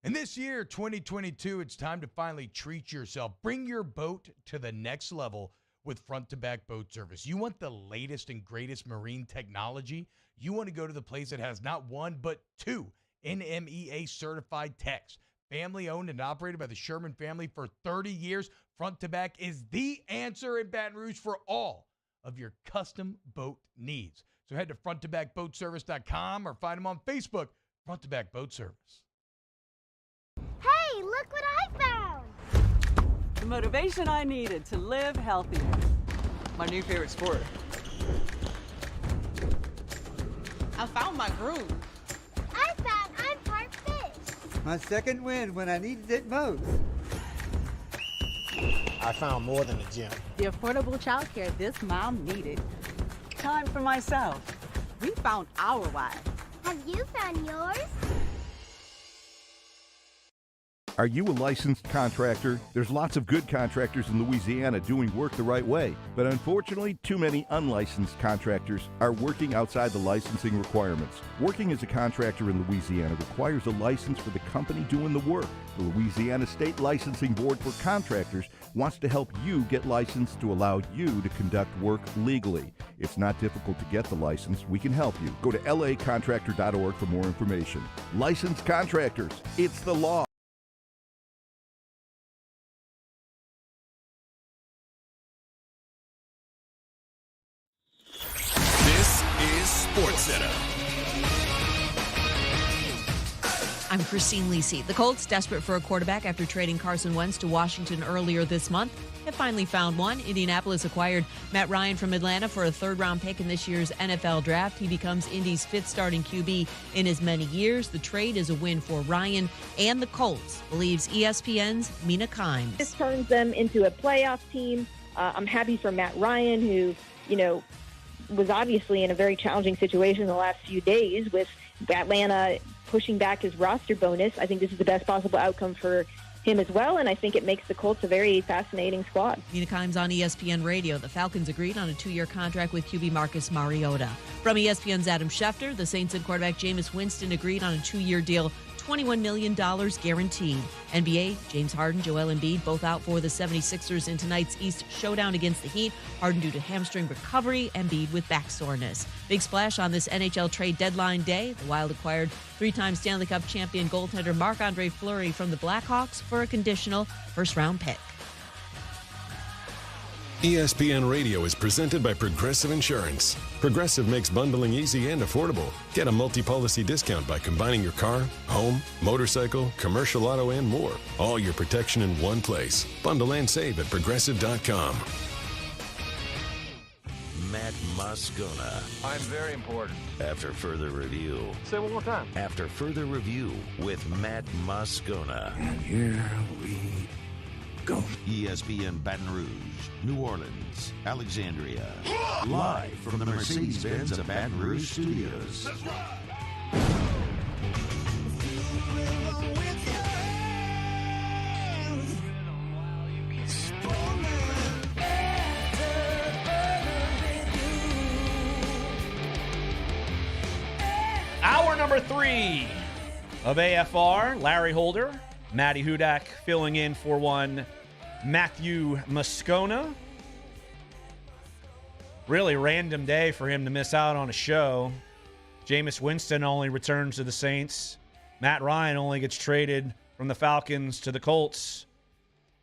And this year, 2022, it's time to finally treat yourself. Bring your boat to the next level with front-to-back boat service. You want the latest and greatest marine technology? You want to go to the place that has not one, but 2 NMEA certified techs. Family owned and operated by the Sherman family for 30 years. Front to Back is the answer in Baton Rouge for all of your custom boat needs. So head to fronttobackboatservice.com or find them on Facebook, Front to Back Boat Service. Hey, look what I found! The motivation I needed to live healthier. My new favorite sport. I found my groove. I found I'm part fish. My second win when I needed it most. I found more than a gym. The affordable childcare this mom needed. Time for myself. We found our why. Have you found yours? Are you a licensed contractor? There's lots of good contractors in Louisiana doing work the right way, but unfortunately, too many unlicensed contractors are working outside the licensing requirements. Working as a contractor in Louisiana requires a license for the company doing the work. The Louisiana State Licensing Board for Contractors wants to help you get licensed to allow you to conduct work legally. It's not difficult to get the license. We can help you. Go to lacontractor.org for more information. Licensed contractors, it's the law. This is SportsCenter. I'm Christine Lisi. The Colts, desperate for a quarterback after trading Carson Wentz to Washington earlier this month, have finally found one. Indianapolis acquired Matt Ryan from Atlanta for a third-round pick in this year's NFL draft. He becomes Indy's fifth starting QB in as many years. The trade is a win for Ryan and the Colts, believes ESPN's Mina Kimes. This turns them into a playoff team. I'm happy for Matt Ryan, who, was obviously in a very challenging situation in the last few days with Atlanta pushing back his roster bonus. I think this is the best possible outcome for him as well, and I think it makes the Colts a very fascinating squad. Mina Kimes on ESPN Radio. The Falcons agreed on a 2-year contract with QB Marcus Mariota. From ESPN's Adam Schefter, the Saints and quarterback Jameis Winston agreed on a 2-year deal, $21 million guaranteed. NBA, James Harden, Joel Embiid, both out for the 76ers in tonight's East showdown against the Heat. Harden due to hamstring recovery, Embiid with back soreness. Big splash on this NHL trade deadline day. The Wild acquired 3-time Stanley Cup champion goaltender Marc-Andre Fleury from the Blackhawks for a conditional first-round pick. ESPN Radio is presented by Progressive Insurance. Progressive makes bundling easy and affordable. Get a multi-policy discount by combining your car, home, motorcycle, commercial auto, and more. All your protection in one place. Bundle and save at Progressive.com. Matt Moscona. I'm very important. After further review. Say it one more time. After further review with Matt Moscona. And here we go. ESPN Baton Rouge, New Orleans, Alexandria. Live from the Mercedes-Benz of Baton Rouge studios. That's right. Hour number 3 of AFR. Larry Holder, Maddy Hudak filling in for one Matthew Moscona. Really random day for him to miss out on a show. Jameis Winston only returns to the Saints. Matt Ryan only gets traded from the Falcons to the Colts.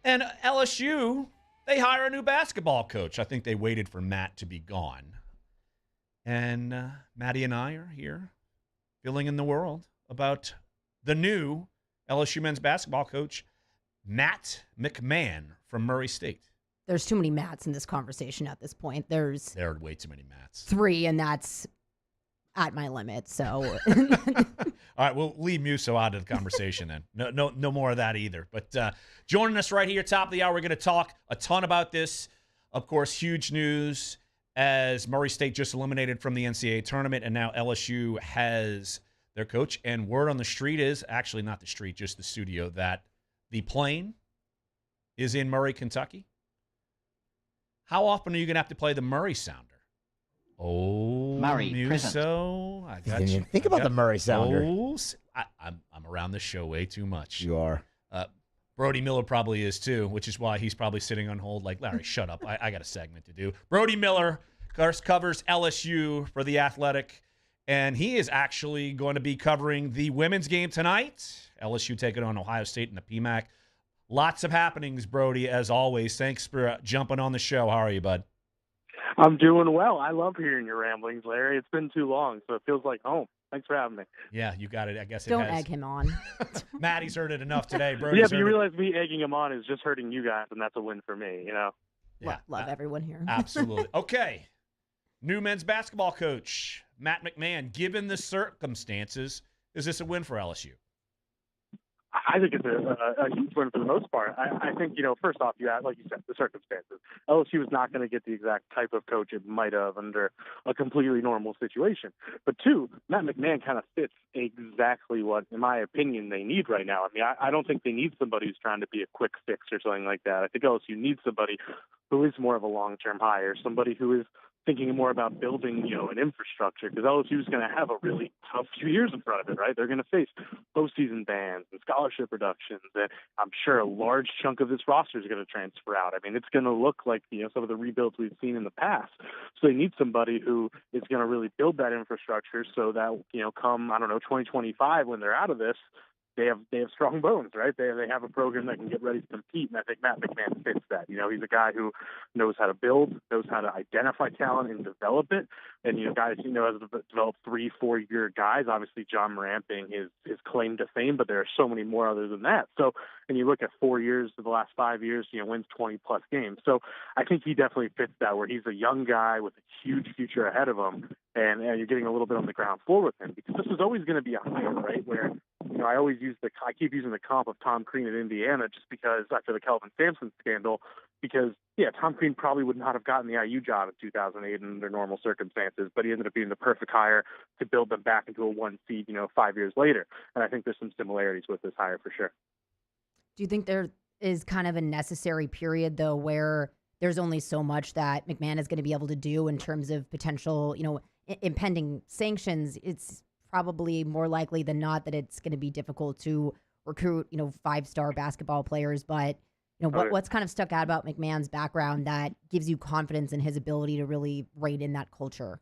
And LSU, they hire a new basketball coach. I think they waited for Matt to be gone. And Maddie and I are here filling in the world about the new LSU men's basketball coach, Matt McMahon from Murray State. There's too many Matts in this conversation at this point. There are way too many Matts. 3, and that's at my limit. So, all right, we'll leave Musso out of the conversation then. No more of that either. But joining us right here, top of the hour, we're going to talk a ton about this. Of course, huge news as Murray State just eliminated from the NCAA tournament, and now LSU has their coach. And word on the street is, actually not the street, just the studio, that the plane is in Murray, Kentucky. How often are you going to have to play the Murray Sounder? Oh, Murray, Musso. I got you. Think about the Murray Sounder. Oh, I'm around this show way too much. You are. Brody Miller probably is too, which is why he's probably sitting on hold like, Larry, shut up. I got a segment to do. Brody Miller covers LSU for The Athletic, and he is actually going to be covering the women's game tonight. LSU taking on Ohio State in the PMAC. Lots of happenings, Brody, as always. Thanks for jumping on the show. How are you, bud? I'm doing well. I love hearing your ramblings, Larry. It's been too long, so it feels like home. Thanks for having me. Yeah, you got it. I guess don't egg him on. Maddie's heard it enough today. Yeah, but you realize me egging him on is just hurting you guys, and that's a win for me, you know? Yeah, love everyone here. Absolutely. Okay. New men's basketball coach, Matt McMahon, given the circumstances, is this a win for LSU? I think it's a huge win for the most part. I think, first off, you have, like you said, the circumstances. LSU is not going to get the exact type of coach it might have under a completely normal situation. But two, Matt McMahon kind of fits exactly what, in my opinion, they need right now. I mean, I don't think they need somebody who's trying to be a quick fix or something like that. I think LSU needs somebody who is more of a long-term hire, somebody who is thinking more about building, an infrastructure, because LSU is going to have a really tough few years in front of it, right? They're going to face postseason bans and scholarship reductions, and I'm sure a large chunk of this roster is going to transfer out. I mean, it's going to look like, some of the rebuilds we've seen in the past. So they need somebody who is going to really build that infrastructure so that, come, 2025, when they're out of this, they have strong bones, right? They have a program that can get ready to compete, and I think Matt McMahon fits that. He's a guy who knows how to build, knows how to identify talent and develop it, and guys has developed 3-4 year guys. Obviously, John Morant being his claim to fame, but there are so many more other than that. So, and you look at 4 years of the last 5 years, wins 20 plus games. So I think he definitely fits that, where he's a young guy with a huge future ahead of him, and you're getting a little bit on the ground floor with him, because this is always going to be a hire, right? Where I keep using the comp of Tom Crean in Indiana just because after the Kelvin Sampson scandal, because Tom Crean probably would not have gotten the IU job in 2008 under normal circumstances, but he ended up being the perfect hire to build them back into a 1 seed, 5 years later. And I think there's some similarities with this hire for sure. Do you think there is kind of a necessary period, though, where there's only so much that McMahon is going to be able to do in terms of potential, impending sanctions? It's probably more likely than not that it's going to be difficult to recruit, 5-star basketball players. But, what's kind of stuck out about McMahon's background that gives you confidence in his ability to really rein in that culture?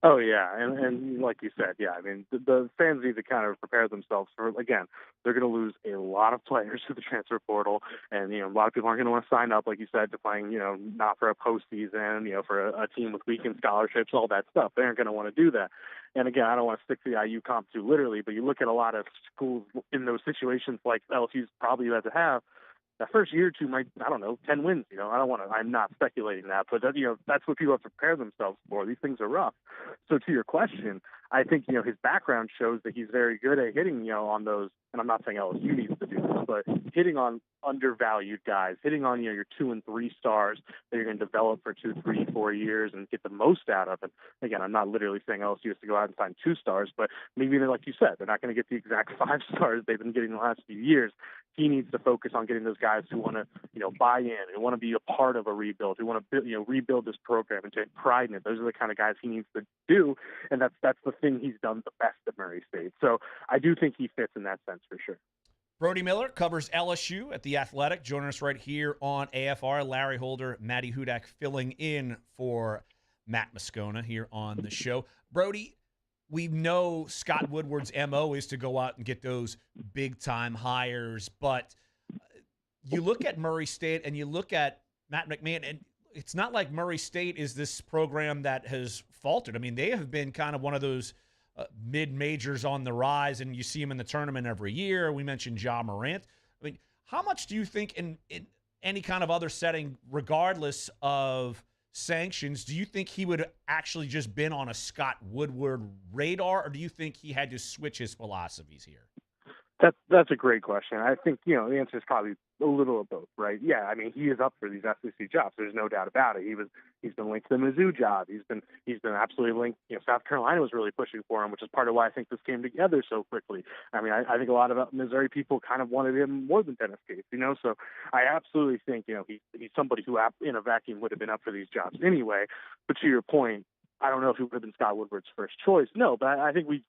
Oh, yeah. And like you said, I mean, the fans need to kind of prepare themselves for, again, they're going to lose a lot of players to the transfer portal. And, a lot of people aren't going to want to sign up, like you said, to playing, not for a postseason, for a team with weekend scholarships, all that stuff. They aren't going to want to do that. And again, I don't want to stick to the IU comp too literally, but you look at a lot of schools in those situations like LSU's probably about to have, that first year or two might, 10 wins. I'm not speculating that, but that's what people have to prepare themselves for. These things are rough. So to your question, I think, his background shows that he's very good at hitting, on those, and I'm not saying LSU needs to do this, but hitting on undervalued guys, hitting on, your 2 and 3 stars that you're going to develop for 2, 3, 4 years and get the most out of it. Again, I'm not literally saying LSU has to go out and sign 2 stars, but maybe they're, like you said, they're not going to get the exact 5 stars they've been getting the last few years. He needs to focus on getting those guys who want to, buy in, who want to be a part of a rebuild, who want to, rebuild this program and take pride in it. Those are the kind of guys he needs to do, and that's the thing he's done the best at Murray State. So I do think he fits in that sense for sure. Brody Miller covers LSU at The Athletic, joining us right here on AFR. Larry Holder, Maddy Hudak filling in for Matt Moscona here on the show. Brody, we know Scott Woodward's MO is to go out and get those big-time hires, but you look at Murray State and you look at Matt McMahon, and it's not like Murray State is this program that has faltered. I mean, they have been kind of one of those mid-majors on the rise, and you see them in the tournament every year. We mentioned Ja Morant. I mean, how much do you think in any kind of other setting, regardless of sanctions, do you think he would actually just been on a Scott Woodward radar, or do you think he had to switch his philosophies here? That's a great question. I think, the answer is probably a little of both, right? Yeah, I mean, he is up for these SEC jobs. There's no doubt about it. He's been linked to the Mizzou job. He's been absolutely linked. South Carolina was really pushing for him, which is part of why I think this came together so quickly. I mean, I think a lot of Missouri people kind of wanted him more than Dennis Gates, So I absolutely think, he's somebody who in a vacuum would have been up for these jobs anyway. But to your point, I don't know if he would have been Scott Woodward's first choice. No, but I think we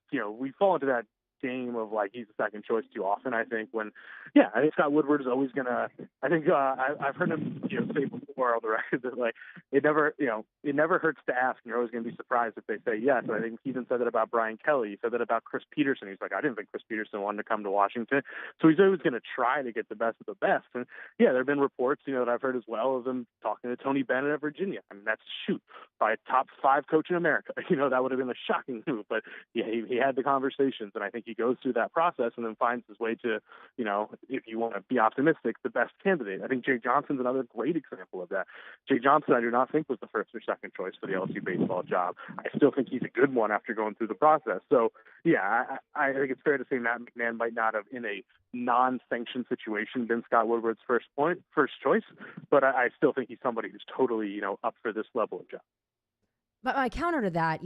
fall into that game of like he's the second choice too often. I think I think Scott Woodward is always gonna. I think I've heard him say before on the record that like it never hurts to ask, and you're always gonna be surprised if they say yes. And I think he even said that about Brian Kelly. He said that about Chris Peterson. He's like, I didn't think Chris Peterson wanted to come to Washington, so he's always gonna try to get the best of the best. And there have been reports that I've heard as well of him talking to Tony Bennett at Virginia. I mean, that's by a top 5 coach in America. That would have been a shocking move, but he had the conversations, and I think he goes through that process and then finds his way to, if you want to be optimistic, the best candidate. I think Jay Johnson's another great example of that. Jay Johnson, I do not think was the first or second choice for the LSU baseball job. I still think he's a good one after going through the process. So, yeah, I think it's fair to say Matt McMahon might not have, in a non-sanctioned situation, been Scott Woodward's first choice, but I still think he's somebody who's totally, up for this level of job. But my counter to that,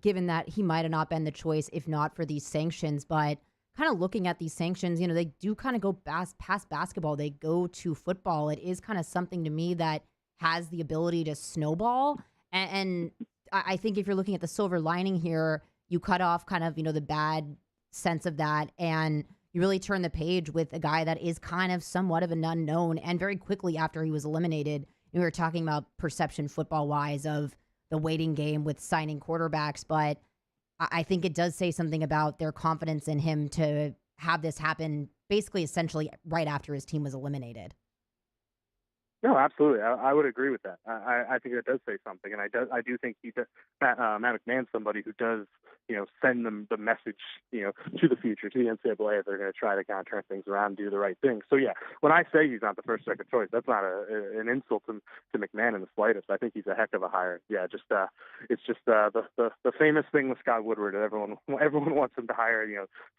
given that he might have not been the choice if not for these sanctions, but kind of looking at these sanctions, they do kind of go past basketball. They go to football. It is kind of something to me that has the ability to snowball. And I think if you're looking at the silver lining here, you cut off kind of, the bad sense of that, and you really turn the page with a guy that is kind of somewhat of an unknown. And very quickly after he was eliminated, we were talking about perception football-wise of the waiting game with signing quarterbacks, but I think it does say something about their confidence in him to have this happen basically essentially right after his team was eliminated. No, absolutely. I would agree with that. I think it does say something, and I do think Matt McMahon's somebody who does, send them the message, to the future, to the NCAA, if they're going to try to kind of turn things around and do the right thing. So yeah, when I say he's not the first, second choice, that's not an insult to McMahon in the slightest. I think he's a heck of a hire. Yeah, it's just the famous thing with Scott Woodward that everyone wants him to hire,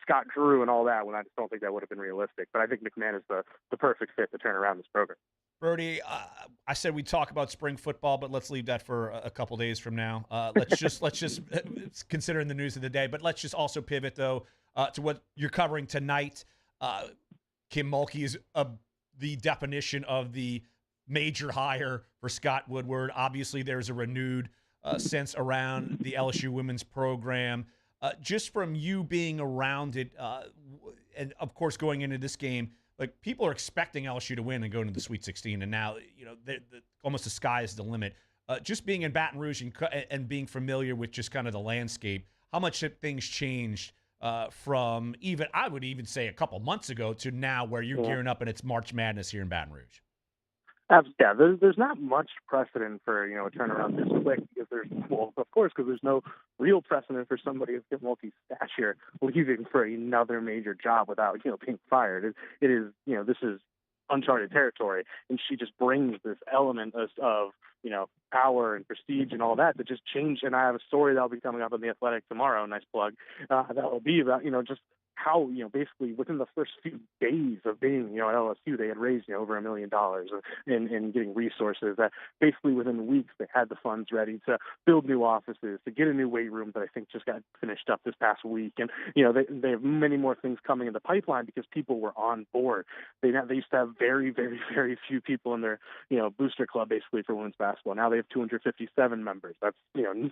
Scott Drew and all that. When I just don't think that would have been realistic. But I think McMahon is the perfect fit to turn around this program. Brody, I said we'd talk about spring football, but let's leave that for a couple days from now. Let's just considering the news of the day, but let's just also pivot though to what you're covering tonight. Kim Mulkey is the definition of the major hire for Scott Woodward. Obviously, there's a renewed sense around the LSU women's program. Just from you being around it, and of course going into this game. Like, people are expecting LSU to win and go into the Sweet 16, and now, almost the sky is the limit. Just being in Baton Rouge and being familiar with just kind of the landscape, how much have things changed from even, I would even say, a couple months ago to now where you're gearing up and it's March Madness here in Baton Rouge? Yeah, there's not much precedent for a turnaround this quick because there's no real precedent for somebody of Kim Mulkey's stature leaving for another major job without being fired. It is this is uncharted territory, and she just brings this element of power and prestige and all that just changed. And I have a story that'll be coming up in The Athletic tomorrow. Nice plug. That will be about just how, basically within the first few days of being, at LSU, they had raised, over $1 million in getting resources. That basically within weeks they had the funds ready to build new offices, to get a new weight room that I think just got finished up this past week. And, they have many more things coming in the pipeline because people were on board. They used to have very, very, very few people in their, booster club basically for women's basketball. Now they have 257 members. That's,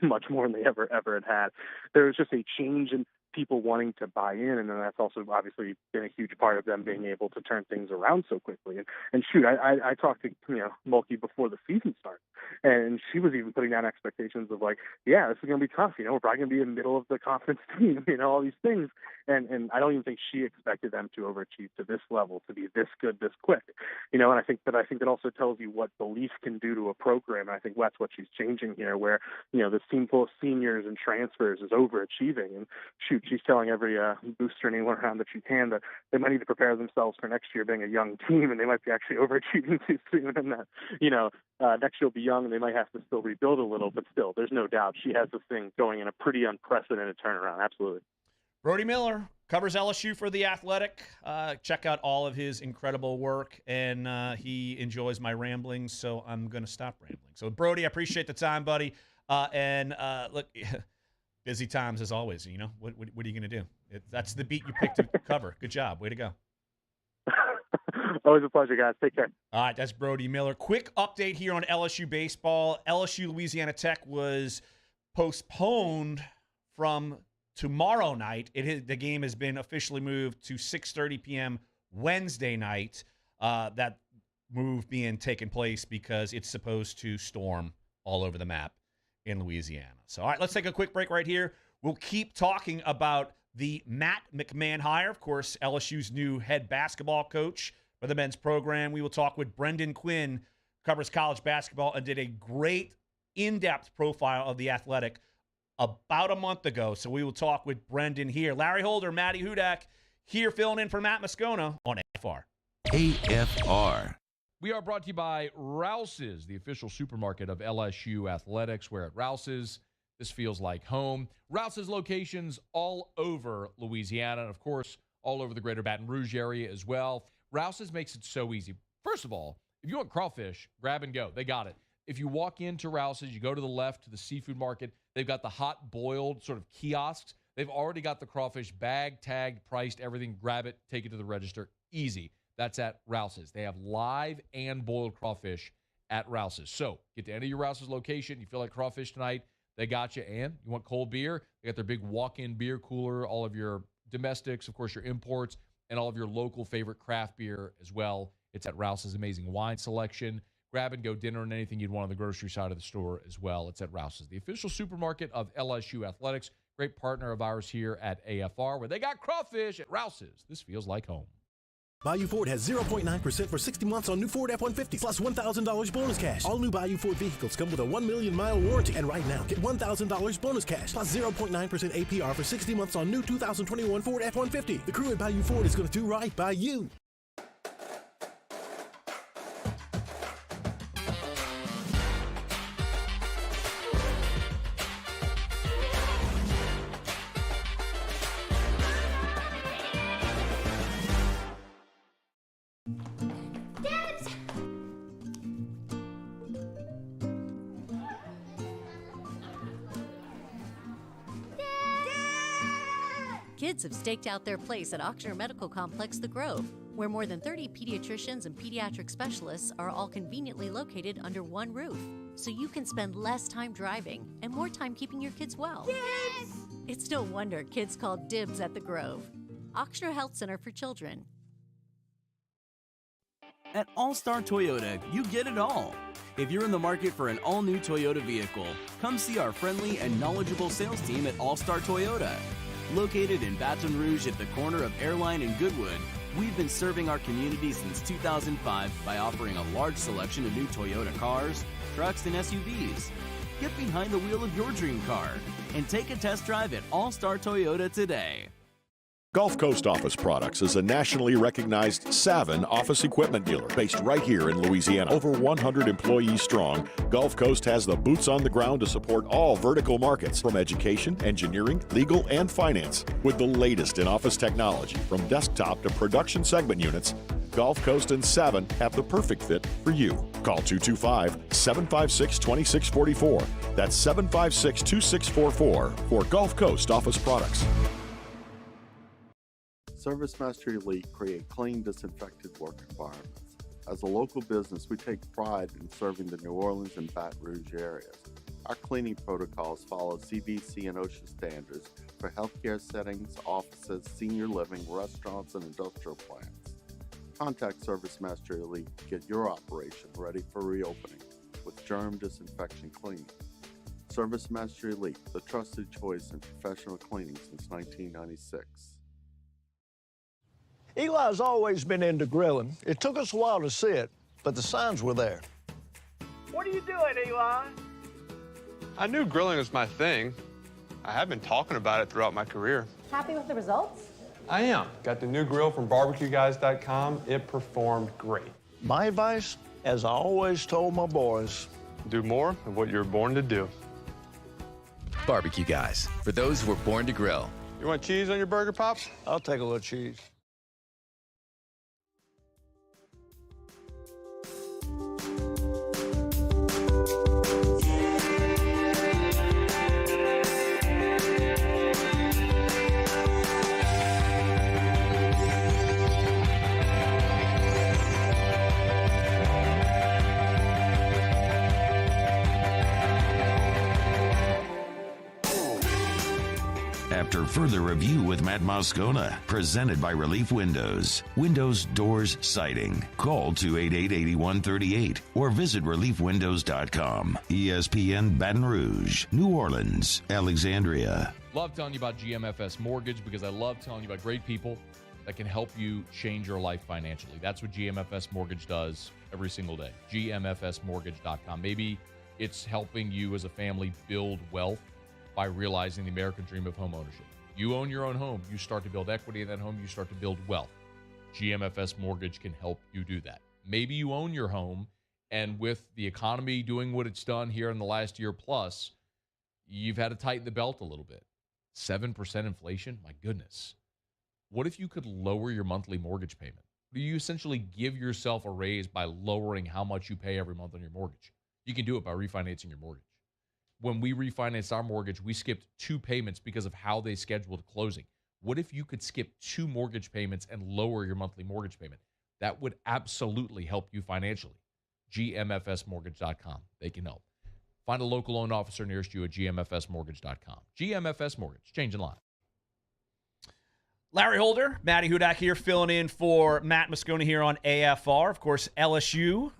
much more than they ever had. There was just a change in people wanting to buy in, and then that's also obviously been a huge part of them being able to turn things around so quickly. And shoot, I talked to Mulkey before the season started, and she was even putting down expectations of like, yeah, this is going to be tough. We're probably going to be in the middle of the conference team, all these things. And I don't even think she expected them to overachieve to this level, to be this good, this quick. And I think that also tells you what belief can do to a program. And I think that's what she's changing here, where this team full of seniors and transfers is overachieving. And shoot, she's telling every booster and anyone around that she can that they might need to prepare themselves for next year being a young team, and they might be actually overachieving too soon. And that next year will be young, and they might have to still rebuild a little. But still, there's no doubt she has this thing going in a pretty unprecedented turnaround. Absolutely. Brody Miller covers LSU for The Athletic. Check out all of his incredible work, and he enjoys my ramblings, so I'm going to stop rambling. So, Brody, I appreciate the time, buddy. Look, busy times as always. What are you going to do? That's the beat you picked to cover. Good job. Way to go. Always a pleasure, guys. Take care. All right, that's Brody Miller. Quick update here on LSU baseball. LSU Louisiana Tech was postponed from tomorrow night. The game has been officially moved to 6:30 p.m. Wednesday night. That move being taken place because it's supposed to storm all over the map in Louisiana. So, all right, let's take a quick break right here. We'll keep talking about the Matt McMahon hire, of course, LSU's new head basketball coach for the men's program. We will talk with Brendan Quinn, covers college basketball, and did a great in-depth profile of The Athletic about a month ago. So we will talk with Brendan here. Larry Holder, Maddy Hudak here filling in for Matt Moscona on AFR. AFR. We are brought to you by Rouse's, the official supermarket of LSU Athletics, where at Rouse's, this feels like home. Rouse's locations all over Louisiana, and of course, all over the greater Baton Rouge area as well. Rouse's makes it so easy. First of all, if you want crawfish, grab and go. They got it. If you walk into Rouse's, you go to the left to the seafood market. They've got the hot boiled sort of kiosks. They've already got the crawfish bagged, tagged, priced, everything. Grab it, take it to the register. Easy. That's at Rouse's. They have live and boiled crawfish at Rouse's. So get to any of your Rouse's location. You feel like crawfish tonight, they got you. And you want cold beer, they got their big walk-in beer cooler, all of your domestics, of course, your imports, and all of your local favorite craft beer as well. It's at Rouse's. Amazing wine selection. Grab and go dinner and anything you'd want on the grocery side of the store as well. It's at Rouse's, the official supermarket of LSU Athletics. Great partner of ours here at AFR, where they got crawfish at Rouse's. This feels like home. Bayou Ford has 0.9% for 60 months on new Ford F-150 plus $1,000 bonus cash. All new Bayou Ford vehicles come with a 1 million mile warranty. And right now, get $1,000 bonus cash plus 0.9% APR for 60 months on new 2021 Ford F-150. The crew at Bayou Ford is going to do right by you. Kids have staked out their place at Ochsner Medical Complex The Grove, where more than 30 pediatricians and pediatric specialists are all conveniently located under one roof, so you can spend less time driving and more time keeping your kids well. Yes! It's no wonder kids call dibs at The Grove. Ochsner Health Center for Children. At All-Star Toyota, you get it all. If you're in the market for an all-new Toyota vehicle, come see our friendly and knowledgeable sales team at All-Star Toyota. Located in Baton Rouge at the corner of Airline and Goodwood, we've been serving our community since 2005 by offering a large selection of new Toyota cars, trucks, and SUVs. Get behind the wheel of your dream car and take a test drive at All-Star Toyota today. Gulf Coast Office Products is a nationally recognized Savin office equipment dealer based right here in Louisiana. Over 100 employees strong, Gulf Coast has the boots on the ground to support all vertical markets from education, engineering, legal, and finance. With the latest in office technology, from desktop to production segment units, Gulf Coast and Savin have the perfect fit for you. Call 225-756-2644. That's 756-2644 for Gulf Coast Office Products. ServiceMaster Elite create clean, disinfected work environments. As a local business, we take pride in serving the New Orleans and Baton Rouge areas. Our cleaning protocols follow CDC and OSHA standards for healthcare settings, offices, senior living, restaurants, and industrial plants. Contact ServiceMaster Elite to get your operation ready for reopening with germ disinfection cleaning. ServiceMaster Elite, the trusted choice in professional cleaning since 1996. Eli's always been into grilling. It took us a while to see it, but the signs were there. What are you doing, Eli? I knew grilling was my thing. I have been talking about it throughout my career. Happy with the results? I am. Got the new grill from barbecueguys.com. It performed great. My advice, as I always told my boys, do more of what you were born to do. Barbecue Guys, for those who were born to grill. You want cheese on your burger, Pops? I'll take a little cheese. After further review with Matt Moscona, presented by Relief Windows. Windows, doors, siding. Call 288-8138 or visit reliefwindows.com. ESPN Baton Rouge, New Orleans, Alexandria. Love telling you about GMFS Mortgage because I love telling you about great people that can help you change your life financially. That's what GMFS Mortgage does every single day. GMFSmortgage.com. Maybe it's helping you as a family build wealth by realizing the American dream of home ownership. You own your own home. You start to build equity in that home. You start to build wealth. GMFS Mortgage can help you do that. Maybe you own your home, and with the economy doing what it's done here in the last year plus, you've had to tighten the belt a little bit. 7% inflation? My goodness. What if you could lower your monthly mortgage payment? You essentially give yourself a raise by lowering how much you pay every month on your mortgage. You can do it by refinancing your mortgage. When we refinanced our mortgage, we skipped 2 payments because of how they scheduled closing. What if you could skip 2 mortgage payments and lower your monthly mortgage payment? That would absolutely help you financially. GMFSmortgage.com. They can help. Find a local loan officer nearest you at GMFSmortgage.com. GMFS Mortgage, changing lives. Larry Holder, Maddy Hudak here, filling in for Matt Moscona here on AFR. Of course, LSU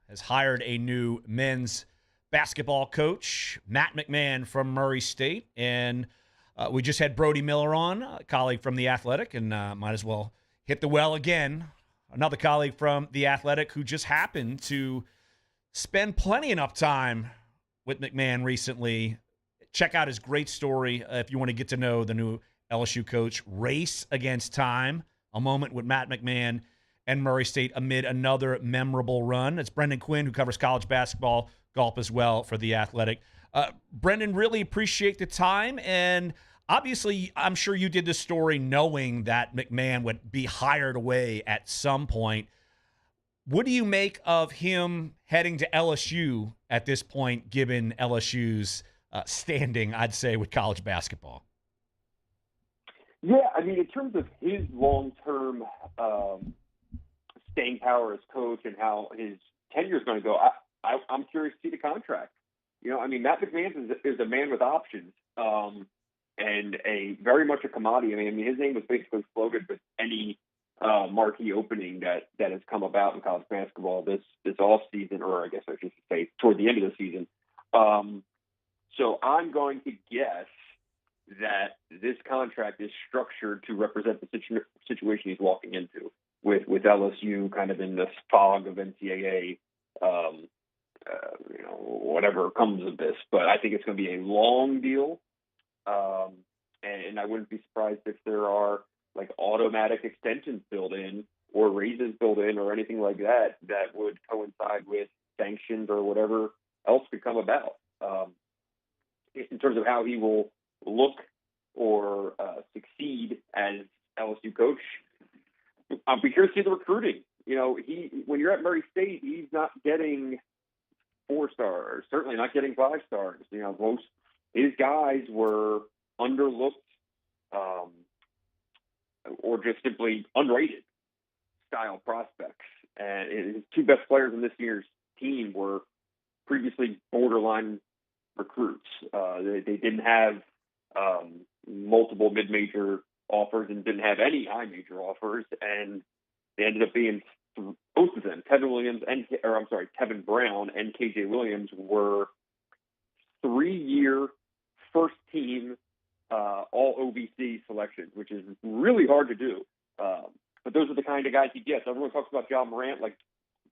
has hired a new men's basketball coach, Matt McMahon from Murray State. And we just had Brody Miller on, a colleague from The Athletic, and might as well hit the well again. Another colleague from The Athletic who just happened to spend plenty enough time with McMahon recently. Check out his great story if you want to get to know the new LSU coach. Race Against Time, a moment with Matt McMahon and Murray State amid another memorable run. It's Brendan Quinn, who covers college basketball, golf as well for The Athletic. Brendan, really appreciate the time. And obviously, I'm sure you did this story knowing that McMahon would be hired away at some point. What do you make of him heading to LSU at this point, given LSU's standing, I'd say, with college basketball? Yeah, I mean, in terms of his long-term staying power as coach and how his tenure is going to go, I'm curious to see the contract. You know, I mean, Matt McMahon is a man with options and very much a commodity. I mean, his name was basically floated with any marquee opening that has come about in college basketball this off season, or I guess I should say toward the end of the season. So I'm going to guess that this contract is structured to represent the situation he's walking into with LSU kind of in this fog of NCAA, whatever comes of this. But I think it's going to be a long deal. And I wouldn't be surprised if there are like automatic extensions built in or raises built in or anything like that would coincide with sanctions or whatever else could come about. In terms of how he will look or succeed as LSU coach, I'll be curious to see the recruiting. You know, when you're at Murray State, he's not getting 4 stars, certainly not getting 5 stars. You know, most his guys were underlooked or just simply unrated style prospects. And his 2 best players in this year's team were previously borderline recruits. They didn't have multiple mid-major offers and didn't have any high-major offers, and they ended up being both of them. Tevin Brown and KJ Williams were 3-year first-team all OVC selections, which is really hard to do. But those are the kind of guys he gets. Everyone talks about John Morant. Like,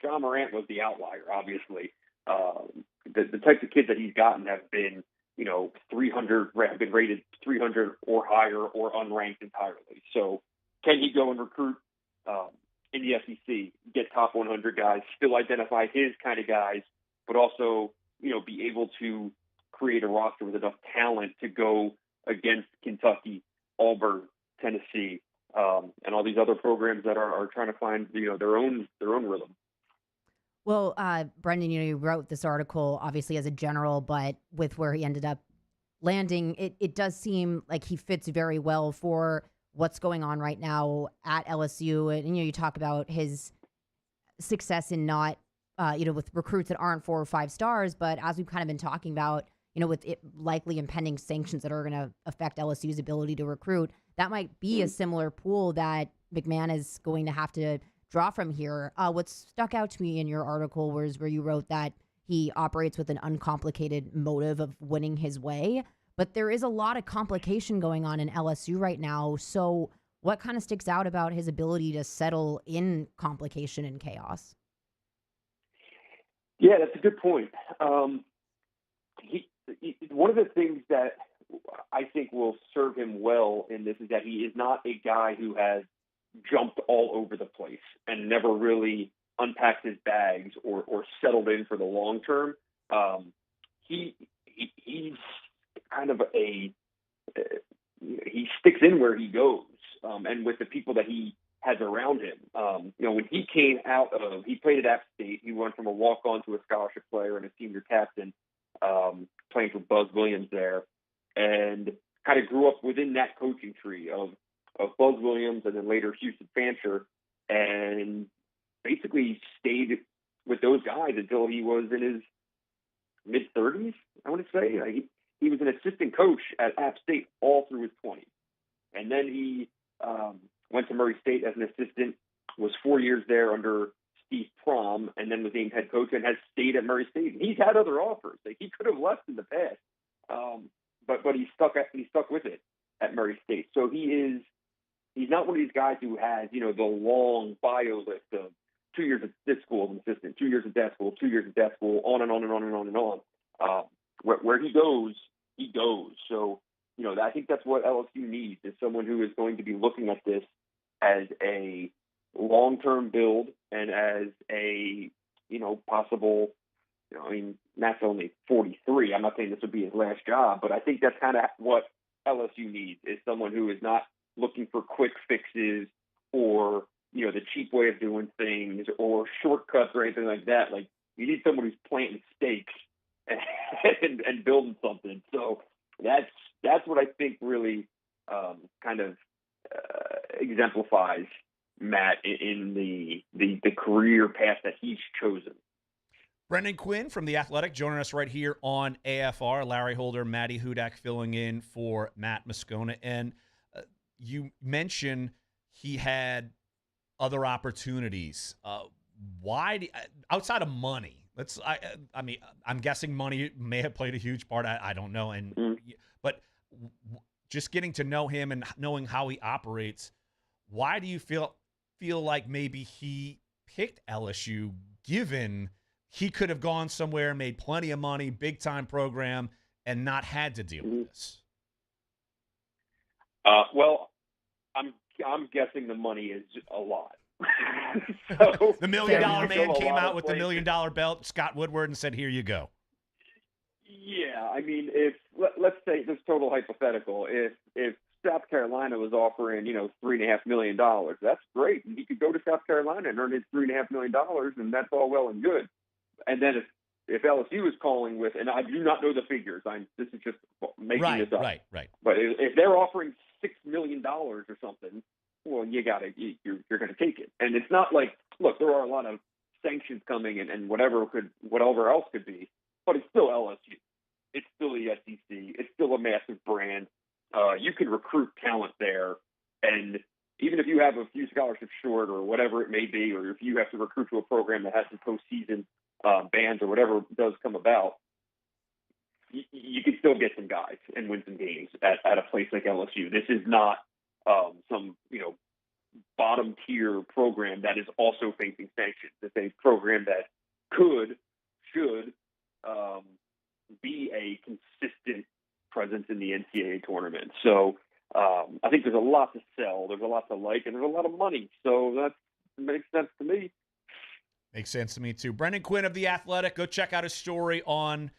John Morant was the outlier, obviously. The types of kids that he's gotten have been, 300, have been rated 300 or higher or unranked entirely. So can he go and recruit in the SEC, get top 100 guys, still identify his kind of guys, but also, be able to create a roster with enough talent to go against Kentucky, Auburn, Tennessee, and all these other programs that are trying to find, their own rhythm. Well, Brendan, you wrote this article obviously as a general, but with where he ended up landing, it does seem like he fits very well for what's going on right now at LSU. And, you talk about his success in not, with recruits that aren't 4 or 5 stars. But as we've kind of been talking about, with it likely impending sanctions that are going to affect LSU's ability to recruit, that might be a similar pool that McMahon is going to have to draw from here. What stuck out to me in your article was where you wrote that he operates with an uncomplicated motive of winning his way, but there is a lot of complication going on in LSU right now. So what kind of sticks out about his ability to settle in complication and chaos? Yeah, that's a good point. One of the things that I think will serve him well in this is that he is not a guy who has jumped all over the place and never really unpacked his bags or settled in for the long term. He's kind of he sticks in where he goes, and with the people that he has around him. When he came he played at App State. He went from a walk-on to a scholarship player and a senior captain, playing for Buzz Williams there, and kind of grew up within that coaching tree of Buzz Williams and then later Houston Fancher, and basically stayed with those guys until he was in his mid-30s, I want to say. He was an assistant coach at App State all through his 20s. And then he went to Murray State as an assistant, was 4 years there under Steve Prohm, and then was named head coach and has stayed at Murray State. And he's had other offers. He could have left in the past, but he stuck with it at Murray State. So he's not one of these guys who has, the long bio list of 2 years at this school as an assistant, 2 years at that school, 2 years at that school, on and on and on and on and on. Where he goes, he goes. So, I think that's what LSU needs, is someone who is going to be looking at this as a long-term build and as a, possible, Matt's only 43. I'm not saying this would be his last job, but I think that's kind of what LSU needs, is someone who is not looking for quick fixes or, the cheap way of doing things or shortcuts or anything like that. Like, you need someone who's planting stakes and building something. So that's what I think really kind of exemplifies Matt in the career path that he's chosen. Brendan Quinn from The Athletic joining us right here on AFR. Larry Holder, Maddy Hudak filling in for Matt Moscona. And you mentioned he had other opportunities. Why, outside of money? I'm guessing money may have played a huge part. I don't know. But just getting to know him and knowing how he operates, why do you feel like maybe he picked LSU, given he could have gone somewhere, made plenty of money, big time program, and not had to deal with this? Well, I'm guessing the money is a lot. So, the $1 million man came out with the $1 million belt, Scott Woodward, and said, "Here you go." Yeah, I mean, let's say this total hypothetical, if South Carolina was offering, $3.5 million, that's great. And he could go to South Carolina and earn his $3.5 million, and that's all well and good. And then if LSU is calling with, and I do not know the figures, this is just making this up. Right. But if they're offering $6 million or something, well, you're going to take it. And it's not like, look, there are a lot of sanctions coming and whatever else could be, but it's still LSU. It's still the SEC. It's still a massive brand. You can recruit talent there, and even if you have a few scholarships short or whatever it may be, or if you have to recruit to a program that has some postseason bans or whatever does come about, you can still get some guys and win some games at a place like LSU. This is not some bottom tier program that is also facing sanctions. It's a program that should be a consistent presence in the NCAA tournament. So I think there's a lot to sell, there's a lot to like, and there's a lot of money. So that makes sense to me. Makes sense to me too. Brendan Quinn of The Athletic. Go check out his story on,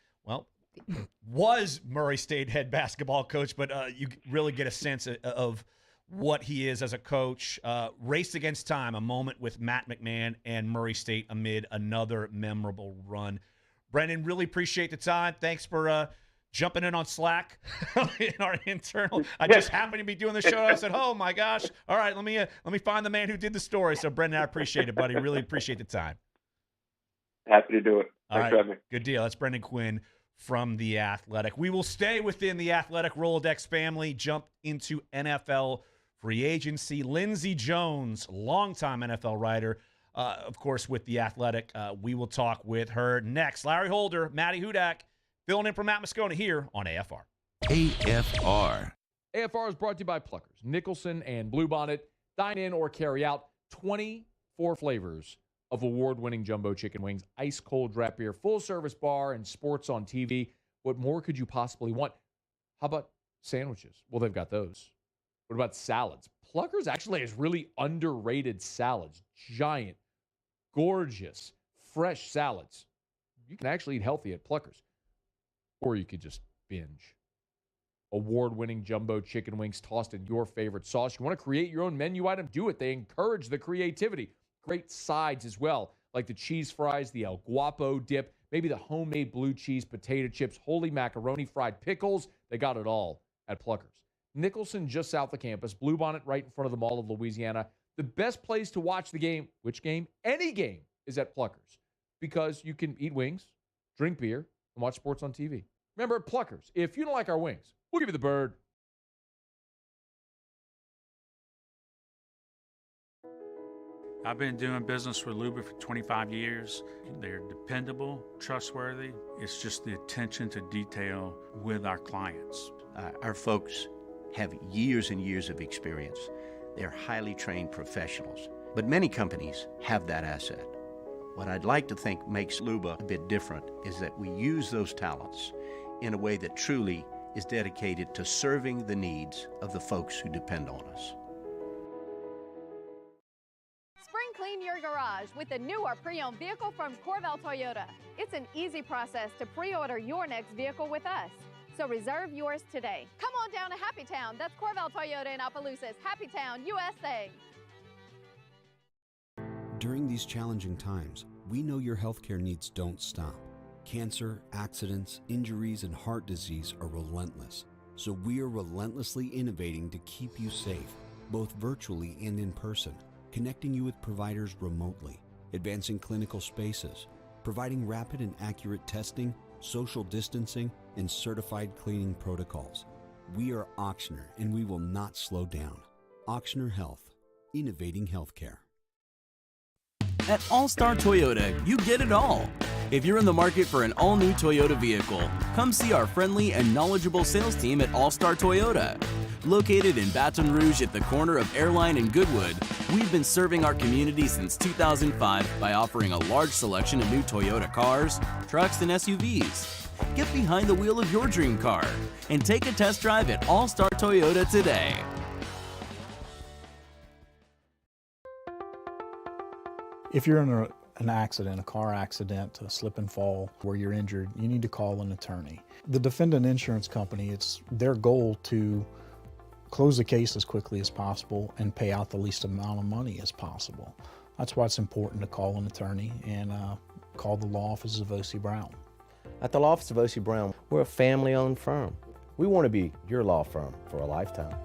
was Murray State head basketball coach, but you really get a sense of what he is as a coach. Race against time, a moment with Matt McMahon and Murray State amid another memorable run. Brendan, really appreciate the time. Thanks for jumping in on Slack in our internal. I just happened to be doing the show. And I said, "Oh my gosh! All right, let me find the man who did the story." So, Brendan, I appreciate it, buddy. Really appreciate the time. Happy to do it. Thanks for having me. Good deal. That's Brendan Quinn from The Athletic. We will stay within the Athletic Rolodex family. Jump into NFL free agency. Lindsay Jones, longtime NFL writer, of course, with The Athletic. We will talk with her next. Larry Holder, Maddy Hudak, filling in for Matt Moscona here on AFR. AFR. AFR is brought to you by Pluckers, Nicholson, and Bluebonnet. Dine in or carry out 24 flavors of award-winning jumbo chicken wings, ice-cold draft beer, full-service bar, and sports on TV. What more could you possibly want? How about Sandwiches. Well, they've got those. What about salads? Pluckers actually has really underrated salads. Giant, gorgeous, fresh salads. You can actually eat healthy at Pluckers. Or you could just binge. Award-winning jumbo chicken wings tossed in your favorite sauce. You want to create your own menu item? Do it. They encourage the creativity. Great sides as well, like the cheese fries, the El Guapo dip, maybe the homemade blue cheese potato chips, holy macaroni, fried pickles. They got it all at Pluckers. Nicholson, just south of campus. Bluebonnet right in front of the Mall of Louisiana. The best place to watch the game, which game? Any game, is at Pluckers, because you can eat wings, drink beer, and watch sports on TV. Remember, at Pluckers, if you don't like our wings, we'll give you the bird. I've been doing business with Luba for 25 years. They're dependable, trustworthy. It's just the attention to detail with our clients. Our folks have years and years of experience. They're highly trained professionals, but many companies have that asset. What I'd like to think makes Luba a bit different is that we use those talents in a way that truly is dedicated to serving the needs of the folks who depend on us. Spring clean your garage with the newer pre-owned vehicle from Corval Toyota. It's an easy process to pre-order your next vehicle with us. So reserve yours today. Come on down to Happy Town. That's Corval Toyota in Opelousas, Happy Town, USA. During these challenging times, we know your healthcare needs don't stop. Cancer, accidents, injuries, and heart disease are relentless. So we are relentlessly innovating to keep you safe, both virtually and in person, connecting you with providers remotely, advancing clinical spaces, providing rapid and accurate testing, social distancing, and certified cleaning protocols. We are Auctioner, and we will not slow down. Auctioner Health, innovating healthcare. At All-Star Toyota, you get it all. If you're in the market for an all-new Toyota vehicle, come see our friendly and knowledgeable sales team at All-Star Toyota. Located in Baton Rouge at the corner of Airline and Goodwood, we've been serving our community since 2005 by offering a large selection of new Toyota cars, trucks, and SUVs. Get behind the wheel of your dream car and take a test drive at All-Star Toyota today. If you're in an accident, a car accident, a slip and fall where you're injured, you need to call an attorney. The defendant insurance company, it's their goal to close the case as quickly as possible and pay out the least amount of money as possible. That's why it's important to call an attorney and call the law office of O.C. Brown. At the law office of O.C. Brown, we're a family-owned firm. We want to be your law firm for a lifetime.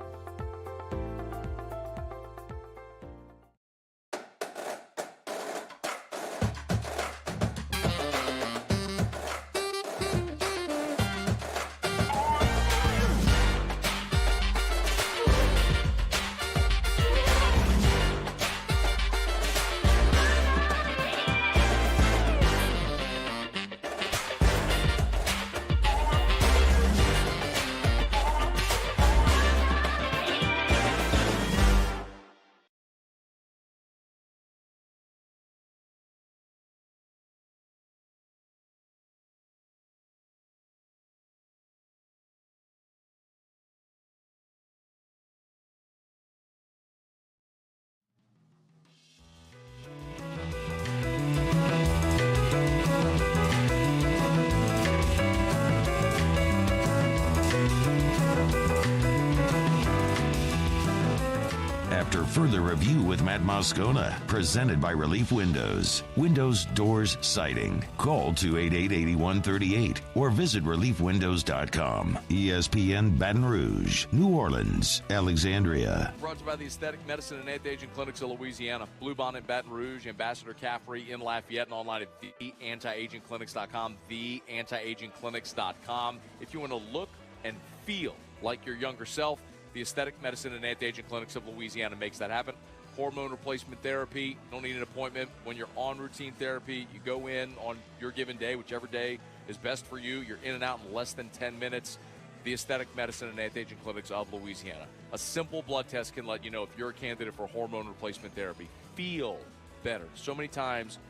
After further review with Matt Moscona, presented by Relief Windows. Windows, doors, siding. Call 288-8138 or visit reliefwindows.com. ESPN Baton Rouge, New Orleans, Alexandria. Brought to you by the Aesthetic Medicine and Anti-Aging Clinics of Louisiana. Bluebonnet in Baton Rouge, Ambassador Caffrey in Lafayette, and online at theantiagingclinics.com, theantiagingclinics.com. If you want to look and feel like your younger self, the Aesthetic Medicine and Anti-Aging Clinics of Louisiana makes that happen. Hormone replacement therapy, you don't need an appointment. When you're on routine therapy, you go in on your given day, whichever day is best for you. You're in and out in less than 10 minutes. The Aesthetic Medicine and Anti-Aging Clinics of Louisiana. A simple blood test can let you know if you're a candidate for hormone replacement therapy. Feel better. So many times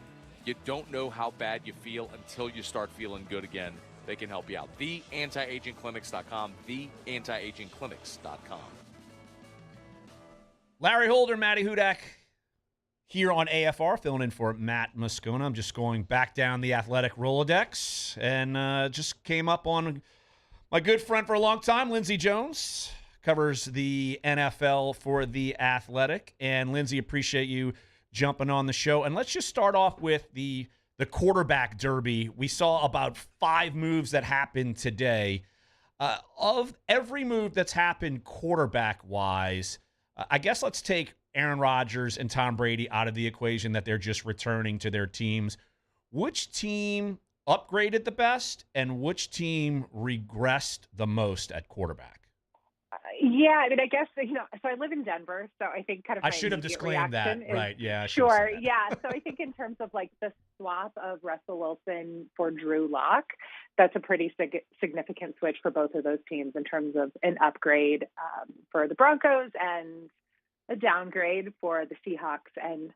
you don't know how bad you feel until you start feeling good again. they can help you out. TheAntiAgingClinics.com, TheAntiAgingClinics.com. Larry Holder, Maddy Hudak here on AFR, filling in for Matt Moscona. I'm just going back down the athletic Rolodex and just came up on my good friend for a long time, Lindsay Jones, covers the NFL for The Athletic. And Lindsay, appreciate you jumping on the show. And let's just start off with the quarterback derby. We saw about 5 moves that happened today. Of every move that's happened quarterback-wise, I guess let's take Aaron Rodgers and Tom Brady out of the equation, that they're just returning to their teams. Which team upgraded the best and which team regressed the most at quarterback? Yeah, I mean, I guess, so I live in Denver, so I think kind of I should have disclaimed that, right? Yeah, sure. Yeah, so I think in terms of like the swap of Russell Wilson for Drew Lock, that's a pretty significant switch for both of those teams in terms of an upgrade for the Broncos and a downgrade for the Seahawks. And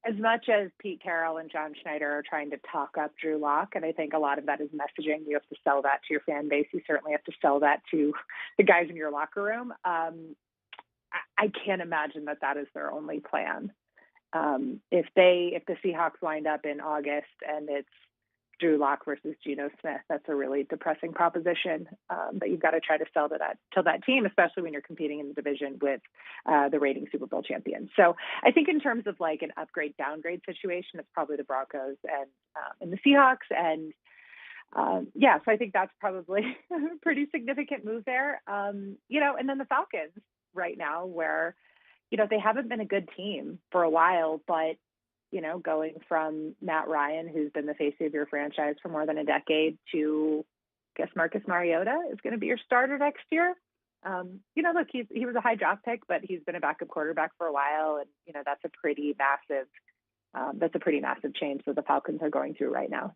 as much as Pete Carroll and John Schneider are trying to talk up Drew Lock, and I think a lot of that is messaging, you have to sell that to your fan base. You certainly have to sell that to the guys in your locker room. I can't imagine that is their only plan. If the Seahawks wind up in August and it's Drew Lock versus Geno Smith, that's a really depressing proposition that you've got to try to sell to that team, especially when you're competing in the division with the reigning Super Bowl champions. So I think in terms of like an upgrade downgrade situation, it's probably the Broncos and the Seahawks. And so I think that's probably a pretty significant move there. And then the Falcons right now, where they haven't been a good team for a while, but going from Matt Ryan, who's been the face of your franchise for more than a decade, to I guess Marcus Mariota is going to be your starter next year. Look, he was a high draft pick, but he's been a backup quarterback for a while, and that's a pretty massive change that the Falcons are going through right now.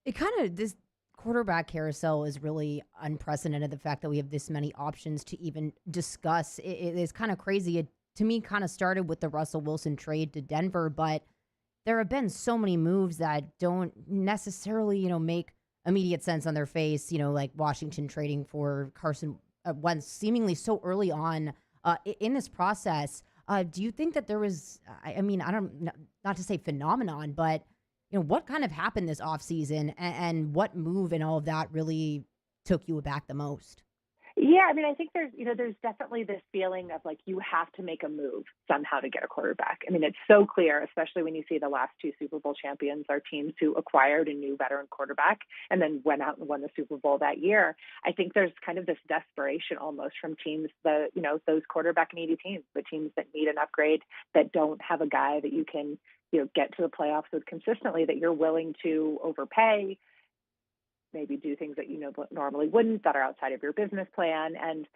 This quarterback carousel is really unprecedented. The fact that we have this many options to even discuss it is kind of crazy. It, to me, kind of started with the Russell Wilson trade to Denver, but there have been so many moves that don't necessarily, make immediate sense on their face, like Washington trading for Carson Wentz seemingly so early on in this process. Do you think that there was, not to say phenomenon, but, what kind of happened this offseason and what move and all of that really took you aback the most? Yeah, I think there's definitely this feeling of like you have to make a move somehow to get a quarterback. It's so clear, especially when you see the last 2 Super Bowl champions are teams who acquired a new veteran quarterback and then went out and won the Super Bowl that year. I think there's kind of this desperation almost from teams those quarterback needy teams, the teams that need an upgrade, that don't have a guy that you can, get to the playoffs with consistently, that you're willing to overpay, maybe do things that normally wouldn't, that are outside of your business plan. And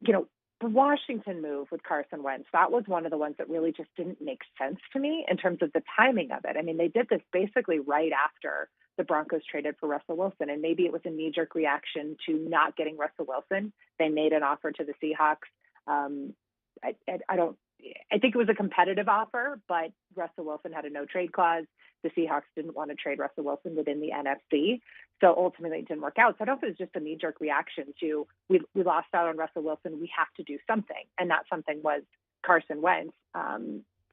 the Washington move with Carson Wentz, that was one of the ones that really just didn't make sense to me in terms of the timing of it. They did this basically right after the Broncos traded for Russell Wilson, and maybe it was a knee-jerk reaction to not getting Russell Wilson. They made an offer to the Seahawks. I think it was a competitive offer, but Russell Wilson had a no-trade clause. The Seahawks didn't want to trade Russell Wilson within the NFC. So ultimately it didn't work out. So I don't know if it was just a knee-jerk reaction to, we lost out on Russell Wilson, we have to do something. And that something was Carson Wentz,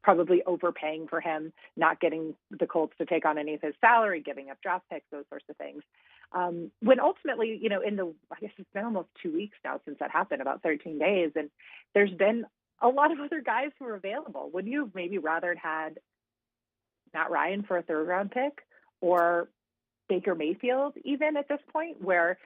probably overpaying for him, not getting the Colts to take on any of his salary, giving up draft picks, those sorts of things. When ultimately, I guess it's been almost 2 weeks now since that happened, about 13 days. And there's been a lot of other guys who are available. Would you have maybe rather had Matt Ryan for a 3rd-round pick, or Baker Mayfield even at this point, where,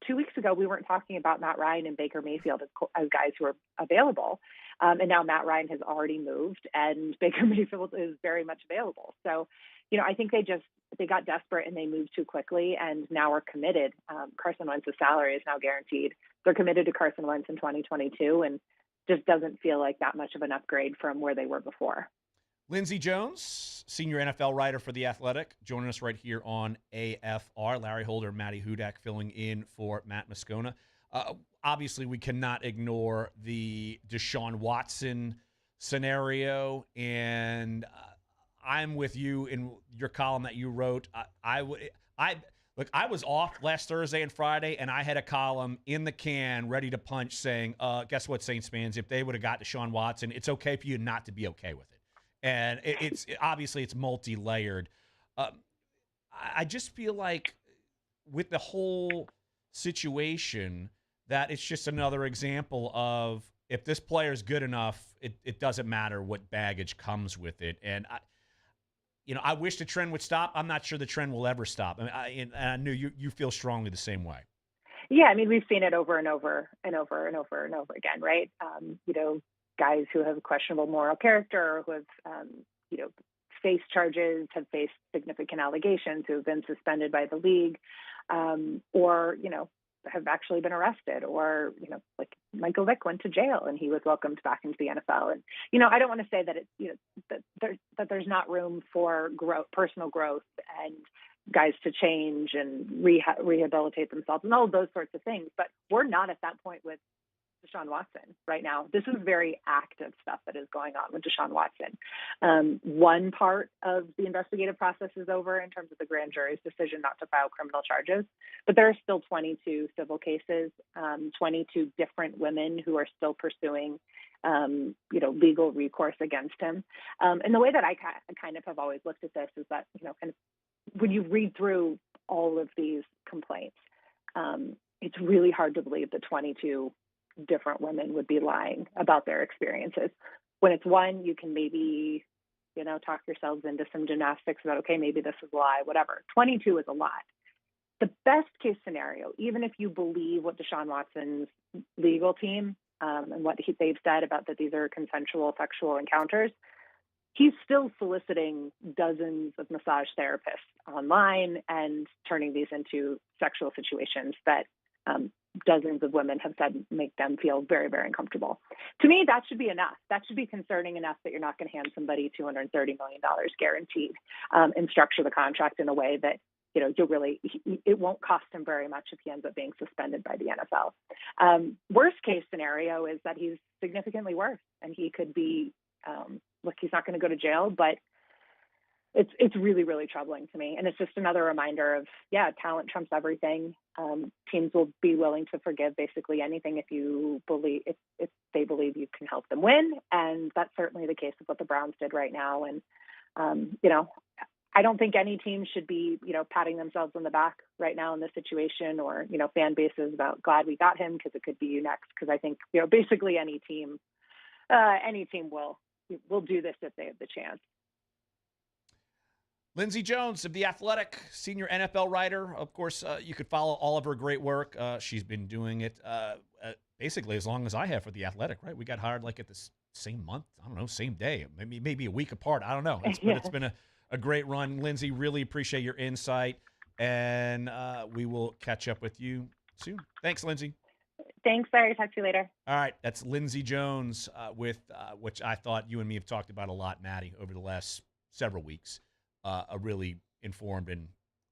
2 weeks ago we weren't talking about Matt Ryan and Baker Mayfield as guys who are available. And now Matt Ryan has already moved and Baker Mayfield is very much available. So, I think they got desperate and they moved too quickly and now are committed. Carson Wentz's salary is now guaranteed. They're committed to Carson Wentz in 2022 and just doesn't feel like that much of an upgrade from where they were before. Lindsay Jones, senior NFL writer for The Athletic, joining us right here on AFR. Larry Holder, Maddy Hudak filling in for Matt Moscona. Obviously, we cannot ignore the Deshaun Watson scenario, and I'm with you in your column that you wrote. Look, I was off last Thursday and Friday, and I had a column in the can ready to punch saying, guess what, Saints fans, if they would have got Deshaun Watson, it's okay for you not to be okay with it. And it's obviously it's multi-layered. I just feel like with the whole situation that it's just another example of if this player is good enough, it doesn't matter what baggage comes with it. And I wish the trend would stop. I'm not sure the trend will ever stop. And I knew you feel strongly the same way. Yeah, I mean, we've seen it over and over and over and over and over again, right? Guys who have questionable moral character, or who have, faced charges, have faced significant allegations, who have been suspended by the league, or, have actually been arrested, or, like Michael Vick went to jail and he was welcomed back into the NFL. And, I don't want to say that it's, that there's not room for personal growth and guys to change and rehabilitate themselves and all of those sorts of things. But we're not at that point with Deshaun Watson right now. This is very active stuff that is going on with Deshaun Watson. One part of the investigative process is over in terms of the grand jury's decision not to file criminal charges, but there are still 22 civil cases, 22 different women who are still pursuing, legal recourse against him. And the way that I kind of have always looked at this is that, kind of when you read through all of these complaints, it's really hard to believe that 22 different women would be lying about their experiences. When it's one, you can maybe, talk yourselves into some gymnastics about, okay, maybe this is a lie, whatever. 22 is a lot. The best case scenario, even if you believe what Deshaun Watson's legal team and what they've said about that these are consensual sexual encounters, he's still soliciting dozens of massage therapists online and turning these into sexual situations that dozens of women have said make them feel very, very uncomfortable. To me, that should be enough. That should be concerning enough that you're not going to hand somebody $230 million guaranteed and structure the contract in a way that, it won't cost him very much if he ends up being suspended by the NFL. Worst case scenario is that he's significantly worse and he could be, he's not going to go to jail, but it's really, really troubling to me. And it's just another reminder of, talent trumps everything. Teams will be willing to forgive basically anything if they believe you can help them win. And that's certainly the case of what the Browns did right now. And, I don't think any team should be, patting themselves on the back right now in this situation, or, fan bases about glad we got him because it could be you next. Because I think, basically any team will do this if they have the chance. Lindsay Jones of The Athletic, senior NFL writer. Of course, you could follow all of her great work. She's been doing it basically as long as I have for The Athletic, right? We got hired like at the same month. I don't know, same day, maybe a week apart. I don't know. It's been a great run. Lindsay, really appreciate your insight, and we will catch up with you soon. Thanks, Lindsay. Thanks, Larry. Talk to you later. All right, that's Lindsay Jones with which I thought you and me have talked about a lot, Maddie, over the last several weeks. A really informed and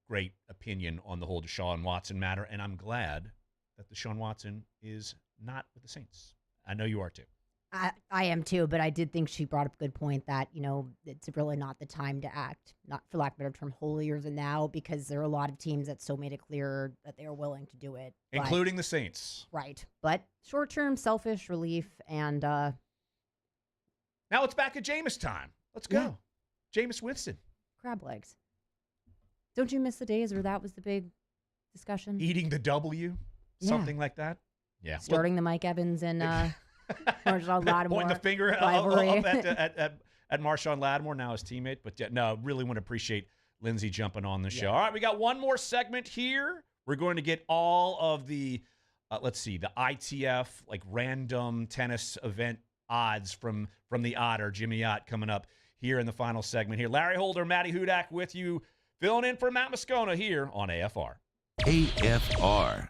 great opinion on the whole Deshaun Watson matter, and I'm glad that Deshaun Watson is not with the Saints. I know you are too. I am too, but I did think she brought up a good point that, it's really not the time to act, not for lack of a better term, holier than now, because there are a lot of teams that so made it clear that they are willing to do it. Including the Saints. Right. But short-term selfish relief and... Now it's back at Jameis time. Let's go. Yeah. Jameis Winston. Crab legs. Don't you miss the days where that was the big discussion? Eating the W? Something like that? Yeah. Starting the Mike Evans and Marshawn Lattimore. Pointing the finger at Marshawn Lattimore, now his teammate. But really want to appreciate Lindsay jumping on the show. All right, we got one more segment here. We're going to get all of the, the ITF, like random tennis event odds from the Otter, Jimmy Ott, coming up here in the final segment here. Larry Holder, Maddy Hudak with you, filling in for Matt Moscona here on AFR. AFR.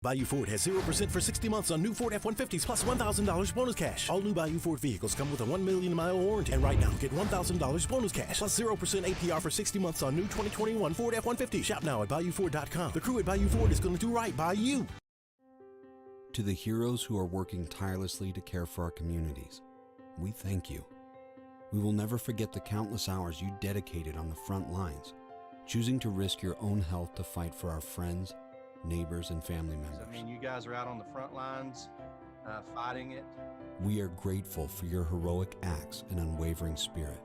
Bayou Ford has 0% for 60 months on new Ford F-150s plus $1,000 bonus cash. All new Bayou Ford vehicles come with a 1 million-mile warranty. And right now, get $1,000 bonus cash plus 0% APR for 60 months on new 2021 Ford F-150. Shop now at BayouFord.com. The crew at Bayou Ford is going to do right by you. To the heroes who are working tirelessly to care for our communities, we thank you. We will never forget the countless hours you dedicated on the front lines, choosing to risk your own health to fight for our friends, neighbors, and family members. I mean, you guys are out on the front lines fighting it. We are grateful for your heroic acts and unwavering spirit.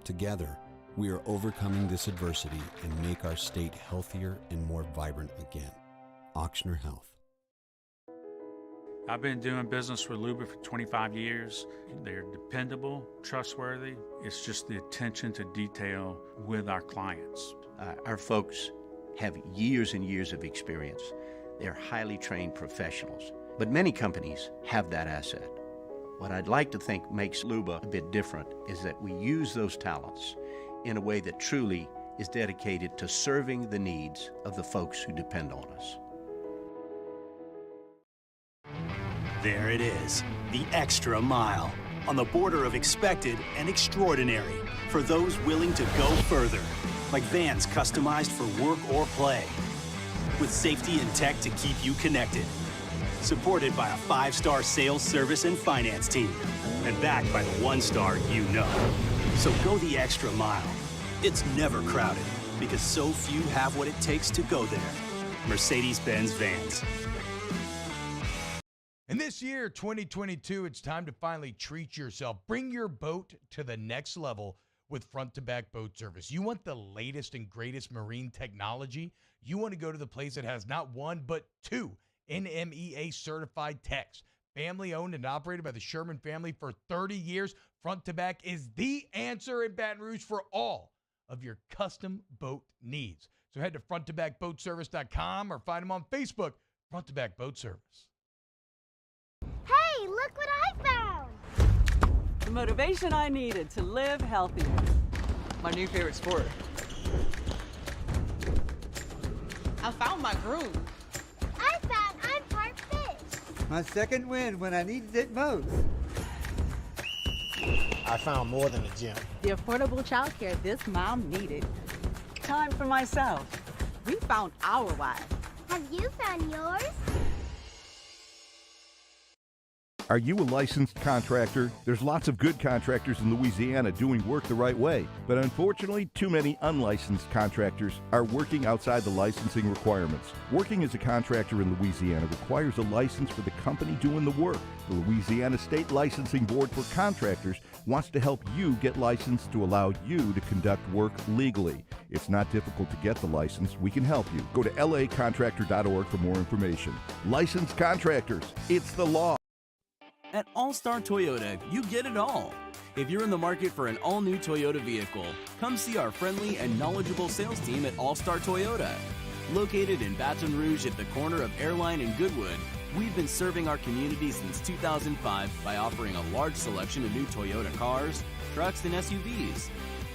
Together, we are overcoming this adversity and make our state healthier and more vibrant again. Ochsner Health. I've been doing business with Luba for 25 years. They're dependable, trustworthy. It's just the attention to detail with our clients. Our folks have years and years of experience. They're highly trained professionals. But many companies have that asset. What I'd like to think makes Luba a bit different is that we use those talents in a way that truly is dedicated to serving the needs of the folks who depend on us. There it is, the extra mile, on the border of expected and extraordinary for those willing to go further, like vans customized for work or play, with safety and tech to keep you connected, supported by a 5-star sales, service, and finance team, and backed by the 1-star you know. So go the extra mile. It's never crowded, because so few have what it takes to go there. Mercedes-Benz Vans. And this year, 2022, it's time to finally treat yourself. Bring your boat to the next level with front-to-back boat service. You want the latest and greatest marine technology? You want to go to the place that has not one, but 2 NMEA-certified techs. Family-owned and operated by the Sherman family for 30 years, front-to-back is the answer in Baton Rouge for all of your custom boat needs. So head to fronttobackboatservice.com or find them on Facebook, Front to Back Boat Service. Hey, look what I found! The motivation I needed to live healthier. My new favorite sport. I found my groove. I found I'm part fish. My second win when I needed it most. I found more than a gym. The affordable childcare this mom needed. Time for myself. We found our why. Have you found yours? Are you a licensed contractor? There's lots of good contractors in Louisiana doing work the right way, but unfortunately, too many unlicensed contractors are working outside the licensing requirements. Working as a contractor in Louisiana requires a license for the company doing the work. The Louisiana State Licensing Board for Contractors wants to help you get licensed to allow you to conduct work legally. It's not difficult to get the license. We can help you. Go to lacontractor.org for more information. Licensed contractors, it's the law. At All-Star Toyota, you get it all. If you're in the market for an all-new Toyota vehicle, come see our friendly and knowledgeable sales team at All-Star Toyota. Located in Baton Rouge at the corner of Airline and Goodwood, we've been serving our community since 2005 by offering a large selection of new Toyota cars, trucks, and SUVs.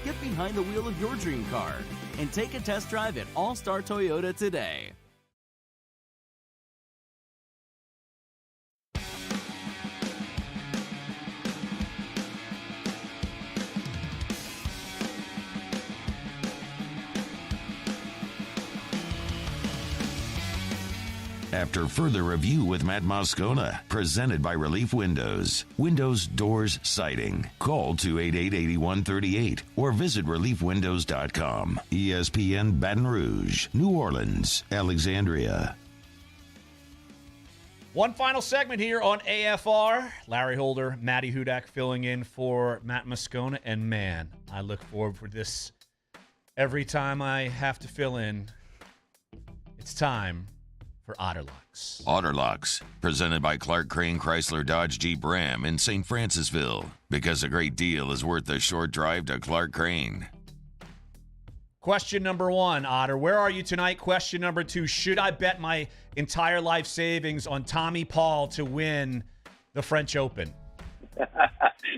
Get behind the wheel of your dream car and take a test drive at All-Star Toyota today. After further review with Matt Moscona, presented by Relief Windows. Windows, doors, siding. Call 288-8138 or visit reliefwindows.com. ESPN Baton Rouge, New Orleans, Alexandria. One final segment here on AFR. Larry Holder, Maddy Hudak filling in for Matt Moscona. And man, I look forward for this every time I have to fill in. It's time for Otterlocks. Otterlocks, presented by Clark Crane Chrysler Dodge Jeep Ram in St. Francisville. Because a great deal is worth the short drive to Clark Crane. Question number 1, Otter. Where are you tonight? Question number 2, should I bet my entire life savings on Tommy Paul to win the French Open?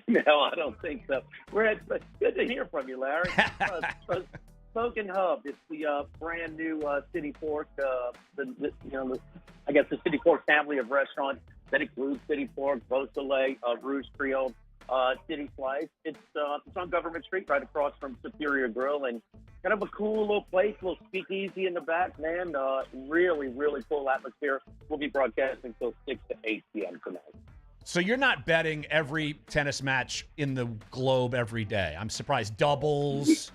No, I don't think so. Good to hear from you, Larry. Spoken Hub. It's the brand new City Fork. I guess the City Fork family of restaurants that includes City Fork, Beausoleil, Rouge Creole, City Slice. It's on Government Street, right across from Superior Grill, and kind of a cool little place, little speakeasy in the back, man. Really, really cool atmosphere. We'll be broadcasting till 6 to 8 p.m. tonight. So you're not betting every tennis match in the globe every day. I'm surprised. Doubles.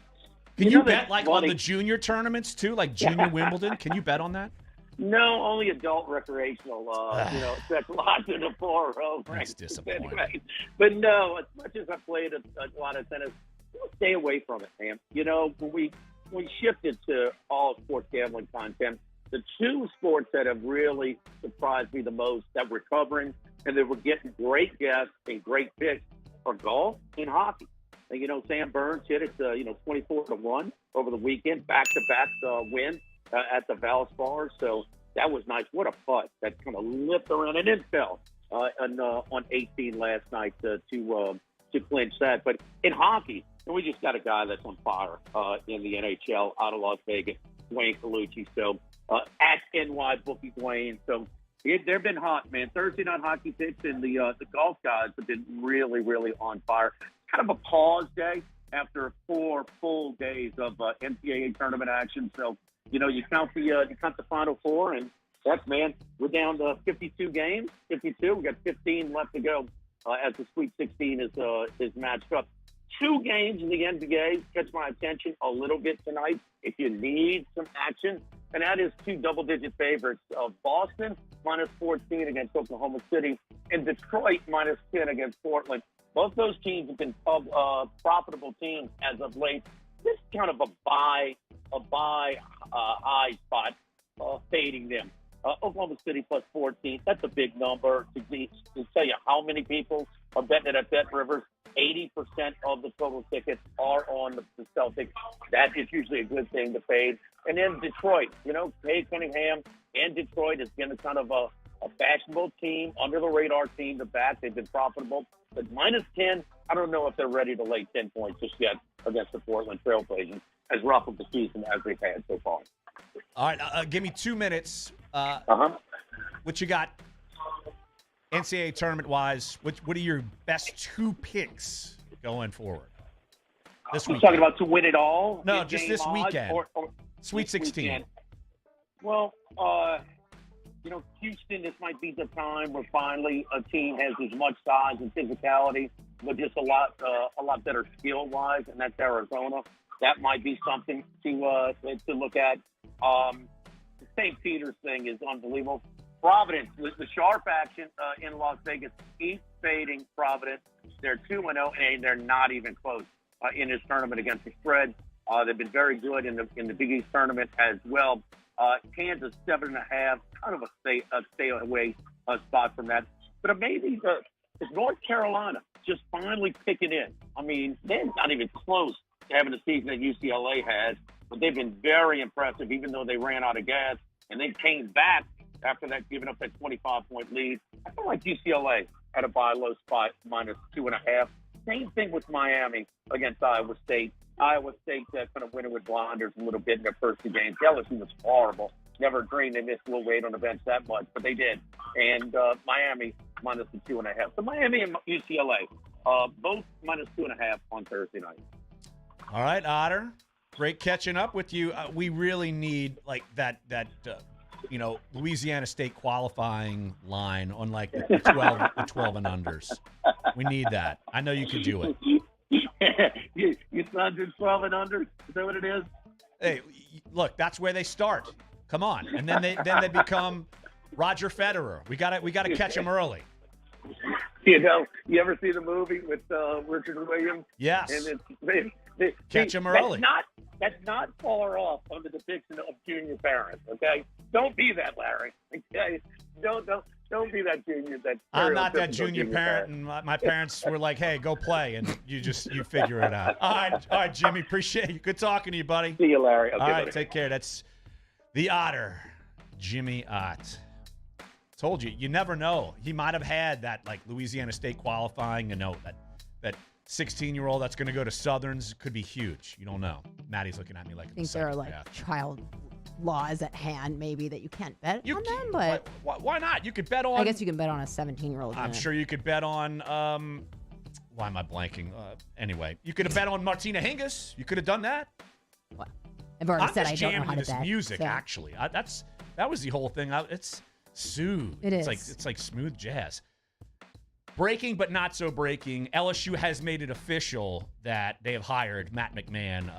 Can you bet like on the junior tournaments too, like Junior Wimbledon? Can you bet on that? No, only adult recreational. That's lots in the 4-row. That's disappointing. Anyway. But no, as much as I played a lot of tennis, stay away from it, man. You know, when we shifted to all sports gambling content, the two sports that have really surprised me the most that we're covering and that we're getting great guests and great picks are golf and hockey. And, you know, Sam Burns hit it, 24-1 over the weekend, back-to-back win at the Valspar. So that was nice. What a putt. That kind of lipped around and then fell on 18 last night to clinch that. But in hockey, we just got a guy that's on fire in the NHL out of Las Vegas, Dwayne Colucci. So at NY Bookie Dwayne. So they've been hot, man. Thursday night hockey picks and the golf guys have been really, really on fire. Kind of a pause day after 4 full days of NCAA tournament action. So, you know, you count the Final Four, and that's, man, we're down to 52 games. 52. We got 15 left to go as the Sweet 16 is matched up. 2 games in the NBA catch my attention a little bit tonight. If you need some action, and that is 2 double-digit favorites of Boston -14 against Oklahoma City, and Detroit -10 against Portland. Both those teams have been profitable teams as of late. This is kind of a buy high spot, fading them. Oklahoma City +14. That's a big number to tell you how many people are betting it at Bet Rivers. 80% of the total tickets are on the Celtics. That is usually a good thing to fade. And then Detroit, you know, Cade Cunningham and Detroit has been a kind of a fashionable team, under the radar team to back. They've been profitable. But -10, I don't know if they're ready to lay 10 points just yet against the Portland Trailblazers, as rough of the season as they've had so far. All right, give me 2 minutes. What you got NCAA tournament-wise? What are your best 2 picks going forward this weekend? Talking about to win it all? No, just this weekend. Or Sweet 16. Weekend. Well, you know, Houston, this might be the time where finally a team has as much size and physicality, but just a lot better skill-wise, and that's Arizona. That might be something to look at. The St. Peter's thing is unbelievable. Providence, the sharp action in Las Vegas, keep fading Providence. They're 2-0, and they're not even close in this tournament against the spread. They've been very good in the Big East tournament as well. Kansas 7.5, kind of a stay away spot from that. But maybe is North Carolina just finally picking in. I mean, they're not even close to having the season that UCLA has, but they've been very impressive, even though they ran out of gas and they came back after that, giving up that 25-point lead. I feel like UCLA had a buy low spot -2.5. Same thing with Miami against Iowa State. Iowa State kind of winning with blinders a little bit in their first 2 games. LSU was horrible. Never dreamed they missed Will Wade on the bench that much, but they did. And Miami -2.5. So Miami and UCLA, both -2.5 on Thursday night. All right, Otter. Great catching up with you. We really need like that Louisiana State qualifying line on like the 12 and unders. We need that. I know you can do it. You signed in 12 and under? Is that what it is? Hey, look, that's where they start. Come on, and then they become Roger Federer. We gotta catch them early. You know, you ever see the movie with Richard Williams? Yes. And catch them early. That's not far off on the depiction of junior parents. Okay, don't be that, Larry. Okay, don't be that junior. I'm not that junior parent, and my parents were like, "Hey, go play," and you figure it out. All right, Jimmy, appreciate you. Good talking to you, buddy. See you, Larry. Okay, all right, buddy. Take care. That's the Otter, Jimmy Ott. Told you, you never know. He might have had that like Louisiana State qualifying, that 16-year-old that's going to go to Southern's could be huge. You don't know. Maddie's looking at me like I think there are child laws at hand, maybe, that you can't bet on them, but why not? You could bet on. I guess you can bet on a 17-year-old. I'm sure you could bet on. Why am I blanking? Anyway, you could have bet on Martina Hingis. You could have done that. What? I've already said I don't know how to this bet. Music, so. actually, that was the whole thing. It's soothe. It's like smooth jazz. Breaking, but not so breaking. LSU has made it official that they have hired Matt McMahon.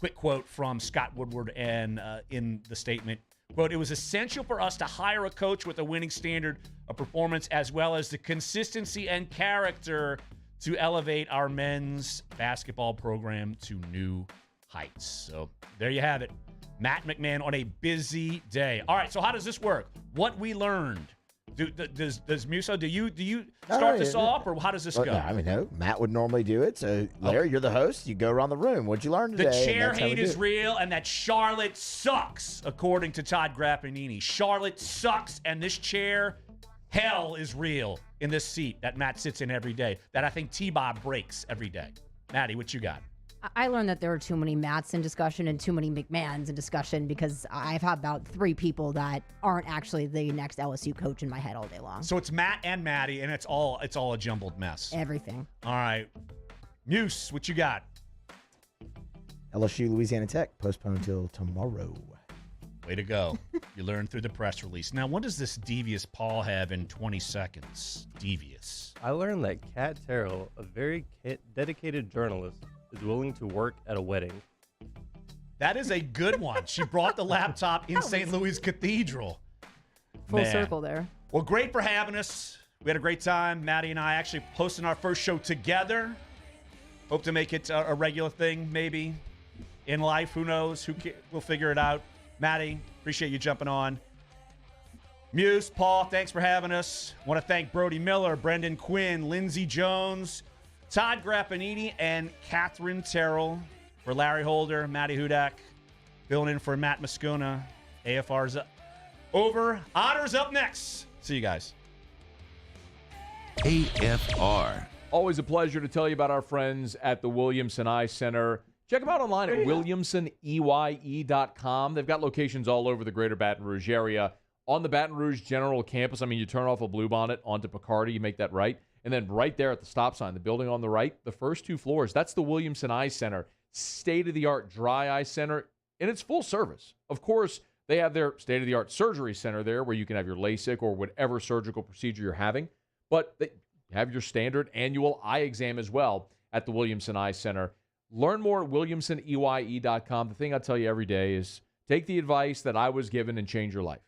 Quick quote from Scott Woodward and in the statement. Quote, "It was essential for us to hire a coach with a winning standard of performance as well as the consistency and character to elevate our men's basketball program to new heights." So there you have it. Matt McMahon on a busy day. All right, so how does this work? What we learned. Does Muso, do you start this off, or how does this go? No, Matt would normally do it. So, Larry, you're the host. You go around the room. What'd you learn today? The chair hate is real, and that Charlotte sucks, according to Todd Graffagnini. Charlotte sucks, and this chair, hell is real in this seat that Matt sits in every day, that I think T-Bob breaks every day. Maddie, what you got? I learned that there are too many Matts in discussion and too many McMahons in discussion because I've had about 3 people that aren't actually the next LSU coach in my head all day long. So it's Matt and Maddie, and it's all a jumbled mess. Everything. All right. Muse, what you got? LSU Louisiana Tech postponed till tomorrow. Way to go. You learned through the press release. Now, what does this devious Paul have in 20 seconds? Devious. I learned that Kat Terrell, a very dedicated journalist, is willing to work at a wedding. That is a good one. She brought the laptop in St. Louis Cathedral. Full circle there. Well, great for having us. We had a great time. Maddie and I actually hosting our first show together. Hope to make it a regular thing, maybe, in life. Who knows? We'll figure it out. Maddie, appreciate you jumping on. Muse, Paul, thanks for having us. Want to thank Brody Miller, Brendan Quinn, Lindsay Jones, Todd Graffagnini, and Catherine Terrell. For Larry Holder, Maddy Hudak, filling in for Matt Moscona. AFR's over. Honors up next. See you guys. AFR. Always a pleasure to tell you about our friends at the Williamson Eye Center. Check them out online at williamsoneye.com. They've got locations all over the greater Baton Rouge area. On the Baton Rouge General Campus, you turn off a Bluebonnet onto Picardy, you make that right. And then right there at the stop sign, the building on the right, the first 2 floors, that's the Williamson Eye Center. State-of-the-art dry eye center, and it's full service. Of course, they have their state-of-the-art surgery center there where you can have your LASIK or whatever surgical procedure you're having. But they have your standard annual eye exam as well at the Williamson Eye Center. Learn more at williamsoneye.com. The thing I tell you every day is take the advice that I was given and change your life.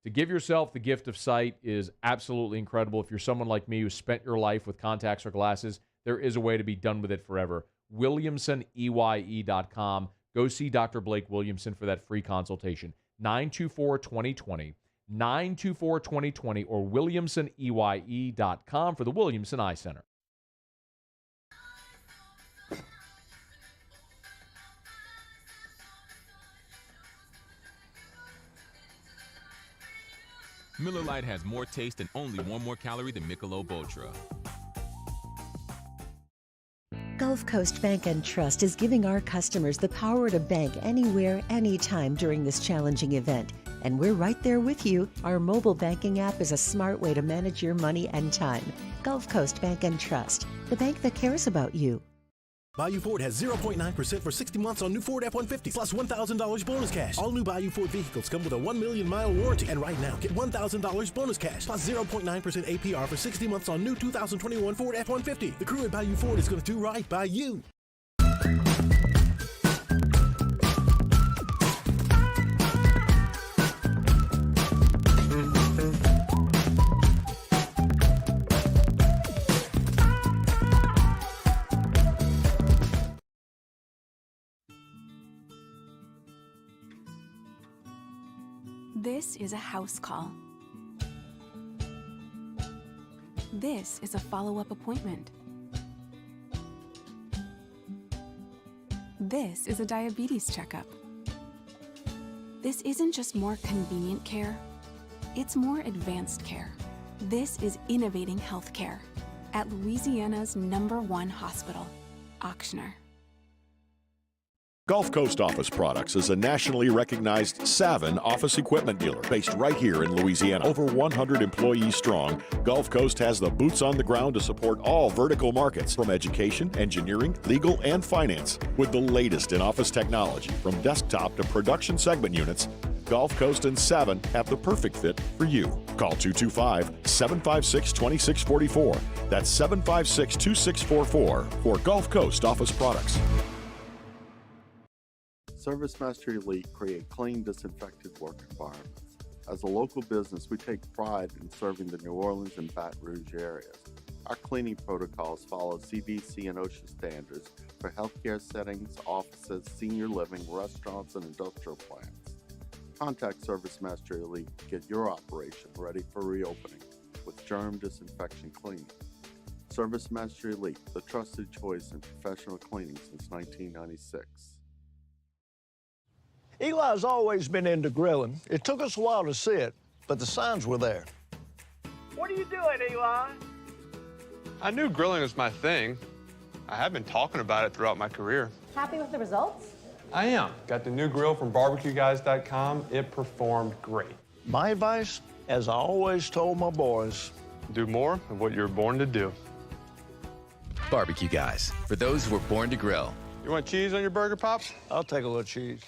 To give yourself the gift of sight is absolutely incredible. If you're someone like me who spent your life with contacts or glasses, there is a way to be done with it forever. WilliamsonEye.com. Go see Dr. Blake Williamson for that free consultation. 924-2020, 924-2020, or WilliamsonEye.com for the Williamson Eye Center. Miller Lite has more taste and only 1 more calorie than Michelob Ultra. Gulf Coast Bank and Trust is giving our customers the power to bank anywhere, anytime during this challenging event. And we're right there with you. Our mobile banking app is a smart way to manage your money and time. Gulf Coast Bank and Trust, the bank that cares about you. Bayou Ford has 0.9% for 60 months on new Ford F-150 plus $1,000 bonus cash. All new Bayou Ford vehicles come with a 1 million mile warranty. And right now, get $1,000 bonus cash plus 0.9% APR for 60 months on new 2021 Ford F-150. The crew at Bayou Ford is going to do right by you. This is a house call. This is a follow-up appointment. This is a diabetes checkup. This isn't just more convenient care, it's more advanced care. This is innovating healthcare. at Louisiana's #1 hospital, Auctioner. Gulf Coast Office Products is a nationally recognized Savin office equipment dealer based right here in Louisiana. Over 100 employees strong, Gulf Coast has the boots on the ground to support all vertical markets, from education, engineering, legal, and finance. With the latest in office technology, from desktop to production segment units, Gulf Coast and Savin have the perfect fit for you. Call 225-756-2644. That's 756-2644 for Gulf Coast Office Products. ServiceMaster Elite create clean, disinfected work environments. As a local business, we take pride in serving the New Orleans and Baton Rouge areas. Our cleaning protocols follow CDC and OSHA standards for healthcare settings, offices, senior living, restaurants, and industrial plants. Contact ServiceMaster Elite to get your operation ready for reopening with germ disinfection cleaning. ServiceMaster Elite, the trusted choice in professional cleaning since 1996. Eli's always been into grilling. It took us a while to see it, but the signs were there. What are you doing, Eli? I knew grilling was my thing. I have been talking about it throughout my career. Happy with the results? I am. Got the new grill from barbecueguys.com. It performed great. My advice, as I always told my boys, do more of what you were born to do. Barbecue Guys, for those who were born to grill. You want cheese on your burger, Pops? I'll take a little cheese.